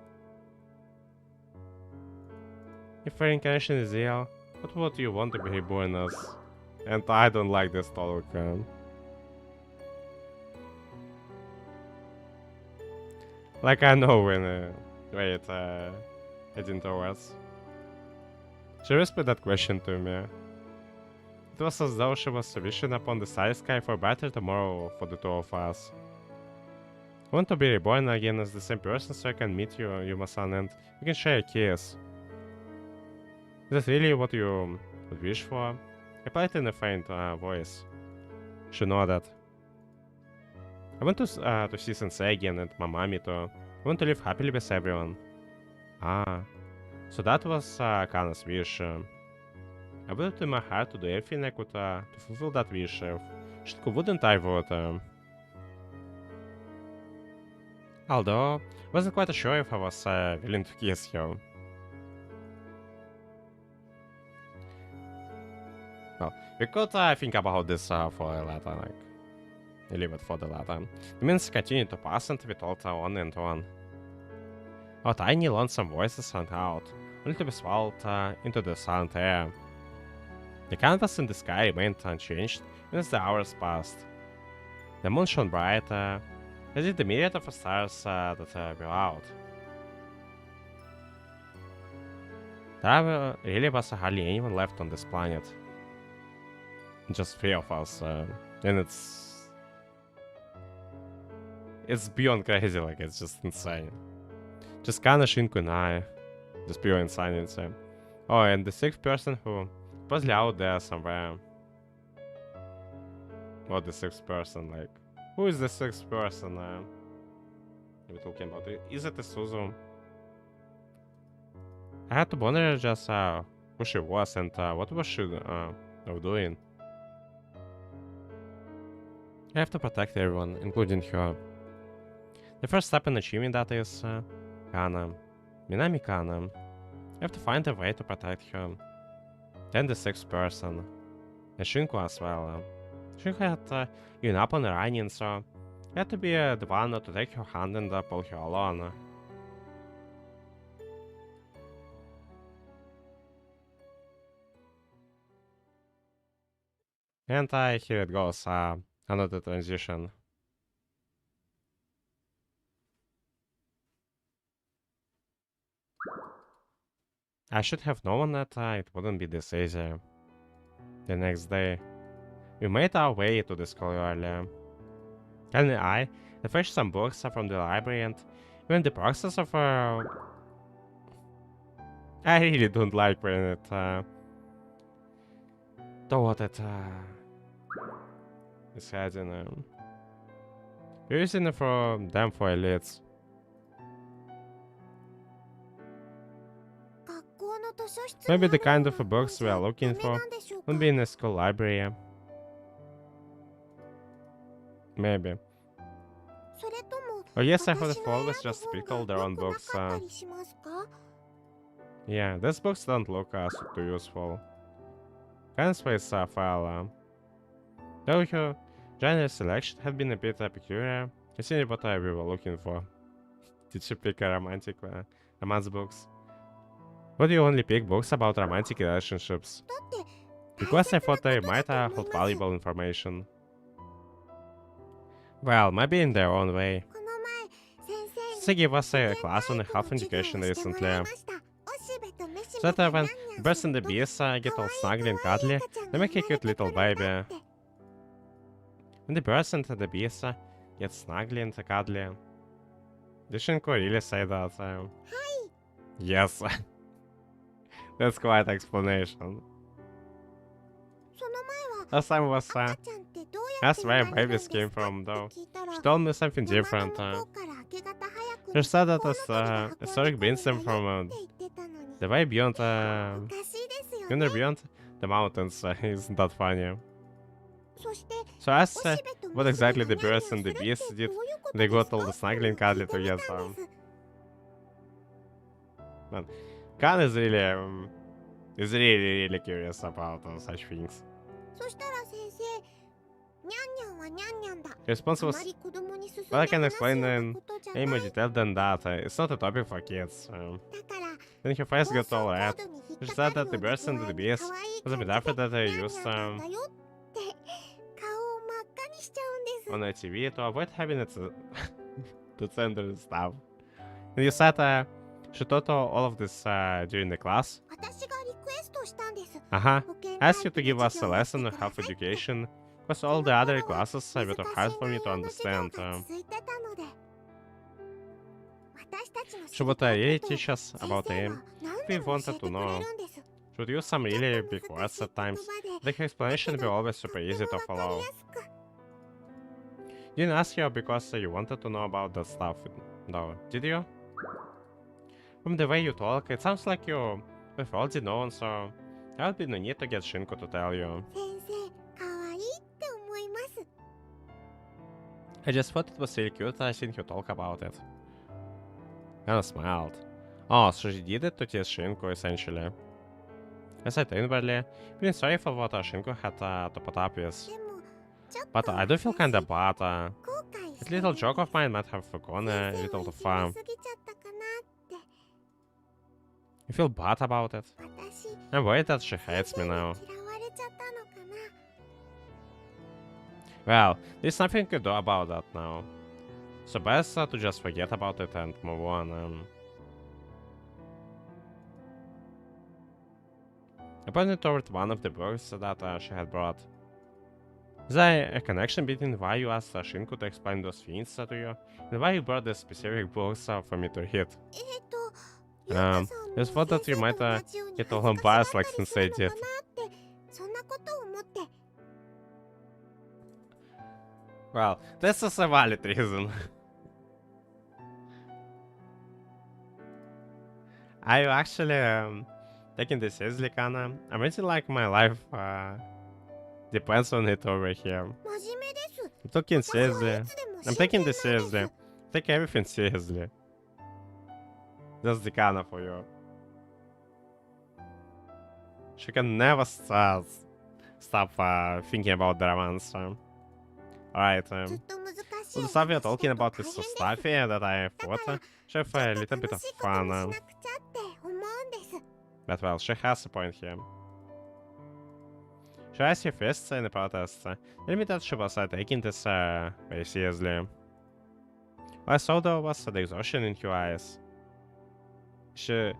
[SPEAKER 1] If reincarnation is real, what would you want to be reborn as? And I don't like this talk. Like I know when wait, heading towards. She whispered that question to me. It was as though she was wishing upon the starry sky for a better tomorrow for the two of us. I want to be reborn again as the same person so I can meet you, Yuma-san, and we can share a kiss. Is that really what you would wish for? I replied in a faint voice. She nodded. I want to see Sensei again and Mamami too. I want to live happily with everyone. Ah, so that was Kana's wish. I put it in my heart to do everything I could to fulfill that wish. Shinku wouldn't I vote? Although, I wasn't quite sure if I was willing to kiss her. Well, we could think about this for later, like, leave it for the later. The minutes continued to pass and we talked on and on. Our tiny lonesome voices sang out, only to be swallowed into the silent air. The canvas in the sky remained unchanged even as the hours passed. The moon shone bright, as did the myriad of stars that were out. There really was hardly anyone left on this planet. Just 3 of us, and it's beyond crazy, like it's just insane. Just Kana, Shinku, and I, just pure insanity. Oh, and the 6th person who supposedly out there somewhere. What the 6th person, like, who is the 6th person we're talking about? Is it Isuzu? I had to wonder just who she was and what was she doing. I have to protect everyone, including her. The first step in achieving that is Kana. Minami Kana. I have to find a way to protect her. Then the 6th person. And Shinku as well. Shinku had given up on running, so I had to be the one to take her hand and pull her along. And here it goes, another transition. I should have known that it wouldn't be this easy. The next day, we made our way to the school earlier. Kelly and I fetched some books from the library and we're in the process of I really don't like when it toward it is heading we're using it for them for elites. Maybe the kind of books we are looking for would be in a school library. Maybe. Oh yes, I thought the always just picked all their own books. Yeah, these books don't look too useful. Kind of space file. Though your genre selection had been a bit peculiar, considering what we were looking for. Did you pick a romantic romance books? Why do you only pick books about romantic relationships? Because I thought they might hold valuable information. Well, maybe in their own way. They gave us a class on health education recently. So that when birds and the bees get all snuggly and cuddly, they make a cute little baby. When the birds and the bees get snuggly and cuddly. Did Shinku really say that? Yes. That's quite explanation. Last time was asked where babies came from, though. She told me something different. She said that a historic brings them from the way beyond beyond the mountains. Isn't that funny? So I asked what exactly the birds and the bees did. They got all the snuggling cuddly together. Man, Khan is really curious about such things. The response was, well, I can explain in any more detail than that. It's not a topic for kids. Then her face got all red. She said that the birds and the bees was a metaphor that I used on the TV to avoid having it to censor and stuff. And you said she taught all of this during the class? I asked you to give us a lesson on health education, because all the other classes were too hard for me to understand. She would really teach us about aim. We wanted to know. She would use some really big words at times. The explanation were always super easy to follow. You didn't ask her because you wanted to know about that stuff, though, did you? From the way you talk, it sounds like you have already known, so there would be no need to get Shinku to tell you. I just thought it was really cute seeing you talk about it. And I smiled. Oh, so she did it to tease Shinku, essentially. I said inwardly, feeling sorry for what Shinku had to put up with. But I do feel kinda bad. That little joke of mine might have gone a little too far. You feel bad about it? I'm worried that she hates me now. Well, there's nothing you can do about that now. So best to just forget about it and move on. I pointed toward one of the books that she had brought. Is there a connection between why you asked Shinku to explain those things to you and why you brought the specific books for me to read? There's thought that you might get all unbiased like Sensei did. Well, this is a valid reason. Are you actually taking this seriously, Kana? I really like my life depends on it over here. I'm taking seriously. I'm taking this seriously. Take everything seriously. That's the Kana for you. She can never stop thinking about the romance. Alright, Well, the stuff you're talking about is so stuffy that I thought she have a little bit of fun. But well, she has a point here. She has her fists in the protest. Tell me that she was taking this very seriously. What I saw though was the exhaustion in her eyes. So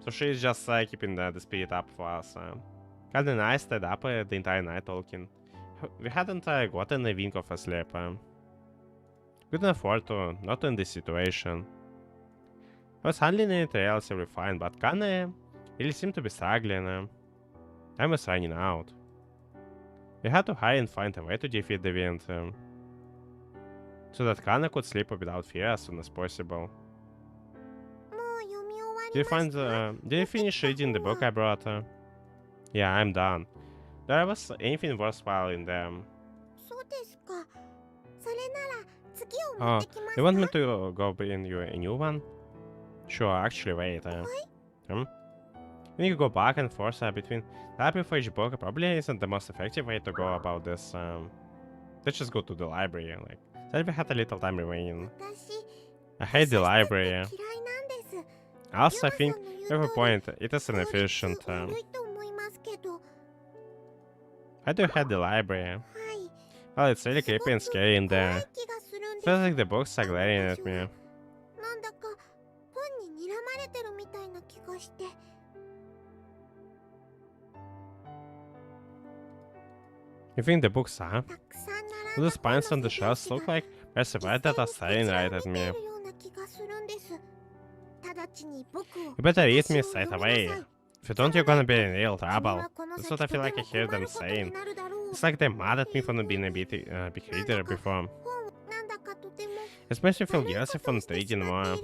[SPEAKER 1] she's just keeping the spirit up for us. Kinda nice, stayed up the entire night talking. We hadn't gotten a wink of a sleep. Couldn't afford to, not in this situation. I was handling it relatively fine, but Kane really seemed to be struggling. Time was running out. We had to hurry and find a way to defeat the wind, so that Kana could sleep without fear as soon as possible. Did you finish reading the book I brought? Yeah, I'm done. There was anything worthwhile in them. Oh, you want me to go bring you a new one? Sure, actually, wait. We need to go back and forth between the library for each book. Probably isn't the most effective way to go about this. Let's just go to the library. Like, said we had a little time remaining. I hate the library. Also, I think you have a point. It is inefficient. Why do you hate the library? Well, it's really creepy and scary in there. Feels like the books are glaring at me. You think the books are? Do the spines on the shelves look like there's a rat that are staring right at me? You better read me straight away. If you don't, you're gonna be in real trouble. That's what I feel like I hear them saying. It's like they're mad at me for not being a big reader before. It makes me feel guilty for not reading more.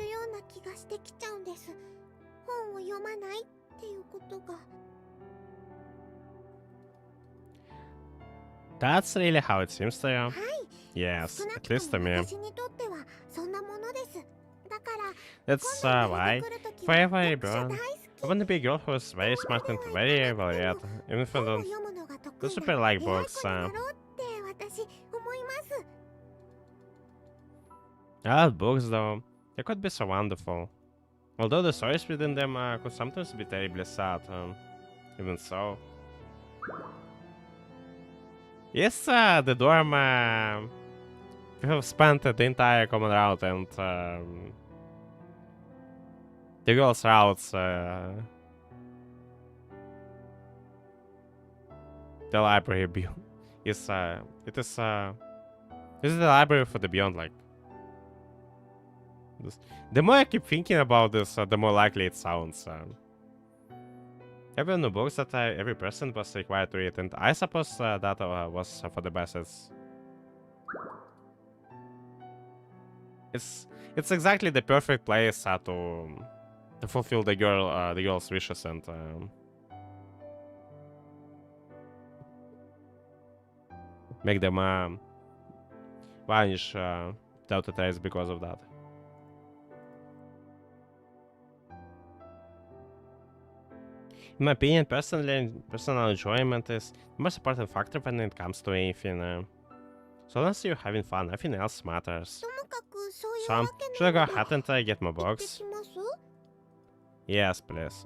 [SPEAKER 1] That's really how it seems to you? Yes, at least to me. That's why, forever reborn, I want to be a girl who is very smart and very well read, even if I don't super like books. I love books though, they could be so wonderful. Although the stories within them could sometimes be terribly sad, even so. Yes, the dorm, we have spent the entire common route and the girls' routes, the library beyond is it is the library for the beyond. Like this. The more I keep thinking about this, the more likely it sounds. Every new books that every person was required to read, and I suppose that was for the best. It's exactly the perfect place to fulfill the girl's wishes and make them vanish without a trace because of that. In my opinion, personal enjoyment is the most important factor when it comes to anything. So long as you're having fun, nothing else matters. So, should I go ahead and get my box? Yes, please.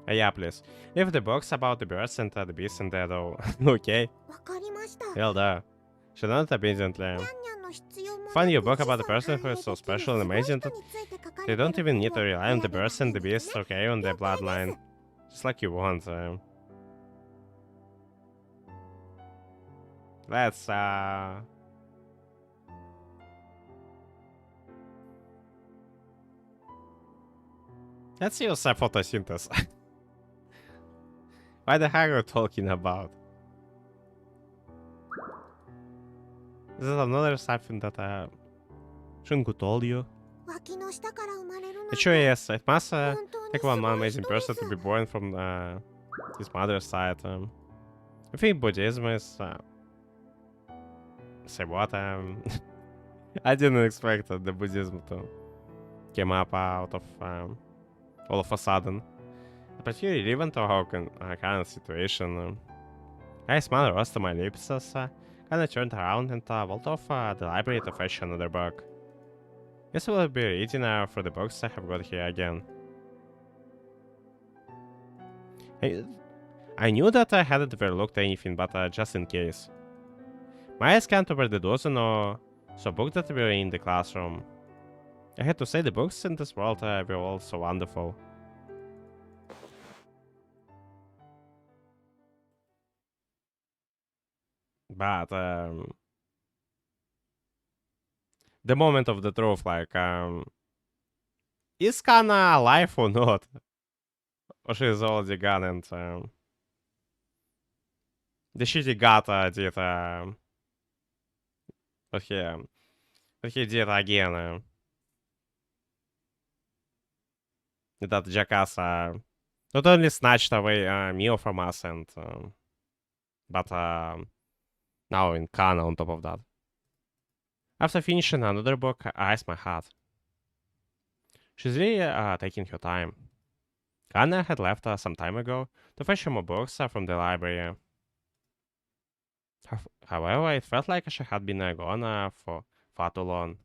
[SPEAKER 1] Yeah, please. Leave the box about the birds and the bees in there, though. Okay. Well, there. Should not obediently. Find your book about the person who is so special and amazing that they don't even need to rely on the birds and the bees to carry on their bloodline. Just like you want. Let's let's use photosynthesis. Why the heck are you talking about? This is another something that Shinku told you. It sure is. It must take one amazing person to be born from his mother's side. I think Buddhism is... say what? I didn't expect the Buddhism to come up out of all of a sudden. But here, even to our current situation, I smell rust on my lips as Kinda turned around and walked off the library to fetch another book. Guess I will be reading for the books I have got here again. I knew that I hadn't overlooked anything, but just in case. My eyes scanned over the dozen or so books that were in the classroom. I had to say the books in this world were all so wonderful. But the moment of the truth, like, is Kana alive or not? Or she's already gone and the shitty gata did what he did again. That jackass not only snatched away meal from us and but now in Kana on top of that. After finishing another book, I iced my heart. She's really taking her time. Kana had left some time ago to fetch more books from the library. However, it felt like she had been gone for far too long.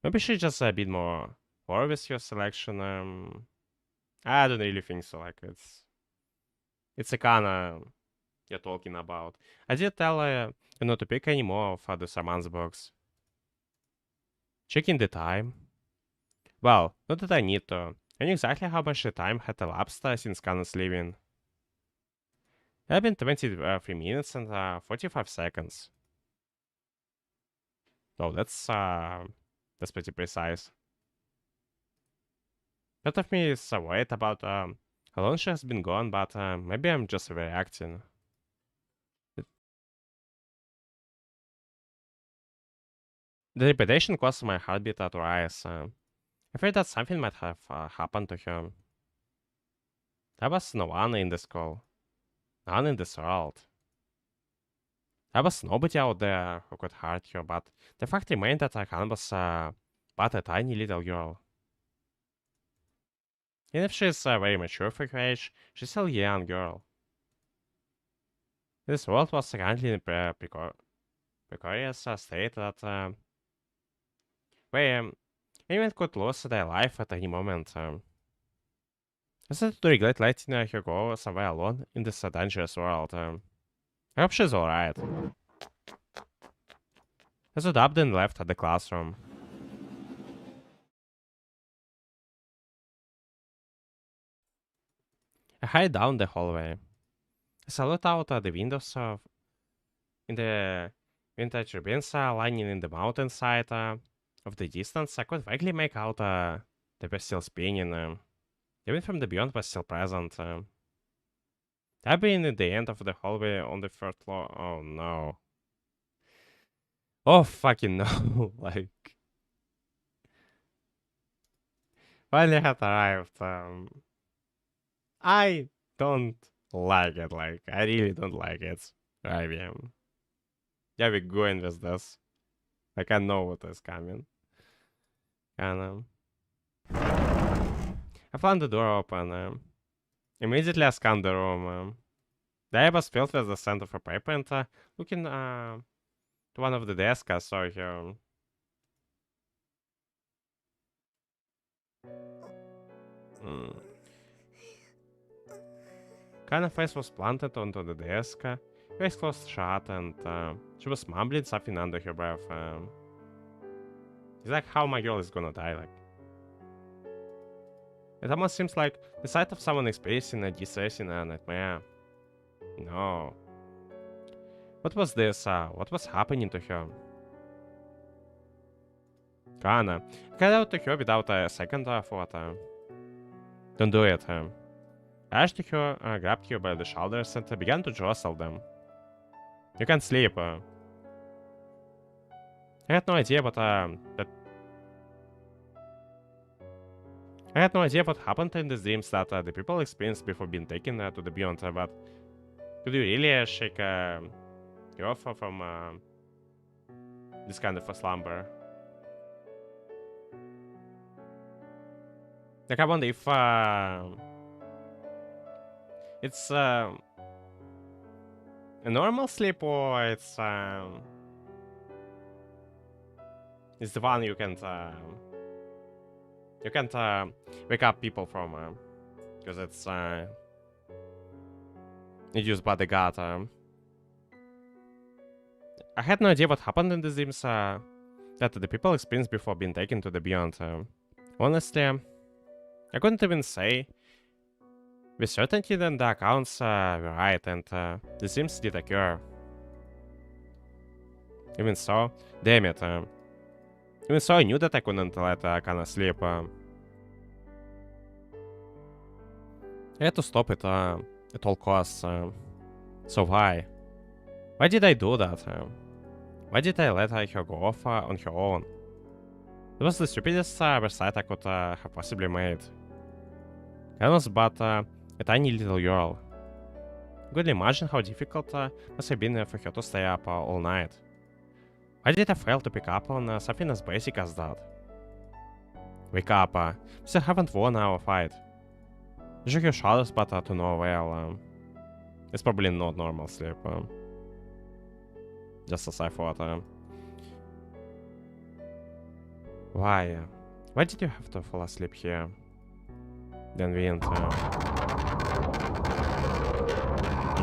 [SPEAKER 1] Maybe she just a bit more forward with your selection. I don't really think so. Like it's a Kana you're talking about. I did tell her not to pick any more of the Saman's books. Checking the time. Well, not that I need to. I knew exactly how much time had elapsed since Kana's leaving. It had been 23 minutes and 45 seconds. Oh, that's pretty precise. Part of me is worried about how long she has been gone, but maybe I'm just overreacting. The repetition caused my heartbeat to rise. I feared that something might have happened to her. There was no one in the school. None in this world. There was nobody out there who could hurt her, but the fact remained that Akan was but a tiny little girl. Even if she's very mature for her age, she's still a young girl. This world was currently in a precarious state that where anyone could lose their life at any moment. I started to regret letting her go somewhere alone in this dangerous world. I hope she's alright. I stood up then left the classroom. I hurried down the hallway. As I looked out the windows in the vintage ruins lying in the mountainside of the distance, I could vaguely make out they were still spinning. Even from the beyond was still present. I've been at the end of the hallway on the third floor. Oh no. Oh fucking no. Like finally had arrived. I don't like it. Like I really don't like it. IBM. Yeah, we're going with this. Like I know what is coming. And I found the door open. Immediately I scanned the room. The air was filled with the scent of a paper and looking to one of the desks I saw here. Kind of face was planted onto the desk, face closed shut, and she was mumbling something under her breath. It's like how my girl is gonna die, like. It almost seems like the sight of someone experiencing a distress in a nightmare. No. What was this? What was happening to her? Kana. I cried out to her without a second thought. Don't do it. I rushed to her, grabbed her by the shoulders, and began to jostle them. You can't sleep. I had no idea what I had no idea what happened in these dreams that the people experienced before being taken to the beyond. But could you really shake you off from this kind of a slumber? Like I wonder if it's a normal sleep or it's the one you can't wake up people from because it's induced by the god. I had no idea what happened in the dreams that the people experienced before being taken to the beyond. Honestly, I couldn't even say with certainty that the accounts were right and the dreams did occur. Even so, damn it. Even so, I knew that I couldn't let Kana sleep. I had to stop it at all costs. So why? Why did I do that? Why did I let her go off on her own? It was the stupidest oversight I could have possibly made. I was but a tiny little girl. I could imagine how difficult must have been for her to stay up all night. Why did I fail to pick up on something as basic as that? Wake up, we still haven't won our fight. You shook your shoulders, but to no avail. It's probably not normal sleep. Just as I thought. Why? Why did you have to fall asleep here? Then we enter.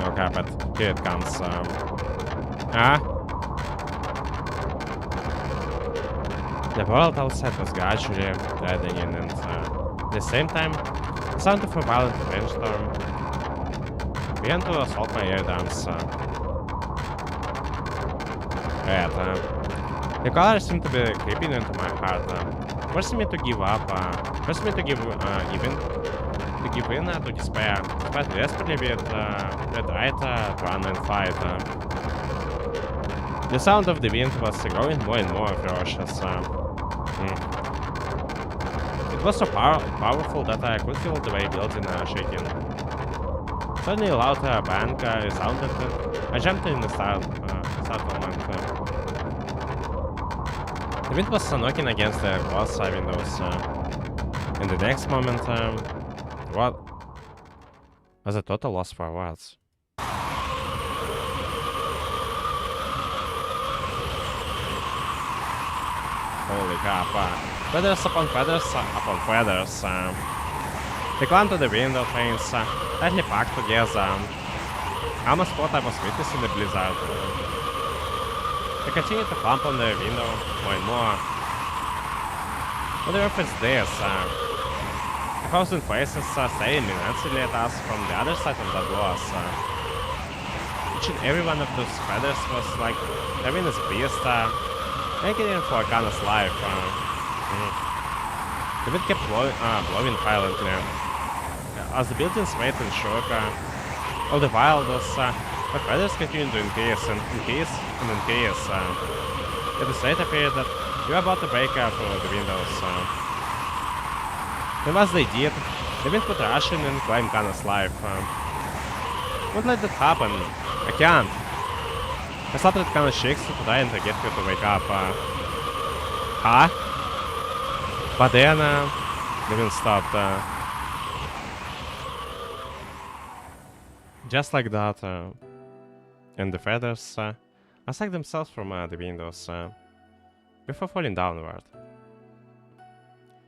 [SPEAKER 1] Okay, but here it comes. The world outside was gradually fading in, and at the same time, the sound of a violent rainstorm began to assault my eardrums. The colors seemed to be creeping into my heart, forcing me to give up, forcing me to give in to despair, despite desperately with the right to run and fight. The sound of the wind was growing more and more ferocious. It was so powerful that I could feel the way building shaking. Suddenly a loud bang resounded and I jumped in the startlement. The wind was knocking against the glass windows. In the next moment, what was a total loss for words. Holy crap, feathers upon feathers upon feathers. They clung to the window frames, tightly packed together. I almost thought I was witnessing the blizzard. They continued to clamp on the window more and more. What the earth is this? A thousand faces staring immensely at us from the other side of the glass. Each and every one of those feathers was like having this beast making it for Kana's life. The wind kept blowing violently. As the buildings swayed and shook, all the while those feathers continued to increase and increase and increase. At the state appeared that we were about to break through the windows. Then once they did, the wind would rush in and claim Kana's life. Won't let that happen. I can't. I slapped at Kana's cheeks to try and get her to wake up. Huh? But then the wind stopped. Just like that. And the feathers unstuck themselves from the windows before falling downward.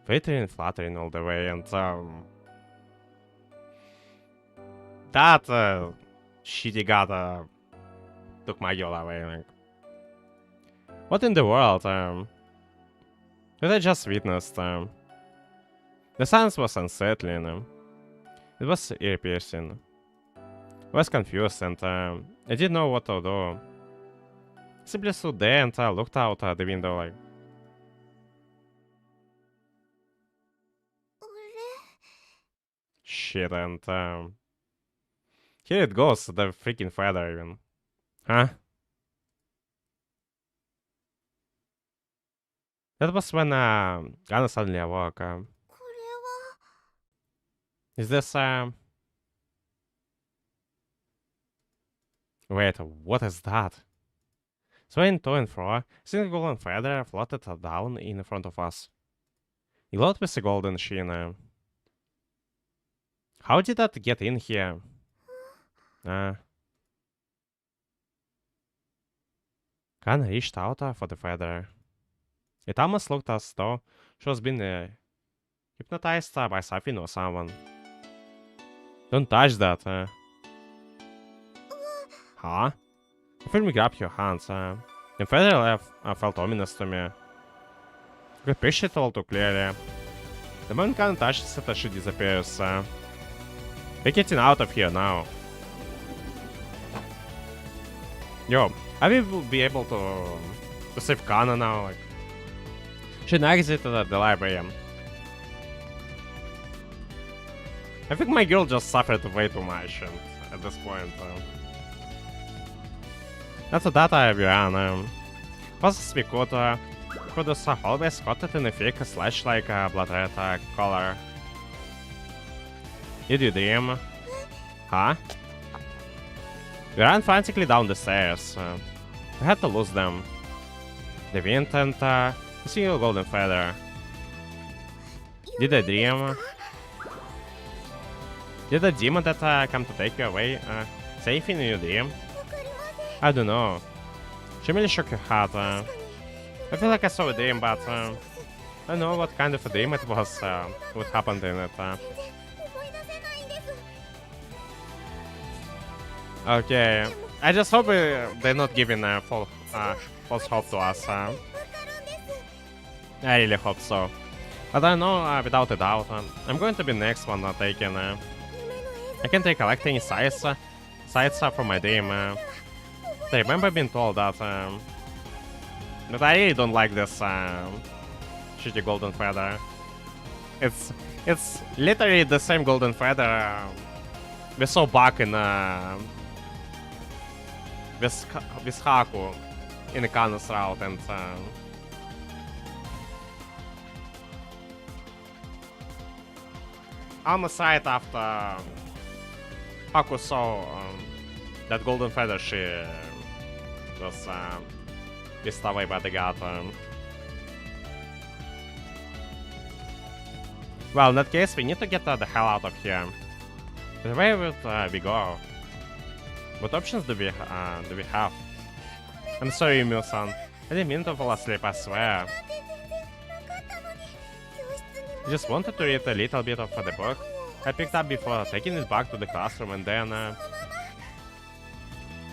[SPEAKER 1] Flittering and fluttering all the way, and that shitty god took my girl away. Like, what in the world? What I just witnessed? The silence was unsettling. It was ear-piercing. I was confused and I didn't know what to do. I simply stood there and looked out the window like. Shit, and here it goes, the freaking feather even. Huh? That was when Anna suddenly awoke. Is this Wait, what is that? Swaying to and fro, a single golden feather floated down in front of us. It glowed with a golden sheen. How did that get in here? Kana reached out for the feather. It almost looked as though she was being hypnotized by something or someone. Don't touch that. Huh? I felt me grab your hands. The feather felt ominous to me. I could picture it all too clearly. The moment Kana touches it, she disappears. We're getting out of here now. Yo, I will be able to save Kana now. Like, should I exit the library? I think my girl just suffered way too much at this point. That's a data everyone. Was Smikuta could always got it in a fake slash like blood red color. Did you dream? Huh? We ran frantically down the stairs. We had to lose them. The wind and a single golden feather. Did I dream? Did the demon that come to take you away say anything in your dream? I don't know. She really shook her head. I feel like I saw a dream, but I don't know what kind of a dream it was, what happened in it. Okay, I just hope they're not giving false hope to us. I really hope so. But I know, without a doubt, I'm going to be the next one taken. I can take collecting sites from my dream. I remember being told that, but I really don't like this shitty golden feather. It's literally the same golden feather we saw back in with Haku in the Kana's route, and almost right after Haku saw that golden feather, she was pissed away by the god. Well, in that case, we need to get the hell out of here. But where would we go? What options do we have? I'm sorry, Emu-san. I didn't mean to fall asleep, I swear. I just wanted to read a little bit of the book I picked up before taking it back to the classroom, and then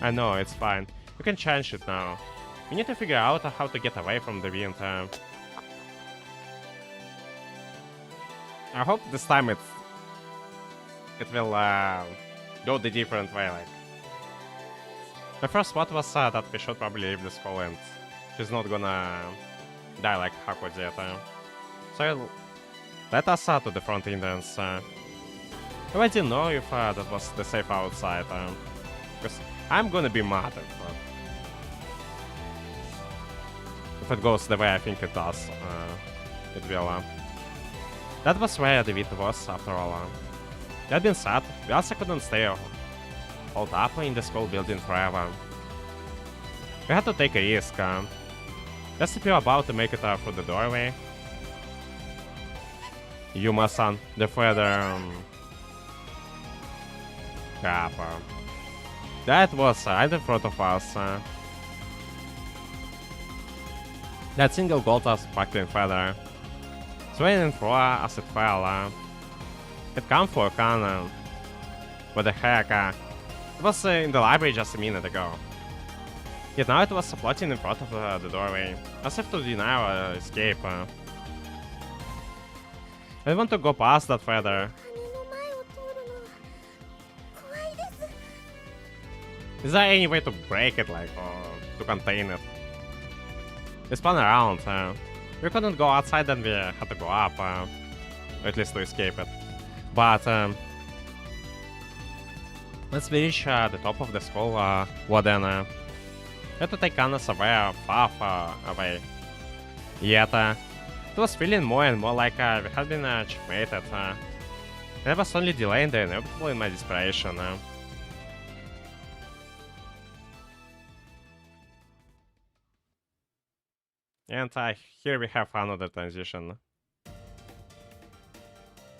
[SPEAKER 1] I know, it's fine. We can change it now. We need to figure out how to get away from the wind. I hope this time it will go the different way. Like, my first thought was that we should probably leave the school and she's not gonna die like Haku did. So let us to the front entrance. I didn't know if that was the safe outside. Because I'm gonna be mad if it goes the way I think it does. It will. That was where the wind was, after all. That being said, we also couldn't stay hold up in the school building forever. We had to take a risk. Just if you're about to make it through the doorway. Yuma-san, the feather. Crap. That was right in front of us. That single gold sparkling feather. Swaying in floor as it fell. It came for Kana. What the heck? It was in the library just a minute ago. Yet now it was floating in front of the doorway, as if to deny our escape. I want to go past that feather. Is there any way to break it, like, or to contain it? We spun around. We couldn't go outside, then we had to go up, or at least to escape it. But let's reach the top of the school, then we had to take Anna's away, far away. Yet it was feeling more and more like we had been checkmated. I was only delaying the inevitable in my desperation. And here we have another transition.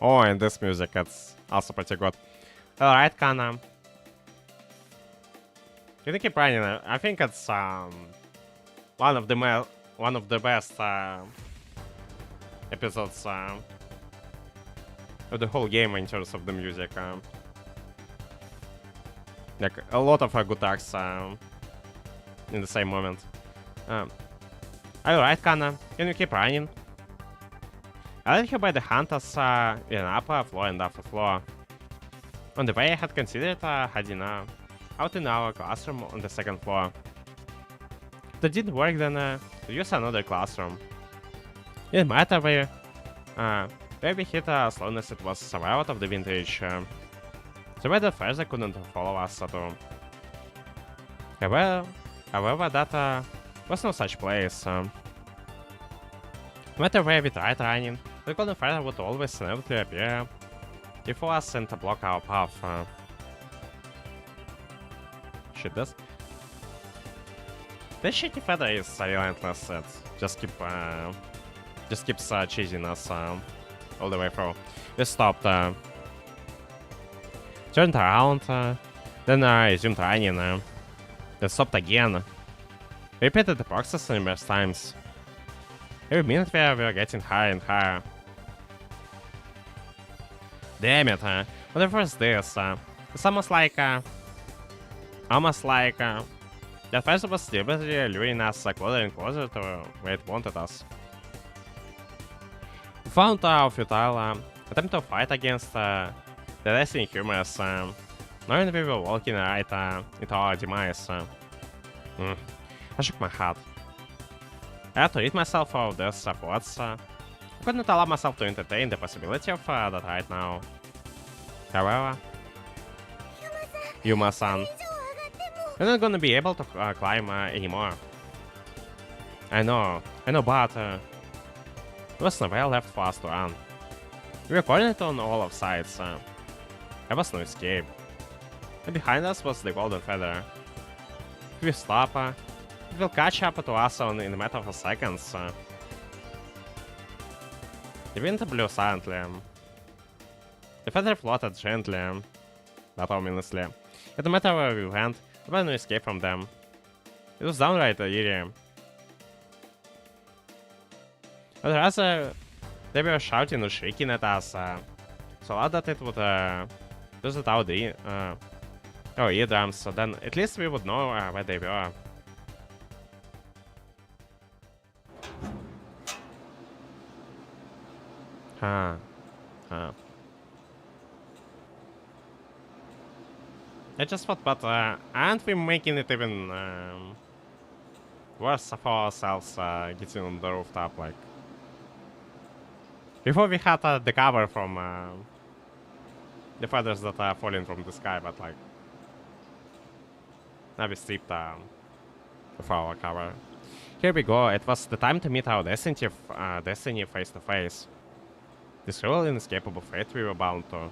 [SPEAKER 1] Oh, and this music, it's also pretty good. Alright, Kana. You can keep running. I think it's one of the best episodes of the whole game in terms of the music. Like a lot of good acts in the same moment. Alright, Kana, can you keep running? I led you by the hunters in an upper floor and upper floor. On the way, I had considered hiding out in our classroom on the second floor. If that didn't work, then use another classroom. It didn't matter where we hit slowness, it was somewhere out of the vintage. The weather further couldn't follow us at all. However, that was no such place. No matter where we tried running, the golden fire would always inevitably appear before us and to block our path. Shit, this shitty feather is relentless. It just keeps chasing us all the way through. We stopped, turned around, then resumed running, then stopped again. We repeated the process numerous times. Every minute we were getting higher and higher. Damn it, whatever is this? It's almost like that fire was deliberately luring us closer and closer to where it wanted us. We found our futile attempt to fight against the destiny humors, knowing we were walking right into our demise. I shook my head. I had to rid myself of these thoughts. I could not allow myself to entertain the possibility of that right now. However, Yuma-san, you're not gonna be able to climb anymore. I know, but there was nowhere left for us to run. We were cornered on all of sides. There was no escape. And behind us was the golden feather. If we stop, it will catch up to us in a matter of seconds. The wind blew silently. The feather floated gently, but ominously. It no matter where we went, there was no escape from them. It was downright eerie. But rather, they were shouting or shrieking at us, so loud that it would visit our eardrums, so then at least we would know where they were. I just thought, but aren't we making it even worse for ourselves getting on the rooftop? Like, before we had the cover from the feathers that are falling from the sky, but like, now we stripped of our cover. Here we go. It was the time to meet our destiny face to face. This cruel and inescapable fate we were bound to.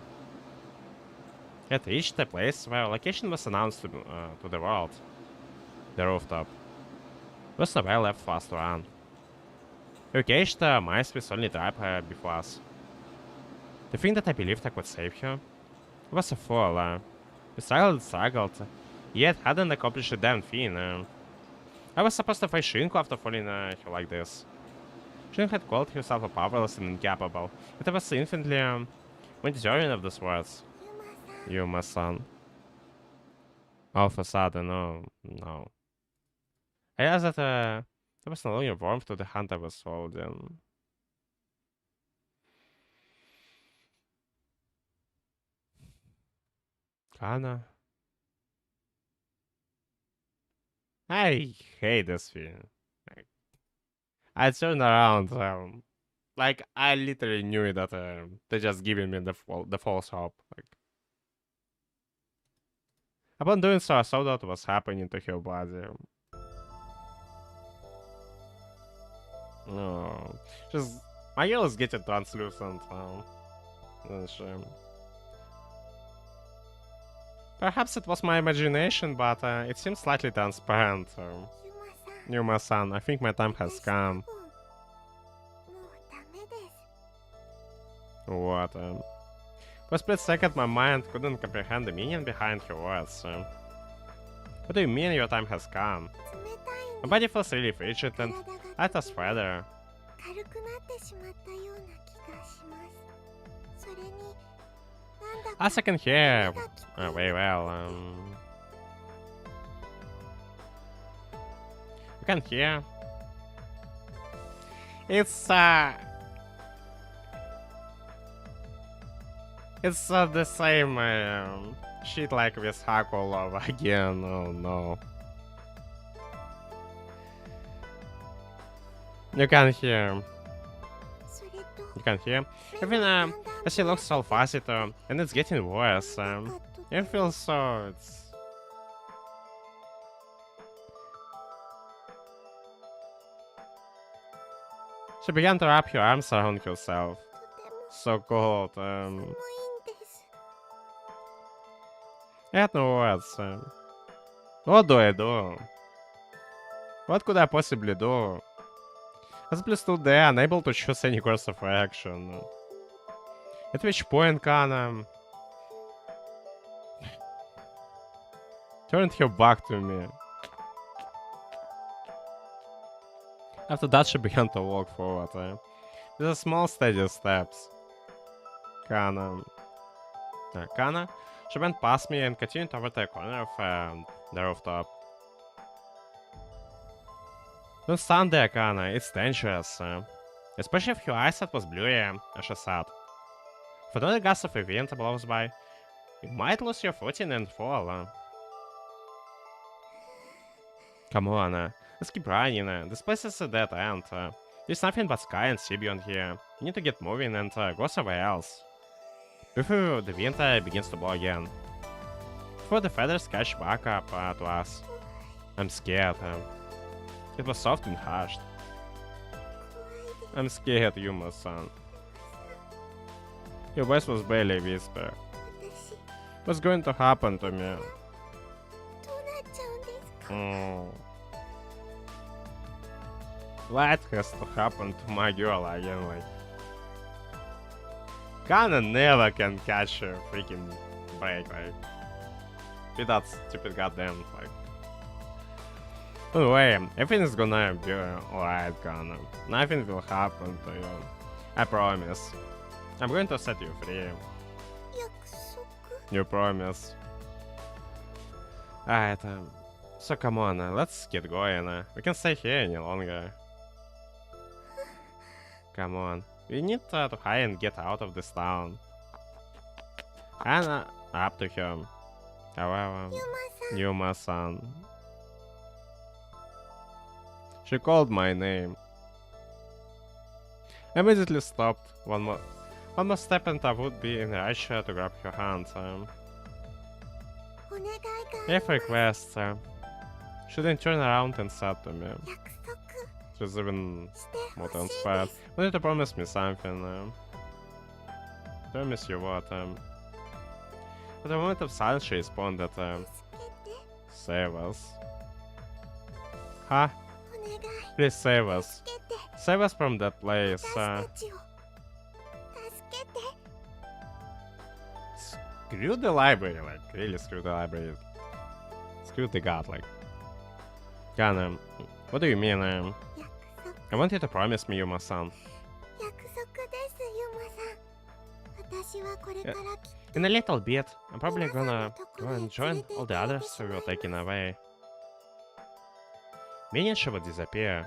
[SPEAKER 1] We had reached a place where our location was announced to the world. The rooftop. There was nowhere left for us to run. We reached mice with only tribe before us. The thing that I believed I could save you was a fool. We struggled, yet hadn't accomplished a damn thing. I was supposed to face Shinku after falling here like this. Shinku had called himself a powerless and incapable, but I was infinitely more deserving of those words. Yuma-san. All of a sudden, no. I realized that there was no longer warmth to the hand I was holding. Kana? I hate this feeling. Like, I turned around, like I literally knew that they're just giving me the false hope. Like, upon doing so, I saw what was happening to her body. No, just my girl is getting translucent. That's a shame. Perhaps it was my imagination, but it seems slightly transparent. Yuma-san, I think my time has come. What? For a split second, my mind couldn't comprehend the meaning behind her words. What do you mean your time has come? My body feels really frigid and light as feather.
[SPEAKER 2] 軽くなってしまったような気がします。それに、なんだか
[SPEAKER 1] As I can hear very well. You can hear. It's the same shit like with Hack all over again. Oh no. You can hear.
[SPEAKER 2] それと
[SPEAKER 1] You can hear. Even as she looks so fuzzy too, and it's getting worse. It feels so. It's. She began to wrap her arms around herself.
[SPEAKER 2] とても
[SPEAKER 1] So cold.
[SPEAKER 2] 重いんです。
[SPEAKER 1] I had no words. What do I do? What could I possibly do? I simply stood there, unable to choose any course of action. At which point Kana turned her back to me. After that, she began to walk forward with a small, steady steps. Kana. She went past me and continued toward the corner of the rooftop. Don't stand there, Kana. It's dangerous. Especially if your eyesight was blurry, as she said. If another gust of wind blows by, you might lose your footing and fall. Come on, let's keep running. This place is a dead end. There's nothing but sky and sea beyond here. You need to get moving and go somewhere else. Before the wind begins to blow again. Before the feathers catch back up to us. I'm scared. It was soft and hushed. I'm scared, Yuma-san. Your voice was barely a whisper.
[SPEAKER 2] 私、
[SPEAKER 1] What's going to happen to me?
[SPEAKER 2] どうなっちゃうんですか？
[SPEAKER 1] What has to happen to my girl again? Like, Kana never can catch a freaking break, like, with that stupid goddamn, like. Don't worry, everything is gonna be alright, Kana. Nothing will happen to you. I promise. I'm going to set you free.
[SPEAKER 2] 約束？
[SPEAKER 1] You promise. Alright, so come on, let's get going. We can't stay here any longer. Come on, we need to hurry and get out of this town. And up to him. However,
[SPEAKER 2] ユマさん、
[SPEAKER 1] Yuma-san. She called my name. I immediately stopped. One more step and I would be in a rush to grab her hand.
[SPEAKER 2] お願いがあ
[SPEAKER 1] I have a request. She then turned around and said to me.
[SPEAKER 2] 約束
[SPEAKER 1] She's even
[SPEAKER 2] してほ
[SPEAKER 1] more
[SPEAKER 2] しい
[SPEAKER 1] inspired.
[SPEAKER 2] です。
[SPEAKER 1] You need to promise me something. Promise you what? At the moment of silence, she responded.
[SPEAKER 2] 助けて、
[SPEAKER 1] Save us. Huh?
[SPEAKER 2] お願い、
[SPEAKER 1] Please save us.
[SPEAKER 2] 助けて、
[SPEAKER 1] Save us from that place.
[SPEAKER 2] 私たちを助けて。
[SPEAKER 1] Screw the library, like, really screw the library. Screw the god, like. Kana, what do you mean?
[SPEAKER 2] 約
[SPEAKER 1] I want you to promise me, Yuma-san.
[SPEAKER 2] 束、約束です、ユマさん。私はこれからきっ
[SPEAKER 1] In a little bit, I'm probably gonna go and join all the others who were taken away. Meaning she would disappear.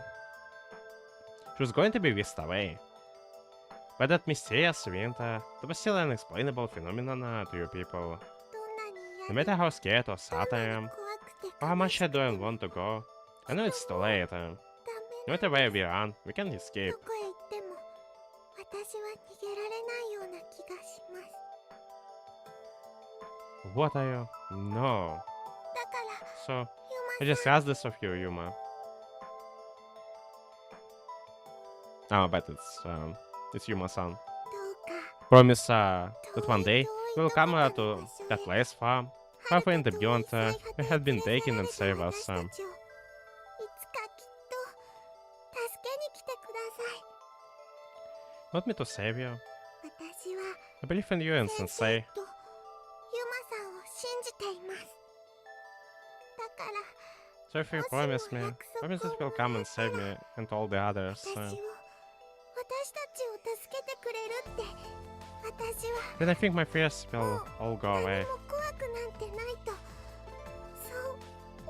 [SPEAKER 1] She was going to be whisked away. By that mysterious wind, that was still an unexplainable phenomenon to you people.
[SPEAKER 2] とどんなに
[SPEAKER 1] No
[SPEAKER 2] 嫌で
[SPEAKER 1] matter how scared or
[SPEAKER 2] ど
[SPEAKER 1] sad
[SPEAKER 2] ん
[SPEAKER 1] I
[SPEAKER 2] なに
[SPEAKER 1] am,
[SPEAKER 2] 怖くて
[SPEAKER 1] or how
[SPEAKER 2] 悲
[SPEAKER 1] much
[SPEAKER 2] し
[SPEAKER 1] I
[SPEAKER 2] くて
[SPEAKER 1] don't want to go, I know it's too late.
[SPEAKER 2] ダメ
[SPEAKER 1] No
[SPEAKER 2] な
[SPEAKER 1] matter where we run, we can
[SPEAKER 2] ど
[SPEAKER 1] escape.
[SPEAKER 2] こへ行っても私は逃げられないような気がします。
[SPEAKER 1] What are you? No.
[SPEAKER 2] だから、
[SPEAKER 1] So,
[SPEAKER 2] ユ
[SPEAKER 1] I
[SPEAKER 2] マ
[SPEAKER 1] just
[SPEAKER 2] さん、
[SPEAKER 1] asked this of you, Yuma. Oh, but it's Yuma-san.
[SPEAKER 2] どうか
[SPEAKER 1] Promise that
[SPEAKER 2] 遠
[SPEAKER 1] one
[SPEAKER 2] い
[SPEAKER 1] day
[SPEAKER 2] 遠
[SPEAKER 1] we will
[SPEAKER 2] いとこ
[SPEAKER 1] come
[SPEAKER 2] ろの
[SPEAKER 1] to
[SPEAKER 2] 場所
[SPEAKER 1] that
[SPEAKER 2] へ
[SPEAKER 1] place far,
[SPEAKER 2] 遥
[SPEAKER 1] far
[SPEAKER 2] か
[SPEAKER 1] in the
[SPEAKER 2] 遠い
[SPEAKER 1] beyond
[SPEAKER 2] 最果
[SPEAKER 1] we
[SPEAKER 2] て
[SPEAKER 1] had
[SPEAKER 2] へ
[SPEAKER 1] been
[SPEAKER 2] 連れ去
[SPEAKER 1] taken
[SPEAKER 2] ら
[SPEAKER 1] and
[SPEAKER 2] れた
[SPEAKER 1] save
[SPEAKER 2] 私
[SPEAKER 1] us.
[SPEAKER 2] たちをいつかきっと助けに来てください。
[SPEAKER 1] Want me to save you?
[SPEAKER 2] 私は
[SPEAKER 1] I believe in you and
[SPEAKER 2] 先
[SPEAKER 1] Sensei.
[SPEAKER 2] 生とユマさんを信じています。だから
[SPEAKER 1] So if you promise me, promise that you'll come and save me and all the others.
[SPEAKER 2] 私たちを助けてくれるって私は
[SPEAKER 1] Then I think my fears will all go
[SPEAKER 2] 何
[SPEAKER 1] away.
[SPEAKER 2] も怖くなんてないとそ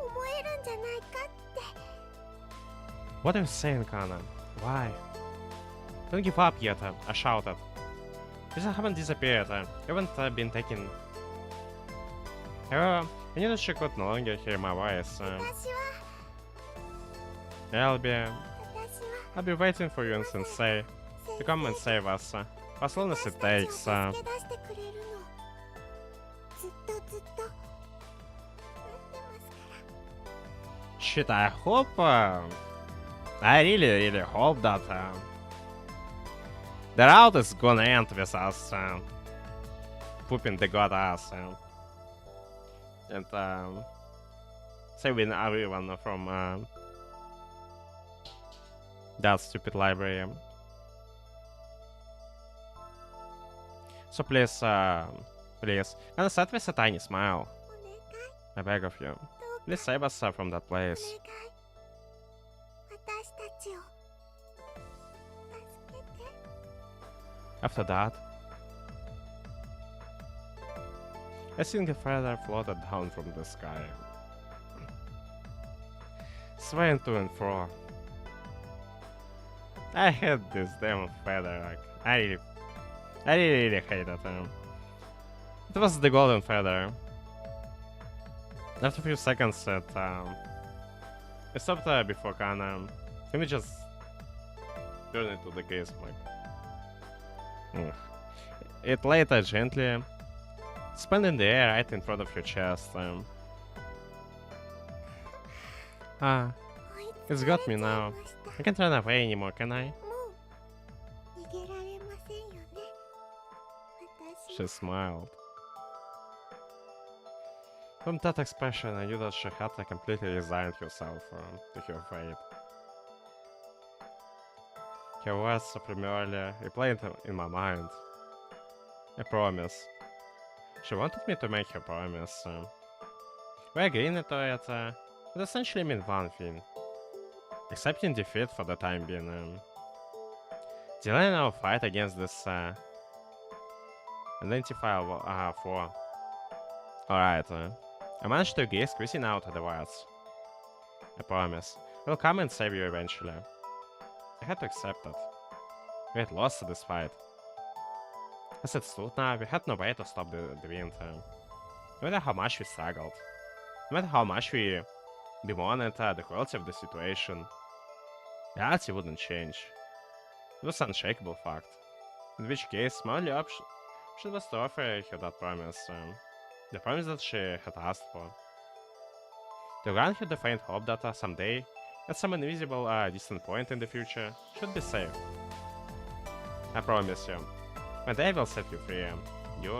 [SPEAKER 2] う思えるんじゃないかって
[SPEAKER 1] What are you saying, Kana? Why? Don't give up yet, I shouted. Because I haven't disappeared, I haven't been taken. However, I knew that she could no longer hear my voice.
[SPEAKER 2] 私は
[SPEAKER 1] I'll be
[SPEAKER 2] 私は
[SPEAKER 1] I'll be waiting for you in Sensei to come and save us, as long as it
[SPEAKER 2] 私
[SPEAKER 1] takes.
[SPEAKER 2] たちを助け出してくれるのずっと待ってますから
[SPEAKER 1] Shit, I hope. I really hope that the route is gonna end with us pooping the god ass and saving everyone from that stupid library. So please, please, and start with a tiny smile.
[SPEAKER 2] お願い
[SPEAKER 1] I beg of you.
[SPEAKER 2] どうか
[SPEAKER 1] Please save us from that
[SPEAKER 2] お
[SPEAKER 1] place.
[SPEAKER 2] 願い私たちを助けて
[SPEAKER 1] After that, I think a feather floated down from the sky, swaying to and fro. I hate this damn feather. Like I really hate it. It was the golden feather. After a few seconds, it stopped before Kana. Can we just turn it to the case? Like, it later gently spun in the air right in front of your chest.
[SPEAKER 2] 追い
[SPEAKER 1] It's
[SPEAKER 2] つ
[SPEAKER 1] got
[SPEAKER 2] か
[SPEAKER 1] me
[SPEAKER 2] れちゃい
[SPEAKER 1] now.
[SPEAKER 2] ました
[SPEAKER 1] I can't run away anymore, can I?
[SPEAKER 2] もう逃げられませんよね私
[SPEAKER 1] She smiled. From that expression, I knew that she had completely resigned herself to her fate. Her words so familiarly replayed in my mind. A promise. She wanted me to make her promise. We agreed to it. It essentially meant one thing. Accepting defeat for the time being. Delaying our fight against this identifiable foe. Alright, I managed to agree, squeezing out the words. I promise. We'll come and save you eventually. I had to accept it. We had lost this fight. As it stood now, we had no way to stop the wind. No matter how much we struggled, no matter how much we bemoaned the cruelty of the situation, reality wouldn't change. It was an unshakable fact. In which case, my only option was to offer her that promise. The promise that she had asked for. To grant her the faint hope that someday, at some invisible distant point in the future, she'd be safe. I promise you, one day I will set you free. You,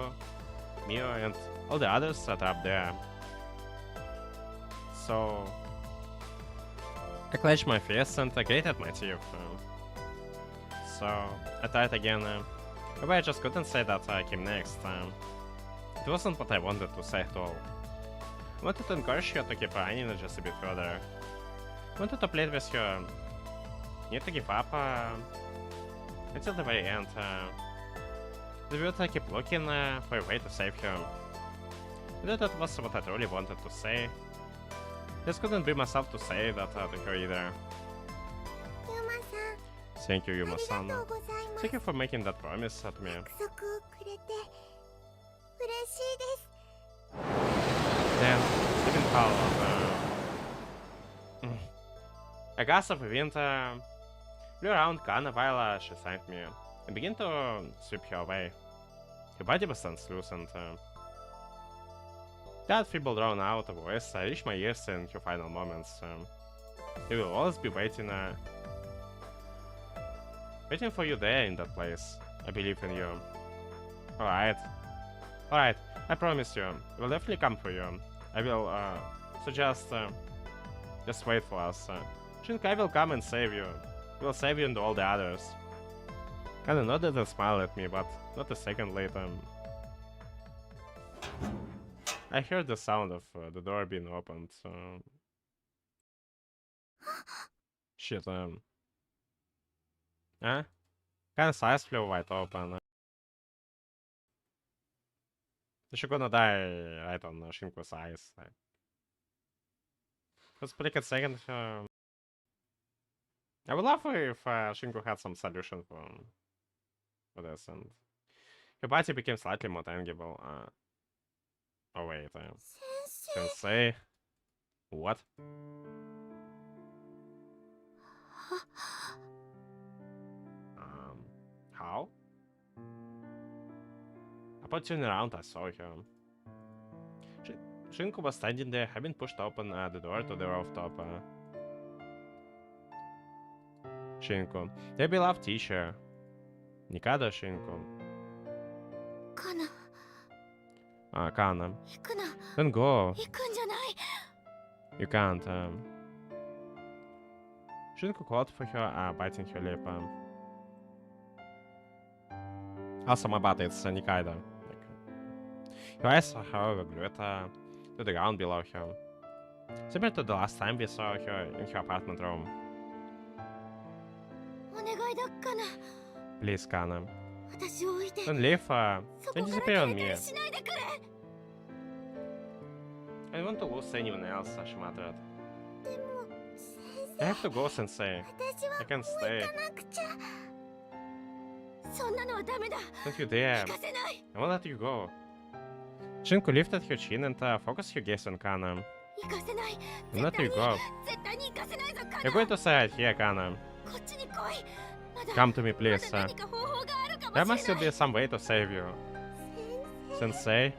[SPEAKER 1] Mio, and all the others that are up there. So, I clenched my fists and grated my teeth. So, I tried again. Maybe I just couldn't say that came next. It wasn't what I wanted to say at all. I wanted to encourage her to keep running just a bit further. I wanted to play with her. Need to give up until the very end. We would keep looking for a way to save her. I knew that was what I truly wanted to say. Just couldn't bring myself to say that to her either.
[SPEAKER 2] ユマさん
[SPEAKER 1] Thank you,
[SPEAKER 2] あり
[SPEAKER 1] Yuma-san.
[SPEAKER 2] がとうございます
[SPEAKER 1] Thank you for making that promise to me.
[SPEAKER 2] 約束をくれて嬉しいです
[SPEAKER 1] Then, even how a gust of wind blew around Kana while she thanked me and began to sweep her away. Her body was translucent. That feeble drawn out voice reached my ears in her final moments. We will always be waiting for you there in that place. I believe in you. Alright. Alright, I promise you. I will definitely come for you. I will, so just wait for us. Shinkai will come and save you. He will save you and all the others. Kinda nodded and smiled at me, but not a second later. I heard the sound of the door being opened. Shit, kind of size flew wide open. You're gonna die right on Shinku's eyes. Let's take a second. I would love if Shinku had some solution for this, and her body became slightly more tangible. Oh wait, Sensei. What? How? Upon turning around, I saw her. Shinku was standing there, having pushed open the door to the rooftop. Shinku, their beloved teacher. Nikada Shinku. Kana. Don't go. You can't. Shinku called for her, biting her lip. Also, my bad, it's Nikada. Her eyes, however, glued to the ground below her. Similar to the last time we saw her in her apartment room. Please, Kana. Don't leave. Don't disappear on me. I don't want to lose anyone else, she muttered. I have to go, Sensei. I can't stay. Don't you dare. I won't let you go. Shinku lifted her chin and focused her gaze on Kana. I'll let you go. You're going to stay right here, Kana. Come to me, please. There must still be some way to save you. Sensei?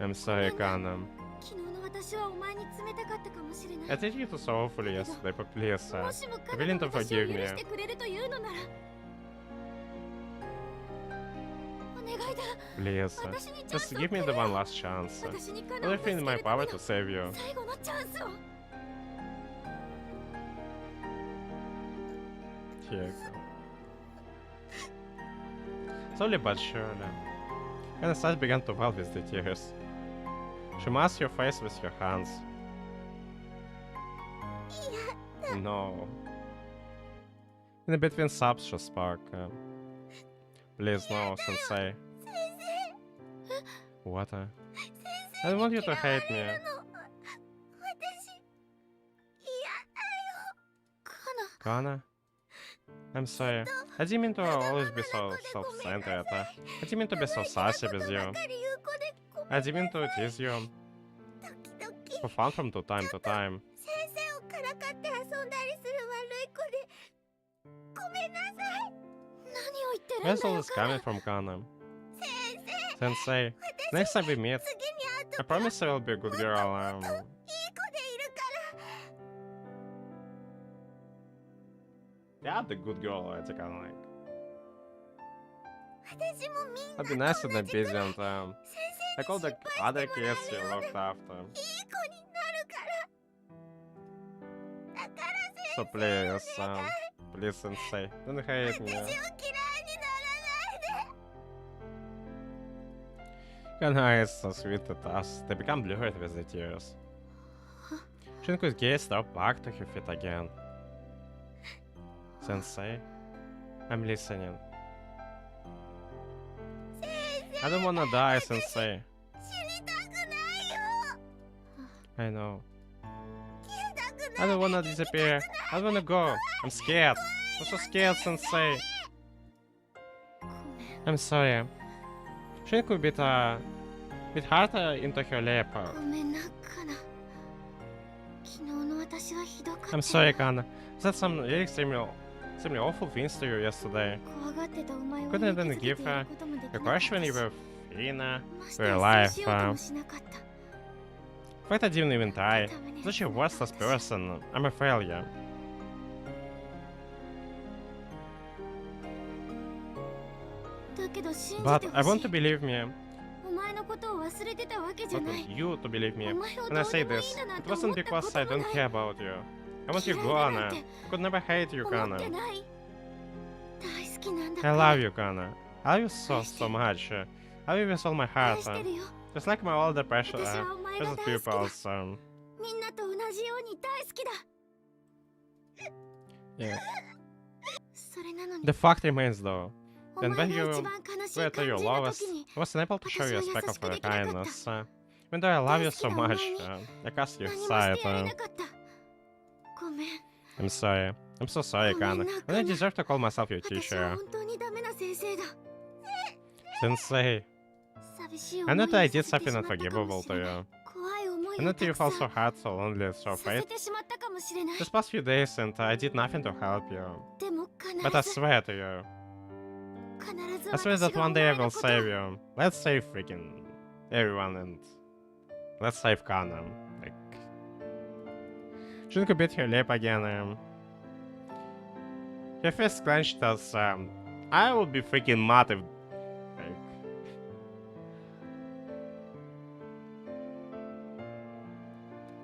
[SPEAKER 1] I'm sorry, Kana. I treated you so awfully yesterday, but please, I'm willing to forgive me. Please, just give me the one last chance. Everything in my power to save you. Here. Slowly but surely, Kana's eyes began to well with the tears. She masked her face with her hands. No. In between sobs, she spoke. Please, no, Sensei. What? I don't want you to hate me. Kana? I'm sorry. I didn't mean to always be so self-centered. I didn't mean to be so sassy with you. I didn't mean to tease you. For fun from time to time. Where's all this coming from, Kana? Sensei, next time we meet, I promise I will be a good girl. Yeah, the good girl, it's kind of like. I'll be nice and busy and like all the other kids you looked after. So please, please, Sensei, don't hate me. Kana eyes so sweet at us, they become blurred with the tears. Shinku's gaze dropped back to her feet again. Sensei, I'm listening. I don't wanna die, Sensei. I know. I don't wanna disappear. I don't wanna go. I'm scared. I'm so scared, Sensei. I'm sorry. Shinku bit harder into her lip. I'm sorry, Kana. I said some really extremely awful things to you yesterday. Couldn't even give her a crush when you were were alive. In fact, I didn't even try. Such a worthless person. I'm a failure. But I want to believe me. I want you to believe me. When I say this, it wasn't because I don't care about you. I want you gone. I could never hate you, Kana. I love you, Kana. I love you so much. I love you with all my heart. Just like my older precious pupils. Yeah.
[SPEAKER 2] それなのに
[SPEAKER 1] The fact remains though.
[SPEAKER 2] お
[SPEAKER 1] And
[SPEAKER 2] 前
[SPEAKER 1] when
[SPEAKER 2] が
[SPEAKER 1] you
[SPEAKER 2] 一番悲しい
[SPEAKER 1] were at
[SPEAKER 2] 感
[SPEAKER 1] your
[SPEAKER 2] じな
[SPEAKER 1] lowest,
[SPEAKER 2] 時に
[SPEAKER 1] I wasn't able to show you a speck of your
[SPEAKER 2] 私は優しくできなかった
[SPEAKER 1] kindness. Even though I love you so
[SPEAKER 2] 大好きなお
[SPEAKER 1] much,
[SPEAKER 2] 前に
[SPEAKER 1] I cast you
[SPEAKER 2] 何も
[SPEAKER 1] aside.
[SPEAKER 2] してやれなかったごめん
[SPEAKER 1] I'm sorry. I'm so sorry, Kana. I don't deserve to call myself your
[SPEAKER 2] 私は
[SPEAKER 1] teacher.
[SPEAKER 2] 本当にダメな先生だ
[SPEAKER 1] Sensei,
[SPEAKER 2] 寂しい
[SPEAKER 1] I
[SPEAKER 2] 思
[SPEAKER 1] know
[SPEAKER 2] い
[SPEAKER 1] that I
[SPEAKER 2] をさ
[SPEAKER 1] did
[SPEAKER 2] せてし
[SPEAKER 1] something
[SPEAKER 2] まったか
[SPEAKER 1] unforgivable
[SPEAKER 2] もし
[SPEAKER 1] to
[SPEAKER 2] れない
[SPEAKER 1] you.
[SPEAKER 2] 怖い思
[SPEAKER 1] I
[SPEAKER 2] い
[SPEAKER 1] know
[SPEAKER 2] を
[SPEAKER 1] that
[SPEAKER 2] た
[SPEAKER 1] you
[SPEAKER 2] くさ
[SPEAKER 1] felt so
[SPEAKER 2] ん
[SPEAKER 1] hurt, so lonely, so
[SPEAKER 2] させ
[SPEAKER 1] afraid.
[SPEAKER 2] てしまったかもしれない
[SPEAKER 1] This past few days, and I did nothing to help you.
[SPEAKER 2] でも必
[SPEAKER 1] But I
[SPEAKER 2] ず
[SPEAKER 1] swear to you,
[SPEAKER 2] 必ず
[SPEAKER 1] I swear
[SPEAKER 2] 私
[SPEAKER 1] that
[SPEAKER 2] がお
[SPEAKER 1] one day I
[SPEAKER 2] 前の
[SPEAKER 1] will
[SPEAKER 2] こと
[SPEAKER 1] save you. Let's save freaking everyone and let's save Kana. Like, Shinku bit her lip again. Her fist clenched as I would be freaking mad if like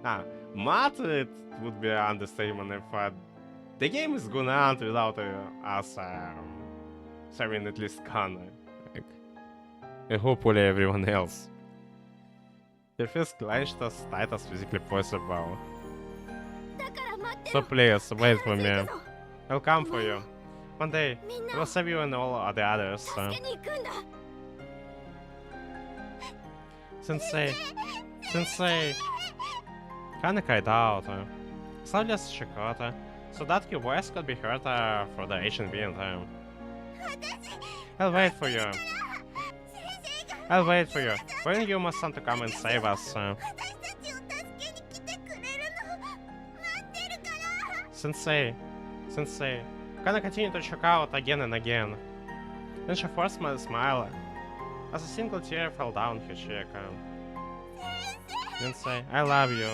[SPEAKER 1] nah, mad it would be an understatement if the game is going on without us saving at least Kana. Like, and hopefully everyone else. Her fist clenched as tight as physically possible.
[SPEAKER 2] だから待って
[SPEAKER 1] So
[SPEAKER 2] ろ
[SPEAKER 1] please, wait for
[SPEAKER 2] 必ず
[SPEAKER 1] me.
[SPEAKER 2] 行くぞ
[SPEAKER 1] I'll come for you. One day,
[SPEAKER 2] みんな
[SPEAKER 1] I will save you and all the others.
[SPEAKER 2] 助けに行くんだ
[SPEAKER 1] Sensei, Sensei. Kinda cried out, slowly as she could, so that your voice could be heard for the ancient being. I'll wait for you. I'll wait for you. When you must want to come and save us.
[SPEAKER 2] 私たちを助けに来てくれるの待ってるから
[SPEAKER 1] Sensei, Sensei. Kana continued to choke out again and again. Then she forced a smile as a single tear fell down her cheek. Sensei, I love you.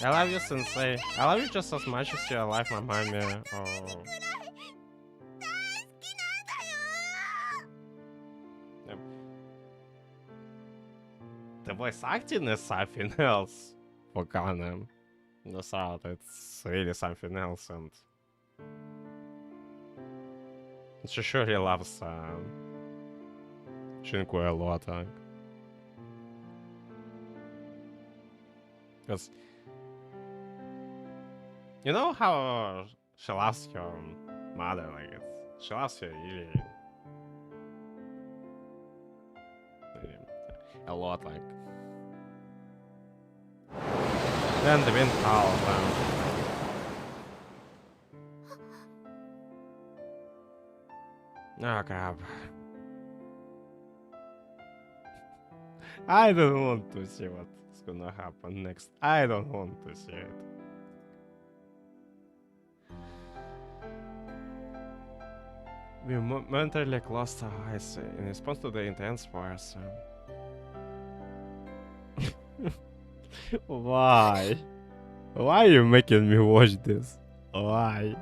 [SPEAKER 1] I love you, Sensei. I love you just as much as you love my mommy. Oh. Yep. The voice acting is something else for Kana. No doubt, it's really something else, and she surely loves Shinku a lot. Because you know how she loves her mother, like she loves her really a lot, like. Then the wind howled. Oh crap. I don't want to see what's gonna happen next. I don't want to see it. We momentarily closed our eyes in response to the intense force. Why? Why are you making me watch this? Why?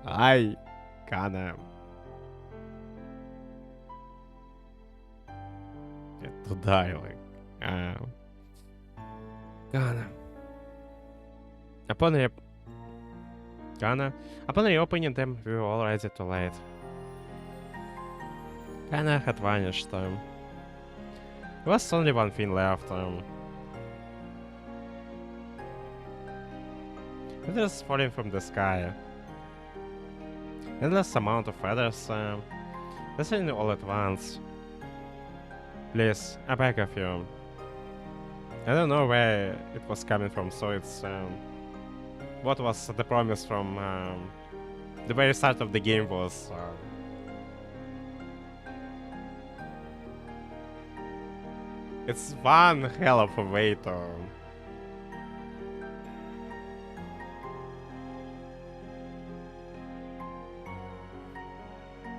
[SPEAKER 1] I kinda get to die, like, Kana. Upon reopening them, we were already too late. Kana had vanished. There was only one thing left. Feathers falling from the sky. Endless amount of feathers, listening all at once. Please, I beg of you. I don't know where it was coming from, so it's what was the promise from the very start of the game was it's one hell of a way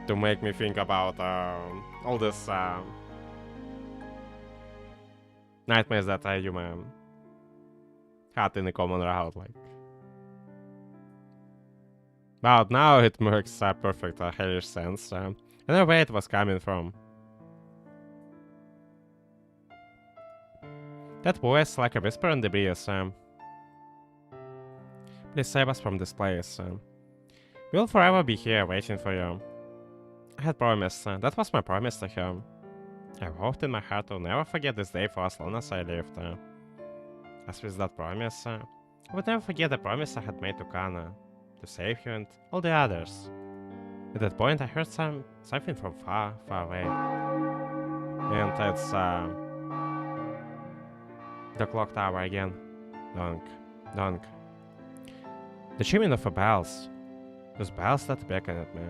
[SPEAKER 1] to make me think about all this nightmares that you had in the common route, like. But now it makes perfect hellish sense. I know where it was coming from. That voice like a whisper in the breeze. Please save us from this place. We'll forever be here waiting for you. I had promised. That was my promise to him. I hoped in my heart to never forget this day for as long as I lived. As with that promise, I would never forget the promise I had made to Kana, to save you and all the others. At that point, I heard something from far, far away, and it's the clock tower again. Donk, donk. The chiming of the bells. Those bells that beckon at me.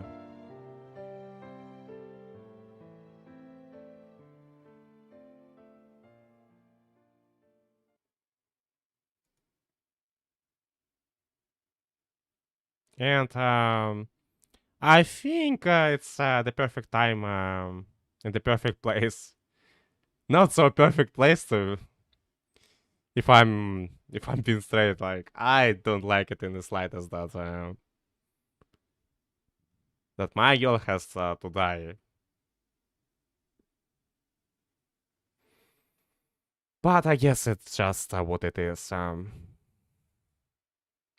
[SPEAKER 1] And I think it's the perfect time and the perfect place. Not so perfect place to. If I'm being straight, like I don't like it in the slightest that my girl has to die. But I guess it's just what it is. But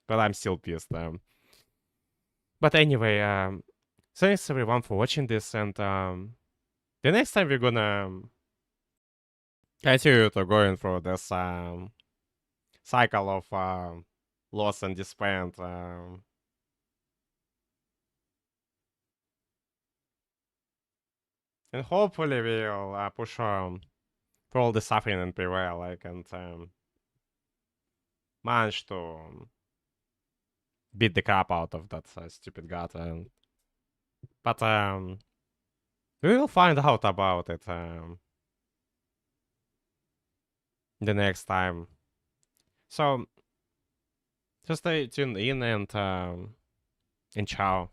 [SPEAKER 1] I'm still pissed. But anyway, thanks everyone for watching this, and the next time we're gonna continue to going through this cycle of loss and despair, and hopefully we'll push through all the suffering and prevail, like, and manage to beat the crap out of that stupid god. But we will find out about it the next time. So just stay tuned in and ciao.